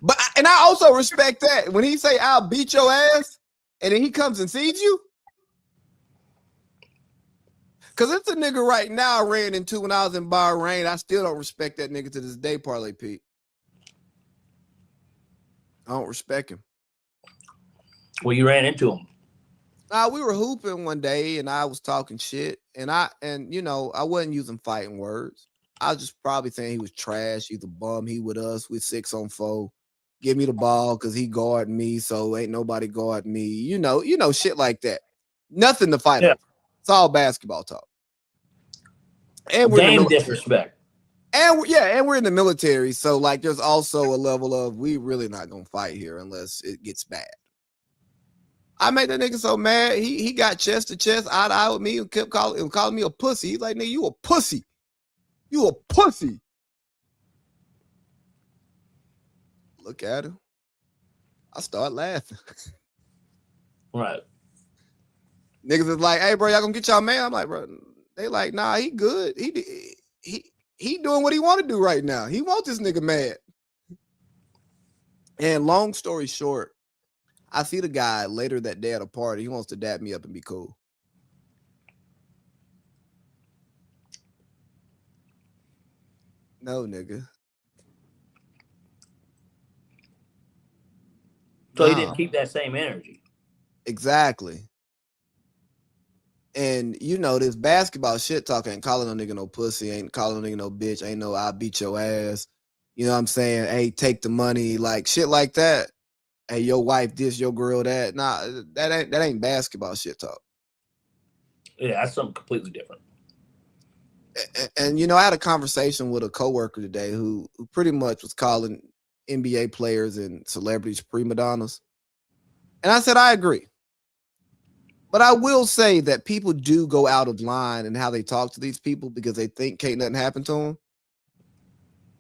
Speaker 1: But and I also respect that when he say, "I'll beat your ass," and then he comes and sees you. Because it's a nigga right now I ran into when I was in Bahrain. I still don't respect that nigga to this day, Parlay Pete. I don't respect him.
Speaker 2: Well, you ran into him.
Speaker 1: We were hooping one day, and I was talking shit, and I wasn't using fighting words. I was just probably saying he was trash. He's a bum. He with us. We're 6-on-4. Give me the ball because he guarding me, so ain't nobody guarding me. Shit like that. Nothing to fight
Speaker 2: Yeah.
Speaker 1: over. It's all basketball talk. And we're in the
Speaker 2: Game
Speaker 1: military.
Speaker 2: disrespect.
Speaker 1: And we're in the military, so like there's also a level of we really not gonna fight here unless it gets bad. I made that nigga so mad. He got chest to chest, eye to eye with me, and kept calling me a pussy. He's like, nigga, you a pussy. You a pussy. Look at him. I start laughing.
Speaker 2: Right.
Speaker 1: Niggas is like, hey, bro, y'all gonna get y'all man? I'm like, bro, they like, nah, he good. He doing what he want to do right now. He want this nigga mad. And long story short, I see the guy later that day at a party. He wants to dap me up and be cool. No, nigga.
Speaker 2: So he didn't keep that same energy.
Speaker 1: Exactly. And this basketball shit talk ain't calling no nigga no pussy, ain't calling no nigga no bitch, ain't no I'll beat your ass. You know what I'm saying? Hey, take the money, like shit like that. Hey, your wife this, your girl that. Nah, that ain't basketball shit talk.
Speaker 2: Yeah, that's something completely different.
Speaker 1: And I had a conversation with a coworker today who pretty much was calling NBA players and celebrities prima donnas. And I said, I agree. But I will say that people do go out of line in how they talk to these people because they think can't nothing happen to them.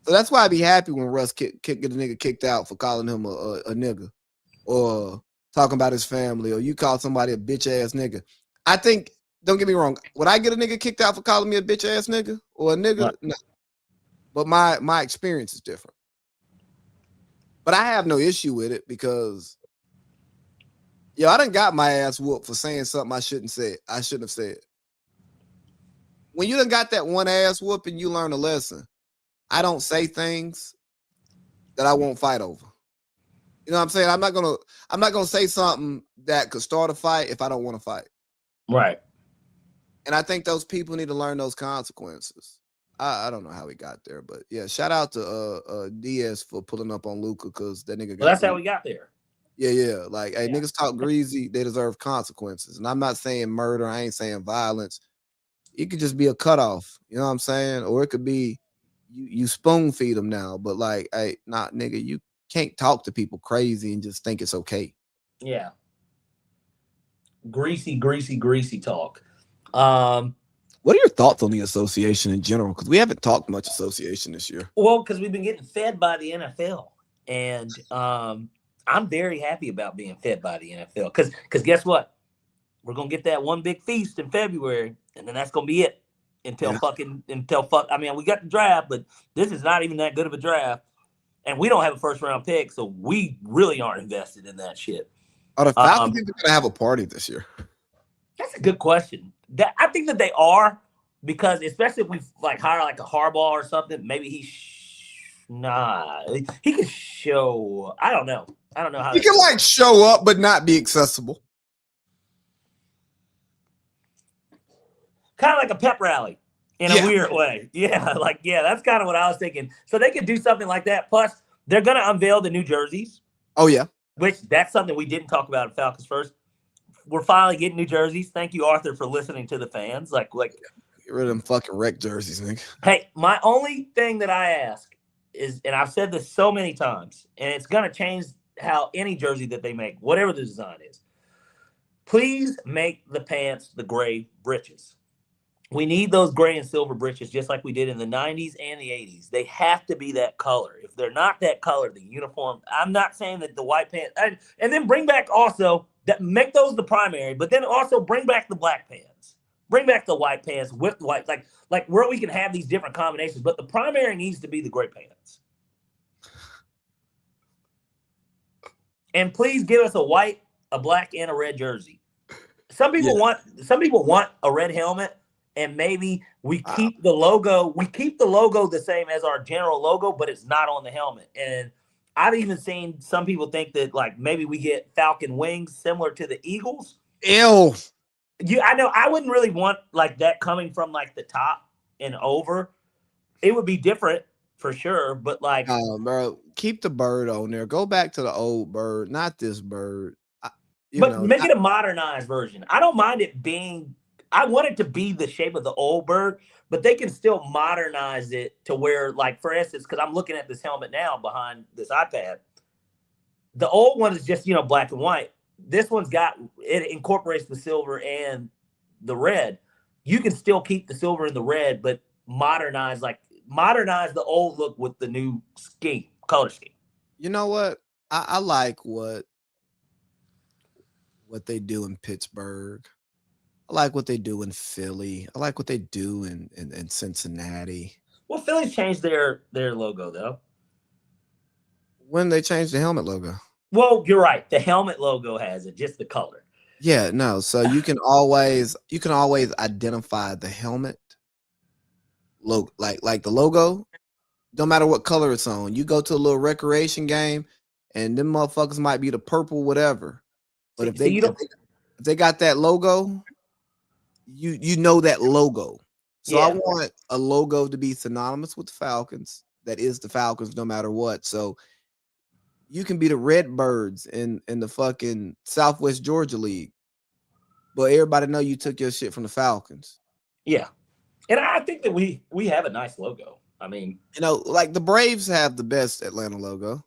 Speaker 1: So that's why I'd be happy when Russ get a nigga kicked out for calling him a nigga or talking about his family, or you call somebody a bitch ass nigga. I think, don't get me wrong, would I get a nigga kicked out for calling me a bitch ass nigga or a nigga?
Speaker 2: Right.
Speaker 1: No. But my experience is different. But I have no issue with it because I done got my ass whooped for saying something I shouldn't have said. When you done got that one ass whooping, you learn a lesson. I don't say things that I won't fight over. You know what I'm saying? I'm not gonna say something that could start a fight if I don't want to fight.
Speaker 2: Right.
Speaker 1: And I think those people need to learn those consequences. I don't know how he got there, but yeah, shout out to Diaz for pulling up on Luka because that nigga got.
Speaker 2: Well, that's how we got there.
Speaker 1: Yeah. Like, hey, niggas talk greasy, they deserve consequences. And I'm not saying murder, I ain't saying violence. It could just be a cutoff, you know what I'm saying? Or it could be you spoon feed them now, but like, hey, nah, nigga, you can't talk to people crazy and just think it's okay.
Speaker 2: Yeah. Greasy talk.
Speaker 1: What are your thoughts on the association in general? Because we haven't talked much association this year.
Speaker 2: Well, because we've been getting fed by the NFL, and I'm very happy about being fed by the NFL. Because guess what? We're gonna get that one big feast in February, and then that's gonna be it until I mean, we got the draft, but this is not even that good of a draft, and we don't have a first round pick, so we really aren't invested in that shit.
Speaker 1: Are the Falcons even gonna have a party this year?
Speaker 2: That's a good question. I think that they are, because especially if we like hire like a Harbaugh or something, maybe he could show. I don't know how
Speaker 1: he can like show up but not be accessible.
Speaker 2: Kind of like a pep rally in a weird way. Yeah, that's kind of what I was thinking. So they could do something like that. Plus, they're gonna unveil the new jerseys.
Speaker 1: Oh yeah,
Speaker 2: which that's something we didn't talk about at Falcons First. We're finally getting new jerseys. Thank you, Arthur, for listening to the fans. Like
Speaker 1: get rid of them fucking wreck jerseys, nigga.
Speaker 2: Hey, my only thing that I ask is, and I've said this so many times, and it's gonna change how any jersey that they make, whatever the design is, please make the pants the gray breeches. We need those gray and silver breeches just like we did in the 90s and the 80s. They have to be that color. If they're not that color, the uniform, I'm not saying that the white pants, and then bring back also, that make those the primary, but then also bring back the black pants. Bring back the white pants with white, like where we can have these different combinations, but the primary needs to be the gray pants. And please give us a white, a black, and a red jersey. Some people want a red helmet. And maybe we keep the logo. We keep the logo the same as our general logo, but it's not on the helmet. And I've even seen some people think that like maybe we get falcon wings similar to the Eagles.
Speaker 1: Ew.
Speaker 2: I know I wouldn't really want like that coming from like the top and over. It would be different, for sure. But like,
Speaker 1: Bro, keep the bird on there. Go back to the old bird, not this bird.
Speaker 2: but make it a modernized version. I don't mind it being. I want it to be the shape of the old bird, but they can still modernize it to where, like, for instance, because I'm looking at this helmet now behind this iPad. The old one is just black and white. This one's got it incorporates the silver and the red. You can still keep the silver and the red, but modernize the old look with the new color scheme.
Speaker 1: You know what? I like what they do in Pittsburgh. I like what they do in Philly. I like what they do in Cincinnati.
Speaker 2: Well, Philly's changed their logo though.
Speaker 1: When they changed the helmet logo?
Speaker 2: Well, you're right. The helmet logo has it, just the color.
Speaker 1: Yeah, no. So you can always identify the helmet logo, like the logo. No matter what color it's on. You go to a little recreation game, and them motherfuckers might be the purple whatever. But if they got that logo, you know that logo. So I want a logo to be synonymous with the Falcons. That is the Falcons, no matter what. So you can be the Redbirds in the fucking Southwest Georgia League, but everybody know you took your shit from the Falcons.
Speaker 2: Yeah, and I think that we have a nice logo. I mean,
Speaker 1: like the Braves have the best Atlanta logo.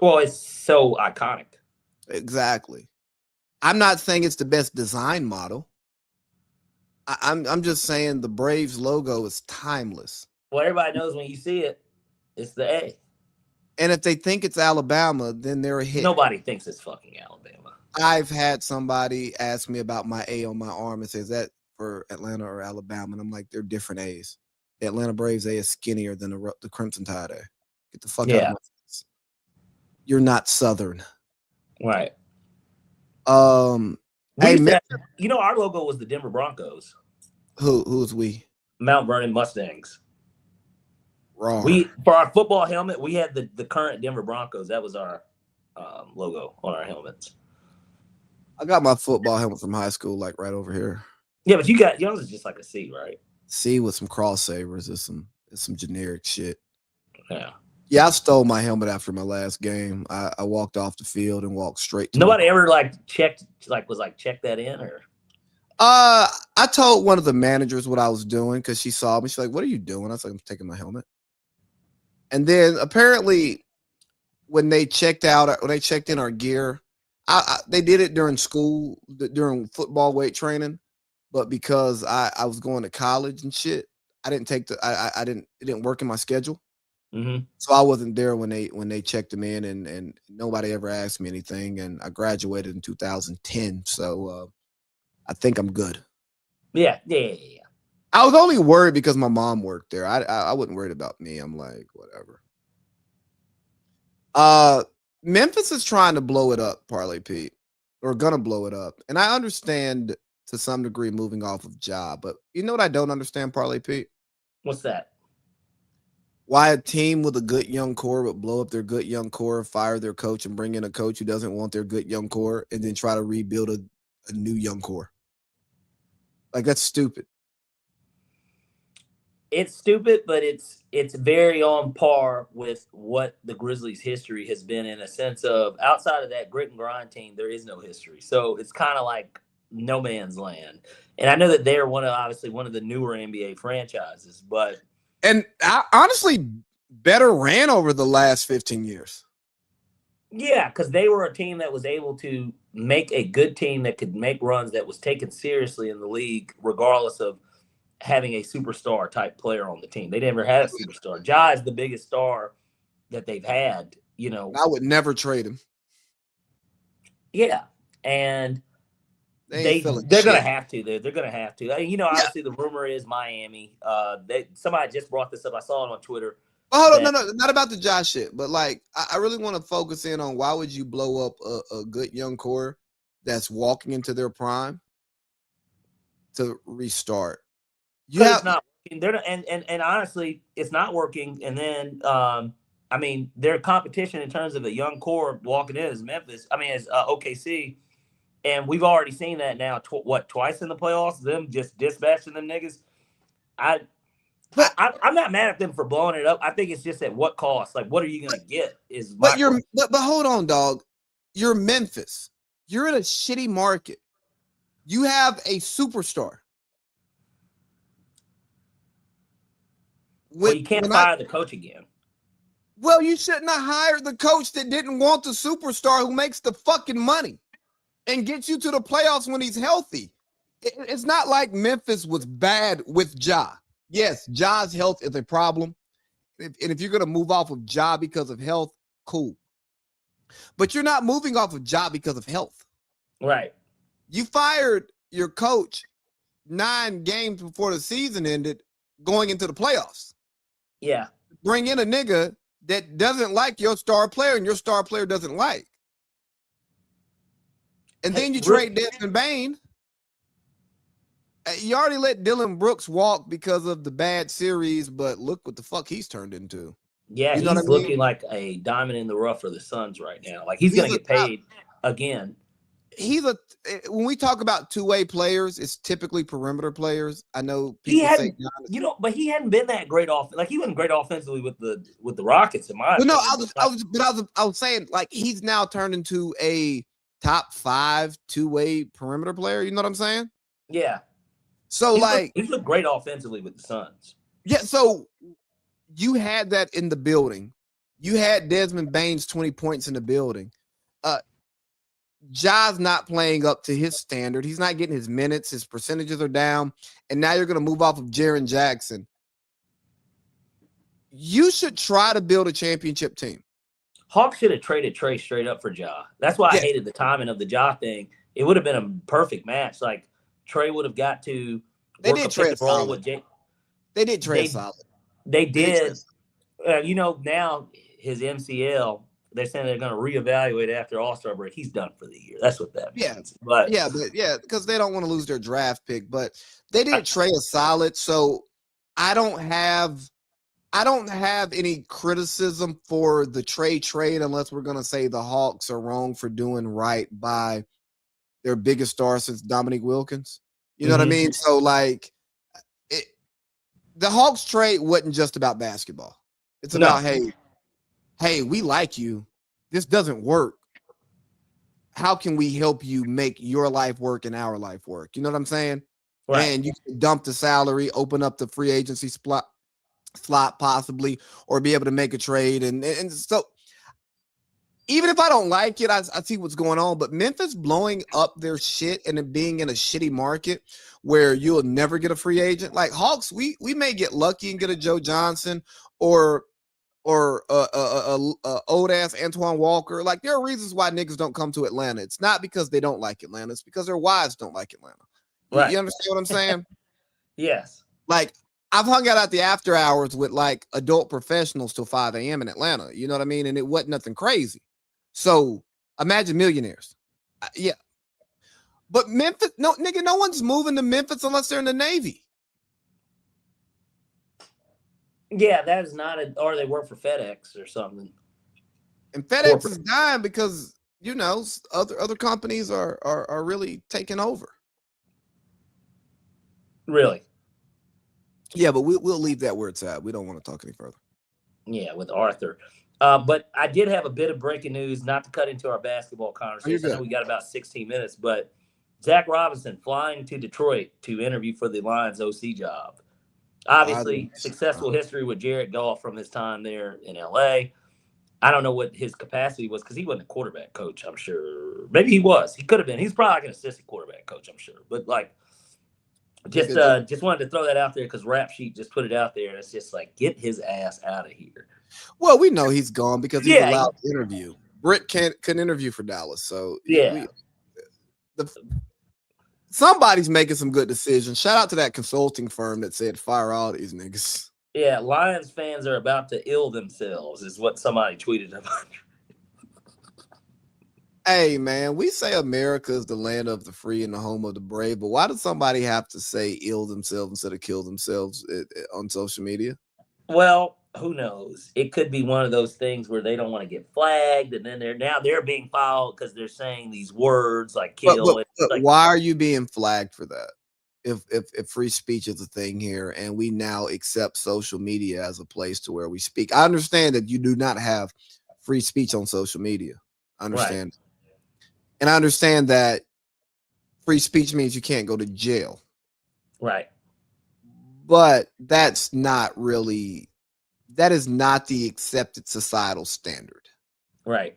Speaker 2: Well, it's so iconic.
Speaker 1: Exactly. I'm not saying it's the best design model. I'm just saying the Braves logo is timeless.
Speaker 2: Well, everybody knows when you see it, it's the A.
Speaker 1: And if they think it's Alabama, then they're a hit.
Speaker 2: Nobody thinks it's fucking Alabama.
Speaker 1: I've had somebody ask me about my A on my arm and says, that for Atlanta or Alabama? And I'm like, they're different A's. The Atlanta Braves A is skinnier than the Crimson Tide A. Get the fuck out of my face. You're not Southern.
Speaker 2: Right.
Speaker 1: Hey,
Speaker 2: our logo was the Denver Broncos.
Speaker 1: Who's we?
Speaker 2: Mount Vernon Mustangs.
Speaker 1: Wrong.
Speaker 2: For our football helmet, we had the current Denver Broncos. That was our logo on our helmets.
Speaker 1: I got my football helmet from high school, like right over here.
Speaker 2: Yeah, but yours is just like a C, right?
Speaker 1: C with some cross sabers. It's some generic shit.
Speaker 2: Yeah.
Speaker 1: Yeah, I stole my helmet after my last game. I walked off the field and walked straight to
Speaker 2: Nobody ever check that in, or
Speaker 1: I told one of the managers what I was doing because she saw me. She's like, "What are you doing?" I was like, "I'm taking my helmet." And then apparently when they checked in our gear, they did it during school, during football weight training, but because I was going to college and shit, I didn't take it didn't work in my schedule.
Speaker 2: Mm-hmm.
Speaker 1: So I wasn't there when they checked them in, and nobody ever asked me anything. And I graduated in 2010, so I think I'm good.
Speaker 2: Yeah.
Speaker 1: I was only worried because my mom worked there. I wasn't worried about me. I'm like, whatever. Memphis is trying to blow it up, Parlay Pete, or gonna blow it up, and I understand to some degree moving off of Ja, but you know what I don't understand, Parlay Pete?
Speaker 2: What's that?
Speaker 1: Why a team with a good young core would blow up their good young core, fire their coach, and bring in a coach who doesn't want their good young core, and then try to rebuild a new young core. Like, that's stupid.
Speaker 2: It's stupid, but it's very on par with what the Grizzlies' history has been, in a sense of, outside of that grit and grind team, there is no history. So it's kind of like no man's land. And I know that they're obviously one of the newer NBA franchises, but
Speaker 1: honestly, better ran over the last 15 years.
Speaker 2: Yeah, because they were a team that was able to make a good team that could make runs, that was taken seriously in the league, regardless of having a superstar type player on the team. They never had a superstar. Ja is the biggest star that they've had,
Speaker 1: I would never trade him.
Speaker 2: Yeah. And they're going to have to. They're going to have to. Obviously the rumor is Miami. Somebody just brought this up. I saw it on Twitter.
Speaker 1: Oh, hold on, no, not about the Josh shit, but like I really want to focus in on why would you blow up a good young core that's walking into their prime to restart?
Speaker 2: It's not working. And honestly, it's not working. And then their competition in terms of a young core walking in is Memphis. Is OKC. And we've already seen that now, twice in the playoffs, them just dispatching them niggas.
Speaker 1: But
Speaker 2: I'm not mad at them for blowing it up. I think it's just at what cost? Like, what are you going to get? Is my
Speaker 1: but you're
Speaker 2: question.
Speaker 1: but hold on, dog. You're Memphis. You're in a shitty market. You have a superstar.
Speaker 2: Well, you can't fire the coach again.
Speaker 1: Well, you shouldn't have hired the coach that didn't want the superstar who makes the fucking money and gets you to the playoffs when he's healthy. It's not like Memphis was bad with Ja. Yes, Ja's health is a problem. And if you're going to move off of Ja because of health, cool. But you're not moving off of Ja because of health.
Speaker 2: Right.
Speaker 1: You fired your coach 9 games before the season ended going into the playoffs.
Speaker 2: Yeah.
Speaker 1: Bring in a nigga that doesn't like your star player and your star player doesn't like. And then you trade Desmond Bain. You already let Dylan Brooks walk because of the bad series, but look what the fuck he's turned into.
Speaker 2: Yeah,
Speaker 1: you know
Speaker 2: he's looking like a diamond in the rough for the Suns right now. Like he's going to get paid again.
Speaker 1: When we talk about two-way players, it's typically perimeter players. I know people say,
Speaker 2: but he hadn't been that great off. Like he wasn't great offensively with the Rockets, in my opinion.
Speaker 1: No, I was saying like he's now turned into a top 5 two-way perimeter player. You know what I'm saying?
Speaker 2: Yeah.
Speaker 1: So
Speaker 2: he looked great offensively with the Suns.
Speaker 1: Yeah. So you had that in the building. You had Desmond Bain's 20 points in the building. Ja's not playing up to his standard. He's not getting his minutes. His percentages are down. And now you're going to move off of Jaren Jackson. You should try to build a championship team.
Speaker 2: Hawks should have traded Trey straight up for Ja. That's why I hated the timing of the Ja thing. It would have been a perfect match. Like Trey would have got to
Speaker 1: work a pick and roll with Jay. They did trade solid.
Speaker 2: They did. Now his MCL, they're saying they're going to reevaluate after All-Star break. He's done for the year. That's what that means.
Speaker 1: Because they don't want to lose their draft pick. But they did trade a solid. So I don't have any criticism for the trade unless we're going to say the Hawks are wrong for doing right by their biggest star since Dominique Wilkins. You know what I mean? So like the Hawks trade wasn't just about basketball. It's about, hey, we like you. This doesn't work. How can we help you make your life work and our life work? You know what I'm saying? Right. And you can dump the salary, open up the free agency slot possibly, or be able to make a trade. And so even if I don't like it, I see what's going on. But Memphis blowing up their shit and it being in a shitty market where you'll never get a free agent. Like Hawks, we may get lucky and get a Joe Johnson or old ass Antoine Walker. Like there are reasons why niggas don't come to Atlanta. It's not because they don't like Atlanta. It's because their wives don't like Atlanta. Right. You understand what I'm saying?
Speaker 2: Yes.
Speaker 1: Like I've hung out at the after hours with like adult professionals till 5 a.m. in Atlanta. You know what I mean? And it wasn't nothing crazy. So imagine millionaires. Yeah. But Memphis, no one's moving to Memphis unless they're in the Navy.
Speaker 2: Yeah, that is not or they work for FedEx or something.
Speaker 1: And FedEx is dying because, other companies are really taking over.
Speaker 2: Really?
Speaker 1: Yeah, but we'll leave that where it's at. We don't want to talk any further.
Speaker 2: Yeah, with Arthur. But I did have a bit of breaking news, not to cut into our basketball conversation. I know we got about 16 minutes, but Zach Robinson flying to Detroit to interview for the Lions OC job. Obviously, successful history with Jared Goff from his time there in LA. I don't know what his capacity was because he wasn't a quarterback coach, I'm sure. Maybe he was. He could have been. He's probably like an assistant quarterback coach, I'm sure. But just wanted to throw that out there because Rap Sheet just put it out there, and it's just like, get his ass out of here.
Speaker 1: Well, we know he's gone because he's allowed to interview. Britt couldn't interview for Dallas, so somebody's making some good decisions. Shout out to that consulting firm that said fire all these niggas.
Speaker 2: Yeah, Lions fans are about to ill themselves, is what somebody tweeted about.
Speaker 1: Hey, man, we say America is the land of the free and the home of the brave, but why does somebody have to say ill themselves instead of kill themselves on social media?
Speaker 2: Well, who knows? It could be one of those things where they don't want to get flagged, and then they're being filed because they're saying these words like kill.
Speaker 1: But why are you being flagged for that? if free speech is a thing here, and we now accept social media as a place to where we speak. I understand that you do not have free speech on social media. I
Speaker 2: Right.
Speaker 1: understand. And I understand that free speech means you can't go to jail.
Speaker 2: Right.
Speaker 1: But that is not the accepted societal standard.
Speaker 2: Right.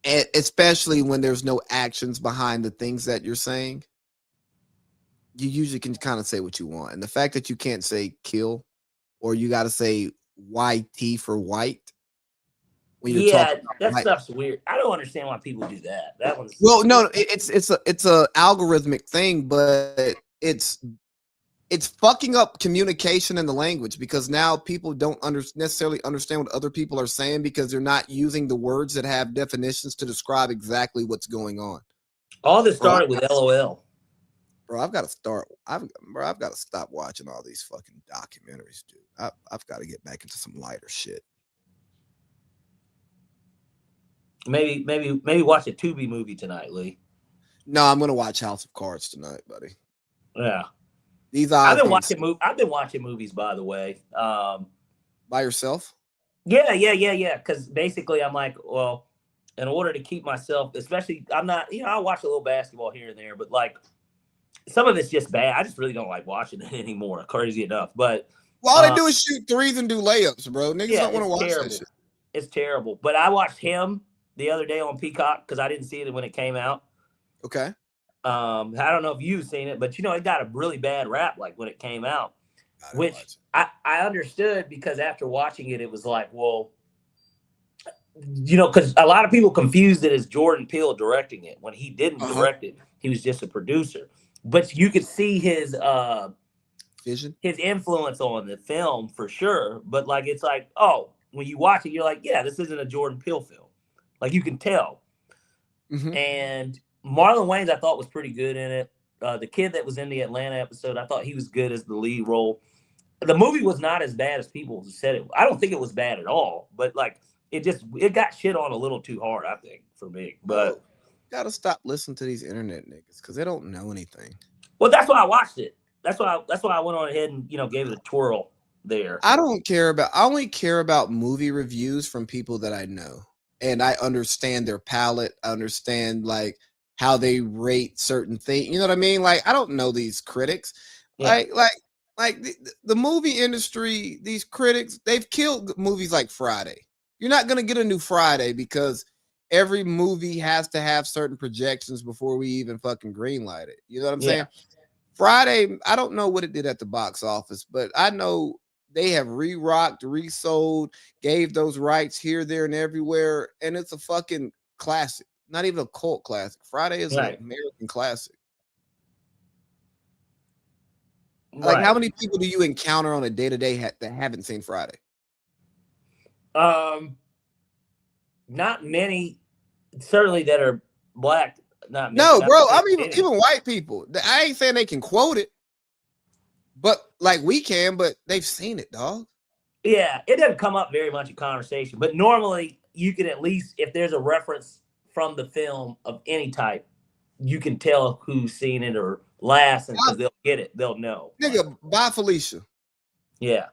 Speaker 1: And especially when there's no actions behind the things that you're saying. You usually can kind of say what you want. And the fact that you can't say kill, or you got to say YT for white when you're talking about
Speaker 2: that
Speaker 1: white.
Speaker 2: stuff's weird. I don't understand why people do that. That one's
Speaker 1: Well, no, it's a algorithmic thing, but it's fucking up communication in the language, because now people don't necessarily understand what other people are saying because they're not using the words that have definitions to describe exactly what's going on.
Speaker 2: all this started with LOL.
Speaker 1: Bro, I've got to stop watching all these fucking documentaries, dude. I've got to get back into some lighter shit.
Speaker 2: Maybe watch a Tubi movie tonight, Lee.
Speaker 1: No, I'm gonna watch House of Cards tonight, buddy.
Speaker 2: Yeah.
Speaker 1: These
Speaker 2: I've been
Speaker 1: odds
Speaker 2: watching movies, by the way.
Speaker 1: by yourself?
Speaker 2: Yeah. Because basically, I'm like, well, in order to keep myself, especially, I'm not, I watch a little basketball here and there, but like, some of it's just bad. I just really don't like watching it anymore. Crazy enough, but
Speaker 1: Well, all they do is shoot threes and do layups, bro. Niggas don't want to watch that shit.
Speaker 2: It's terrible. But I watched him the other day on Peacock because I didn't see it when it came out.
Speaker 1: Okay.
Speaker 2: I don't know if you've seen it, but it got a really bad rap like when it came out, which I understood, because after watching it, it was like, well, because a lot of people confused it as Jordan Peele directing it when he didn't direct it. He was just a producer. But you could see his
Speaker 1: vision,
Speaker 2: his influence on the film for sure. But like, it's like, oh, when you watch it, you're like, yeah, this isn't a Jordan Peele film. Like, you can tell.
Speaker 1: Mm-hmm.
Speaker 2: And Marlon Wayans, I thought, was pretty good in it. The kid that was in the Atlanta episode, I thought he was good as the lead role. The movie was not as bad as people said it. I don't think it was bad at all, but like, it got shit on a little too hard, I think, for me. But
Speaker 1: gotta stop listening to these internet niggas because they don't know anything.
Speaker 2: Well, that's why I watched it. That's why I went on ahead and gave it a twirl there.
Speaker 1: I only care about movie reviews from people that I know, and I understand their palate. I understand like how they rate certain things. You know what I mean? Like, I don't know these critics. Yeah. Like the movie industry, these critics, they've killed movies like Friday. You're not gonna get a new Friday because every movie has to have certain projections before we even fucking greenlight it. You know what I'm saying? Friday, I don't know what it did at the box office, but I know they have re-rocked, resold, gave those rights here, there, and everywhere, and it's a fucking classic. Not even a cult classic. Friday is an American classic. Like, how many people do you encounter on a day-to-day that haven't seen Friday?
Speaker 2: Not many. Certainly that are black. Not many.
Speaker 1: No, bro. I mean, even white people. I ain't saying they can quote it, but like we can. But they've seen it, dog.
Speaker 2: Yeah, it doesn't come up very much in conversation. But normally, you can at least, if there's a reference from the film of any type, you can tell who's seen it or laughs, and because they'll get it, they'll know.
Speaker 1: Nigga, bye Felicia.
Speaker 2: Yeah,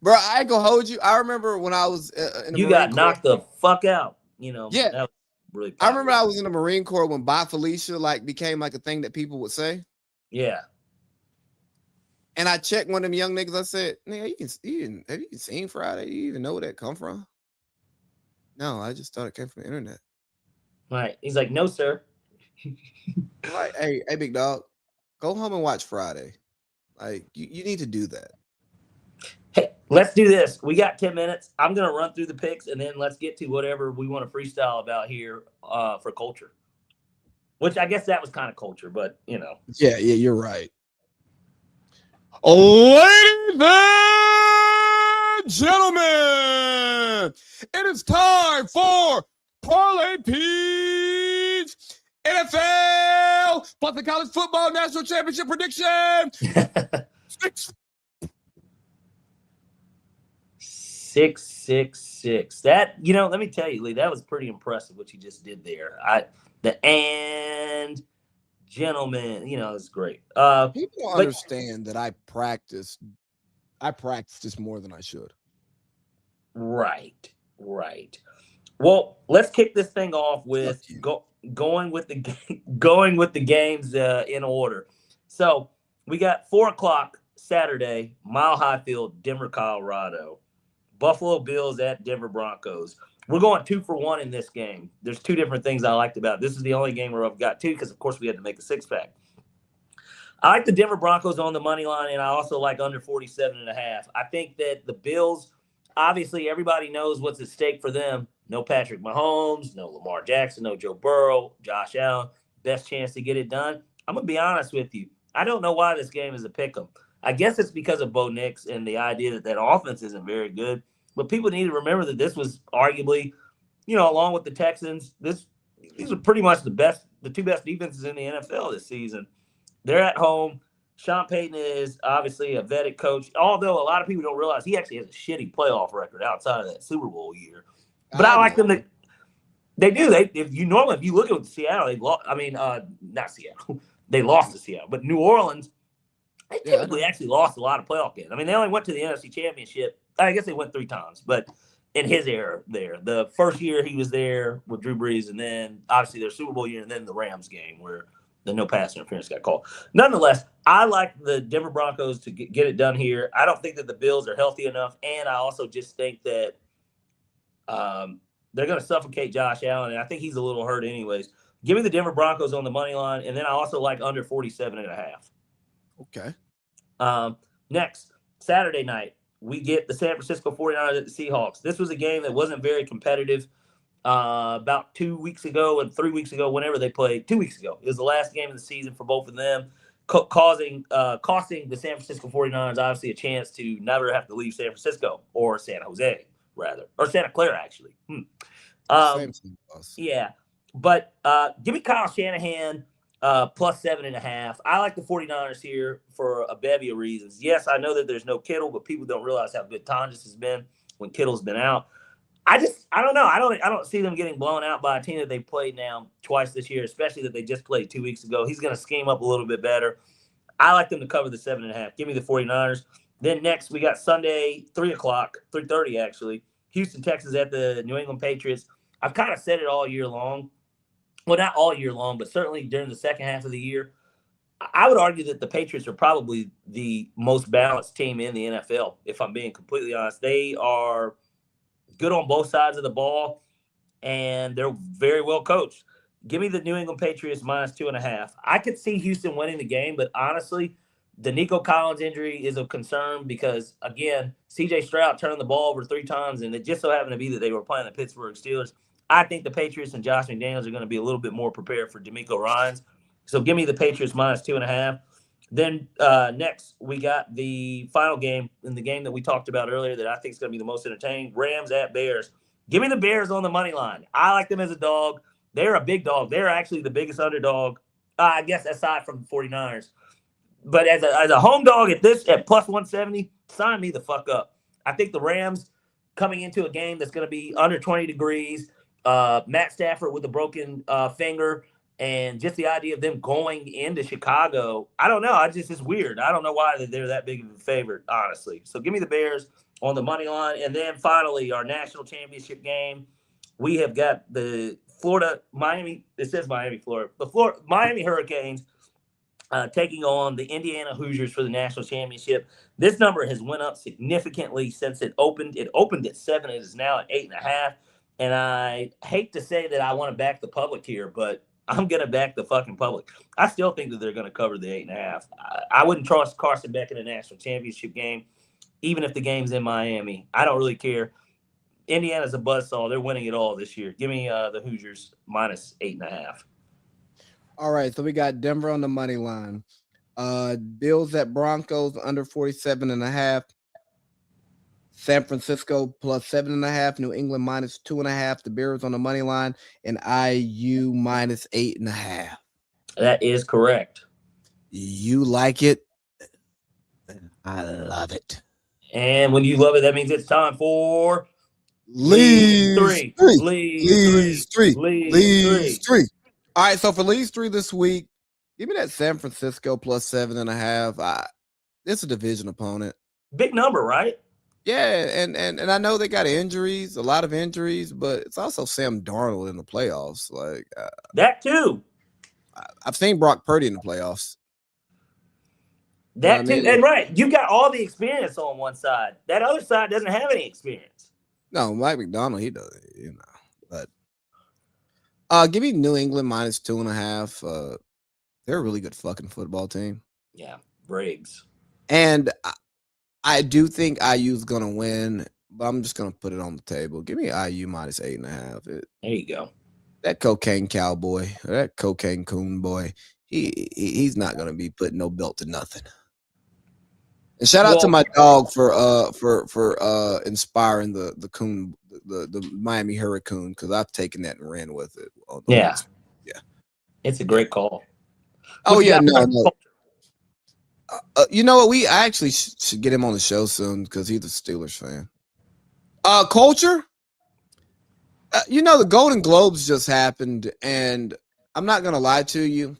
Speaker 1: bro. I ain't gonna hold you. I remember when I was in the
Speaker 2: you got knocked the fuck out. Yeah, that was really popular.
Speaker 1: I remember I was in the Marine Corps when "Bye Felicia" like became like a thing that people would say.
Speaker 2: Yeah.
Speaker 1: And I checked one of them young niggas. I said, "Nigga, have you seen Friday? Do you even know where that come from?" No, I just thought it came from the internet.
Speaker 2: Right. He's like, "No, sir."
Speaker 1: Like, hey, big dog, go home and watch Friday. Like, you need to do that.
Speaker 2: Hey, let's do this. We got 10 minutes. I'm going to run through the picks, and then let's get to whatever we want to freestyle about here for culture. Which I guess that was kind of culture, but,
Speaker 1: Yeah, you're right. Ladies and gentlemen, it is time for Parlay Peach NFL plus the College Football National Championship prediction.
Speaker 2: 666. That, let me tell you, Lee, that was pretty impressive what you just did there. And gentleman. It's great.
Speaker 1: People don't
Speaker 2: But
Speaker 1: understand that I practice this more than I should.
Speaker 2: right. Well, let's kick this thing off
Speaker 1: Fuck
Speaker 2: with
Speaker 1: you.
Speaker 2: going with the going with the games in order. So we got 4 o'clock Saturday, Mile High Field, Denver, Colorado. Buffalo Bills at Denver Broncos. We're going 2-for-1 in this game. There's two different things I liked about it. This is the only game where I've got two because, of course, we had to make a six-pack. I like the Denver Broncos on the money line, and I also like under 47.5. I think that the Bills, obviously, everybody knows what's at stake for them. No Patrick Mahomes, no Lamar Jackson, no Joe Burrow, Josh Allen. Best chance to get it done. I'm going to be honest with you. I don't know why this game is a pick 'em. I guess it's because of Bo Nix and the idea that that offense isn't very good. But people need to remember that this was arguably, along with the Texans, these are pretty much the two best defenses in the NFL this season. They're at home. Sean Payton is obviously a vetted coach, although a lot of people don't realize he actually has a shitty playoff record outside of that Super Bowl year. But I like them to. They do. If you look at Seattle, they lost. I mean, not Seattle. They lost to Seattle, but New Orleans, they typically actually lost a lot of playoff games. I mean, they only went to the NFC Championship. I guess they went 3 times, but in his era there, the first year he was there with Drew Brees, and then obviously their Super Bowl year, and then the Rams game where the no pass interference got called. Nonetheless, I like the Denver Broncos to get it done here. I don't think that the Bills are healthy enough, and I also just think that they're going to suffocate Josh Allen, and I think he's a little hurt anyways. Give me the Denver Broncos on the money line, and then I also like under 47.5.
Speaker 1: Okay.
Speaker 2: Next, Saturday night, we get the San Francisco 49ers at the Seahawks. This was a game that wasn't very competitive about 2 weeks ago and 3 weeks ago, whenever they played. 2 weeks ago. It was the last game of the season for both of them, costing the San Francisco 49ers obviously a chance to never have to leave San Francisco or San Jose, rather. Or Santa Clara, actually.
Speaker 1: Same thing.
Speaker 2: Yeah. But give me Kyle Shanahan plus 7.5. I like the 49ers here for a bevy of reasons. Yes, I know that there's no Kittle, but people don't realize how good Tonjes has been when Kittle's been out. I don't know. I don't see them getting blown out by a team that they played now twice this year, especially that they just played 2 weeks ago. He's going to scheme up a little bit better. I like them to cover the 7.5. Give me the 49ers. Then next we got Sunday, 3:30 actually. Houston, Texas at the New England Patriots. I've kind of said it all year long. Well, not all year long, but certainly during the second half of the year. I would argue that the Patriots are probably the most balanced team in the NFL, if I'm being completely honest. They are good on both sides of the ball, and they're very well coached. Give me the New England Patriots minus 2.5. I could see Houston winning the game, but honestly, the Nico Collins injury is a concern because, again, C.J. Stroud turned the ball over 3 times, and it just so happened to be that they were playing the Pittsburgh Steelers. I think the Patriots and Josh McDaniels are going to be a little bit more prepared for DeMeco Ryans. So give me the Patriots minus 2.5. Then next, we got the final game, in the game that we talked about earlier that I think is going to be the most entertaining, Rams at Bears. Give me the Bears on the money line. I like them as a dog. They're a big dog. They're actually the biggest underdog, I guess, aside from the 49ers. But as a home dog at plus 170, sign me the fuck up. I think the Rams coming into a game that's going to be under 20 degrees, Matt Stafford with a broken finger, and just the idea of them going into Chicago, I don't know. It's weird. I don't know why they're that big of a favorite, honestly. So give me the Bears on the money line. And then finally, our national championship game. We have got the Miami Hurricanes taking on the Indiana Hoosiers for the national championship. This number has went up significantly since it opened. It opened at 7. It is now at 8.5. And I hate to say that I want to back the public here, but I'm going to back the fucking public. I still think that they're going to cover the 8.5. I wouldn't trust Carson Beck in a national championship game, even if the game's in Miami. I don't really care. Indiana's a buzzsaw. They're winning it all this year. Give me the Hoosiers minus 8.5.
Speaker 1: All right, so we got Denver on the money line. Bills at Broncos under 47.5. San Francisco plus 7.5. New England minus 2.5. The Bears on the money line, and IU minus 8.5.
Speaker 2: That is correct.
Speaker 1: You like it? I love it.
Speaker 2: And when you love it, that means it's time for
Speaker 1: Leads 3.
Speaker 2: Leads 3.
Speaker 1: All right, so for Leads 3 this week, Give me that San Francisco plus 7.5. It's a division opponent.
Speaker 2: Big number, right?
Speaker 1: Yeah, and I know they got injuries, a lot of injuries, but it's also Sam Darnold in the playoffs. Like
Speaker 2: that too.
Speaker 1: I've seen Brock Purdy in the playoffs.
Speaker 2: That
Speaker 1: You know what
Speaker 2: too,
Speaker 1: I mean?
Speaker 2: and right, you got all the experience on one side. That other side doesn't have any experience.
Speaker 1: No, Mike McDonald, he does, but give me New England minus 2.5. They're a really good fucking football team.
Speaker 2: Yeah, Briggs.
Speaker 1: And I do think IU's gonna win, but I'm just gonna put it on the table. Give me IU minus 8.5.
Speaker 2: There you go.
Speaker 1: That cocaine cowboy, that cocaine coon boy, he's not gonna be putting no belt to nothing. And shout out to my dog for inspiring the coon, the Miami Hurricane, because I've taken that and ran with it.
Speaker 2: Yeah, it's a great call.
Speaker 1: Oh yeah, no. You know what? I actually should get him on the show soon because he's a Steelers fan. Culture. The Golden Globes just happened, and I'm not gonna lie to you.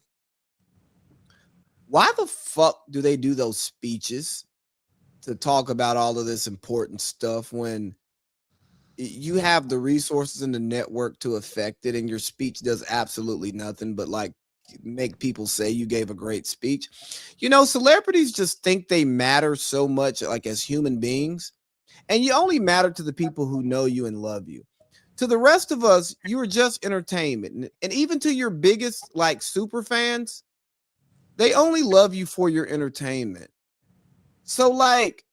Speaker 1: Why the fuck do they do those speeches to talk about all of this important stuff when you have the resources and the network to affect it, and your speech does absolutely nothing but like make people say you gave a great speech? Celebrities just think they matter so much, like as human beings, and you only matter to the people who know you and love you. To the rest of us, you are just entertainment. And even to your biggest like super fans, they only love you for your entertainment. So like,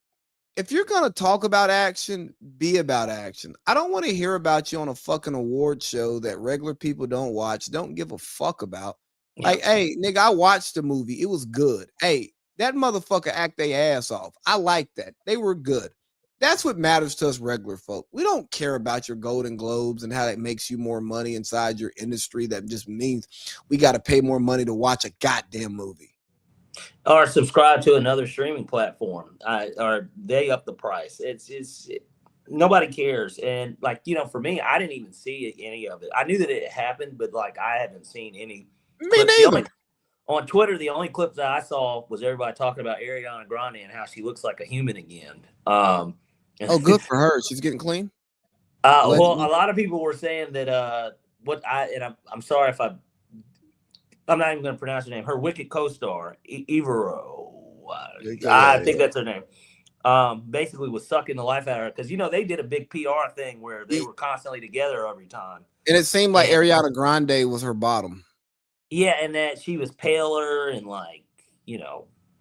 Speaker 1: if you're going to talk about action, be about action. I don't want to hear about you on a fucking award show that regular people don't watch, don't give a fuck about. Yeah. Like, hey, nigga, I watched the movie. It was good. Hey, that motherfucker act their ass off. I like that. They were good. That's what matters to us regular folk. We don't care about your Golden Globes and how that makes you more money inside your industry. That just means we got to pay more money to watch a goddamn movie.
Speaker 2: Or subscribe to another streaming platform. Or they up the price. Nobody cares. And like, for me, I didn't even see any of it. I knew that it happened, but like I haven't seen any.
Speaker 1: Me neither.
Speaker 2: On Twitter, the only clips that I saw was everybody talking about Ariana Grande and how she looks like a human again.
Speaker 1: Oh, good for her. She's getting clean.
Speaker 2: Well, a lot of people were saying that I'm sorry if I'm not even going to pronounce her name. Her Wicked co-star, Ivero, I think that's her name. Basically was sucking the life out of her because they did a big PR thing where they were constantly together every time.
Speaker 1: And it seemed like Ariana Grande was her bottom.
Speaker 2: Yeah, and that she was paler and like,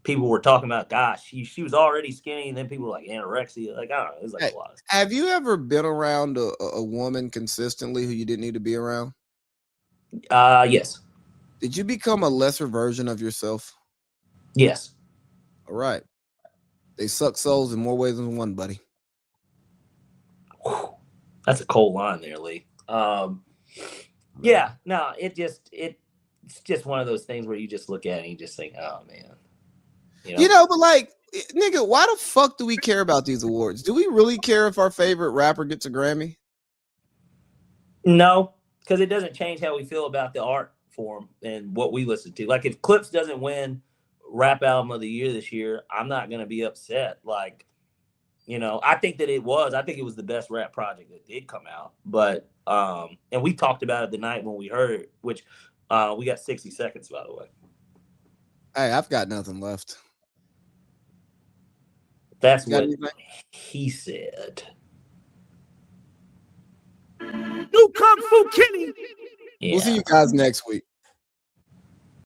Speaker 2: people were talking about, gosh, she was already skinny, and then people were like anorexia. Like, I don't know, it was like a lot of stuff.
Speaker 1: Have you ever been around a woman consistently who you didn't need to be around?
Speaker 2: Yes.
Speaker 1: Did you become a lesser version of yourself?
Speaker 2: Yes.
Speaker 1: All right. They suck souls in more ways than one, buddy.
Speaker 2: Whew. That's a cold line there, Lee. Yeah, no, it's just one of those things where you just look at it and you just think, oh man.
Speaker 1: But like, nigga, why the fuck do we care about these awards? Do we really care if our favorite rapper gets a Grammy?
Speaker 2: No, because it doesn't change how we feel about the art form and what we listen to. Like, if Clips doesn't win Rap Album of the Year this year, I'm not going to be upset. Like, I think that it was the best rap project that did come out. But, and we talked about it the night when we heard it, which we got 60 seconds, by the way.
Speaker 1: Hey, I've got nothing left.
Speaker 2: That's what he said.
Speaker 3: New Kung Fu Kenny.
Speaker 1: Yeah. We'll see you guys next week.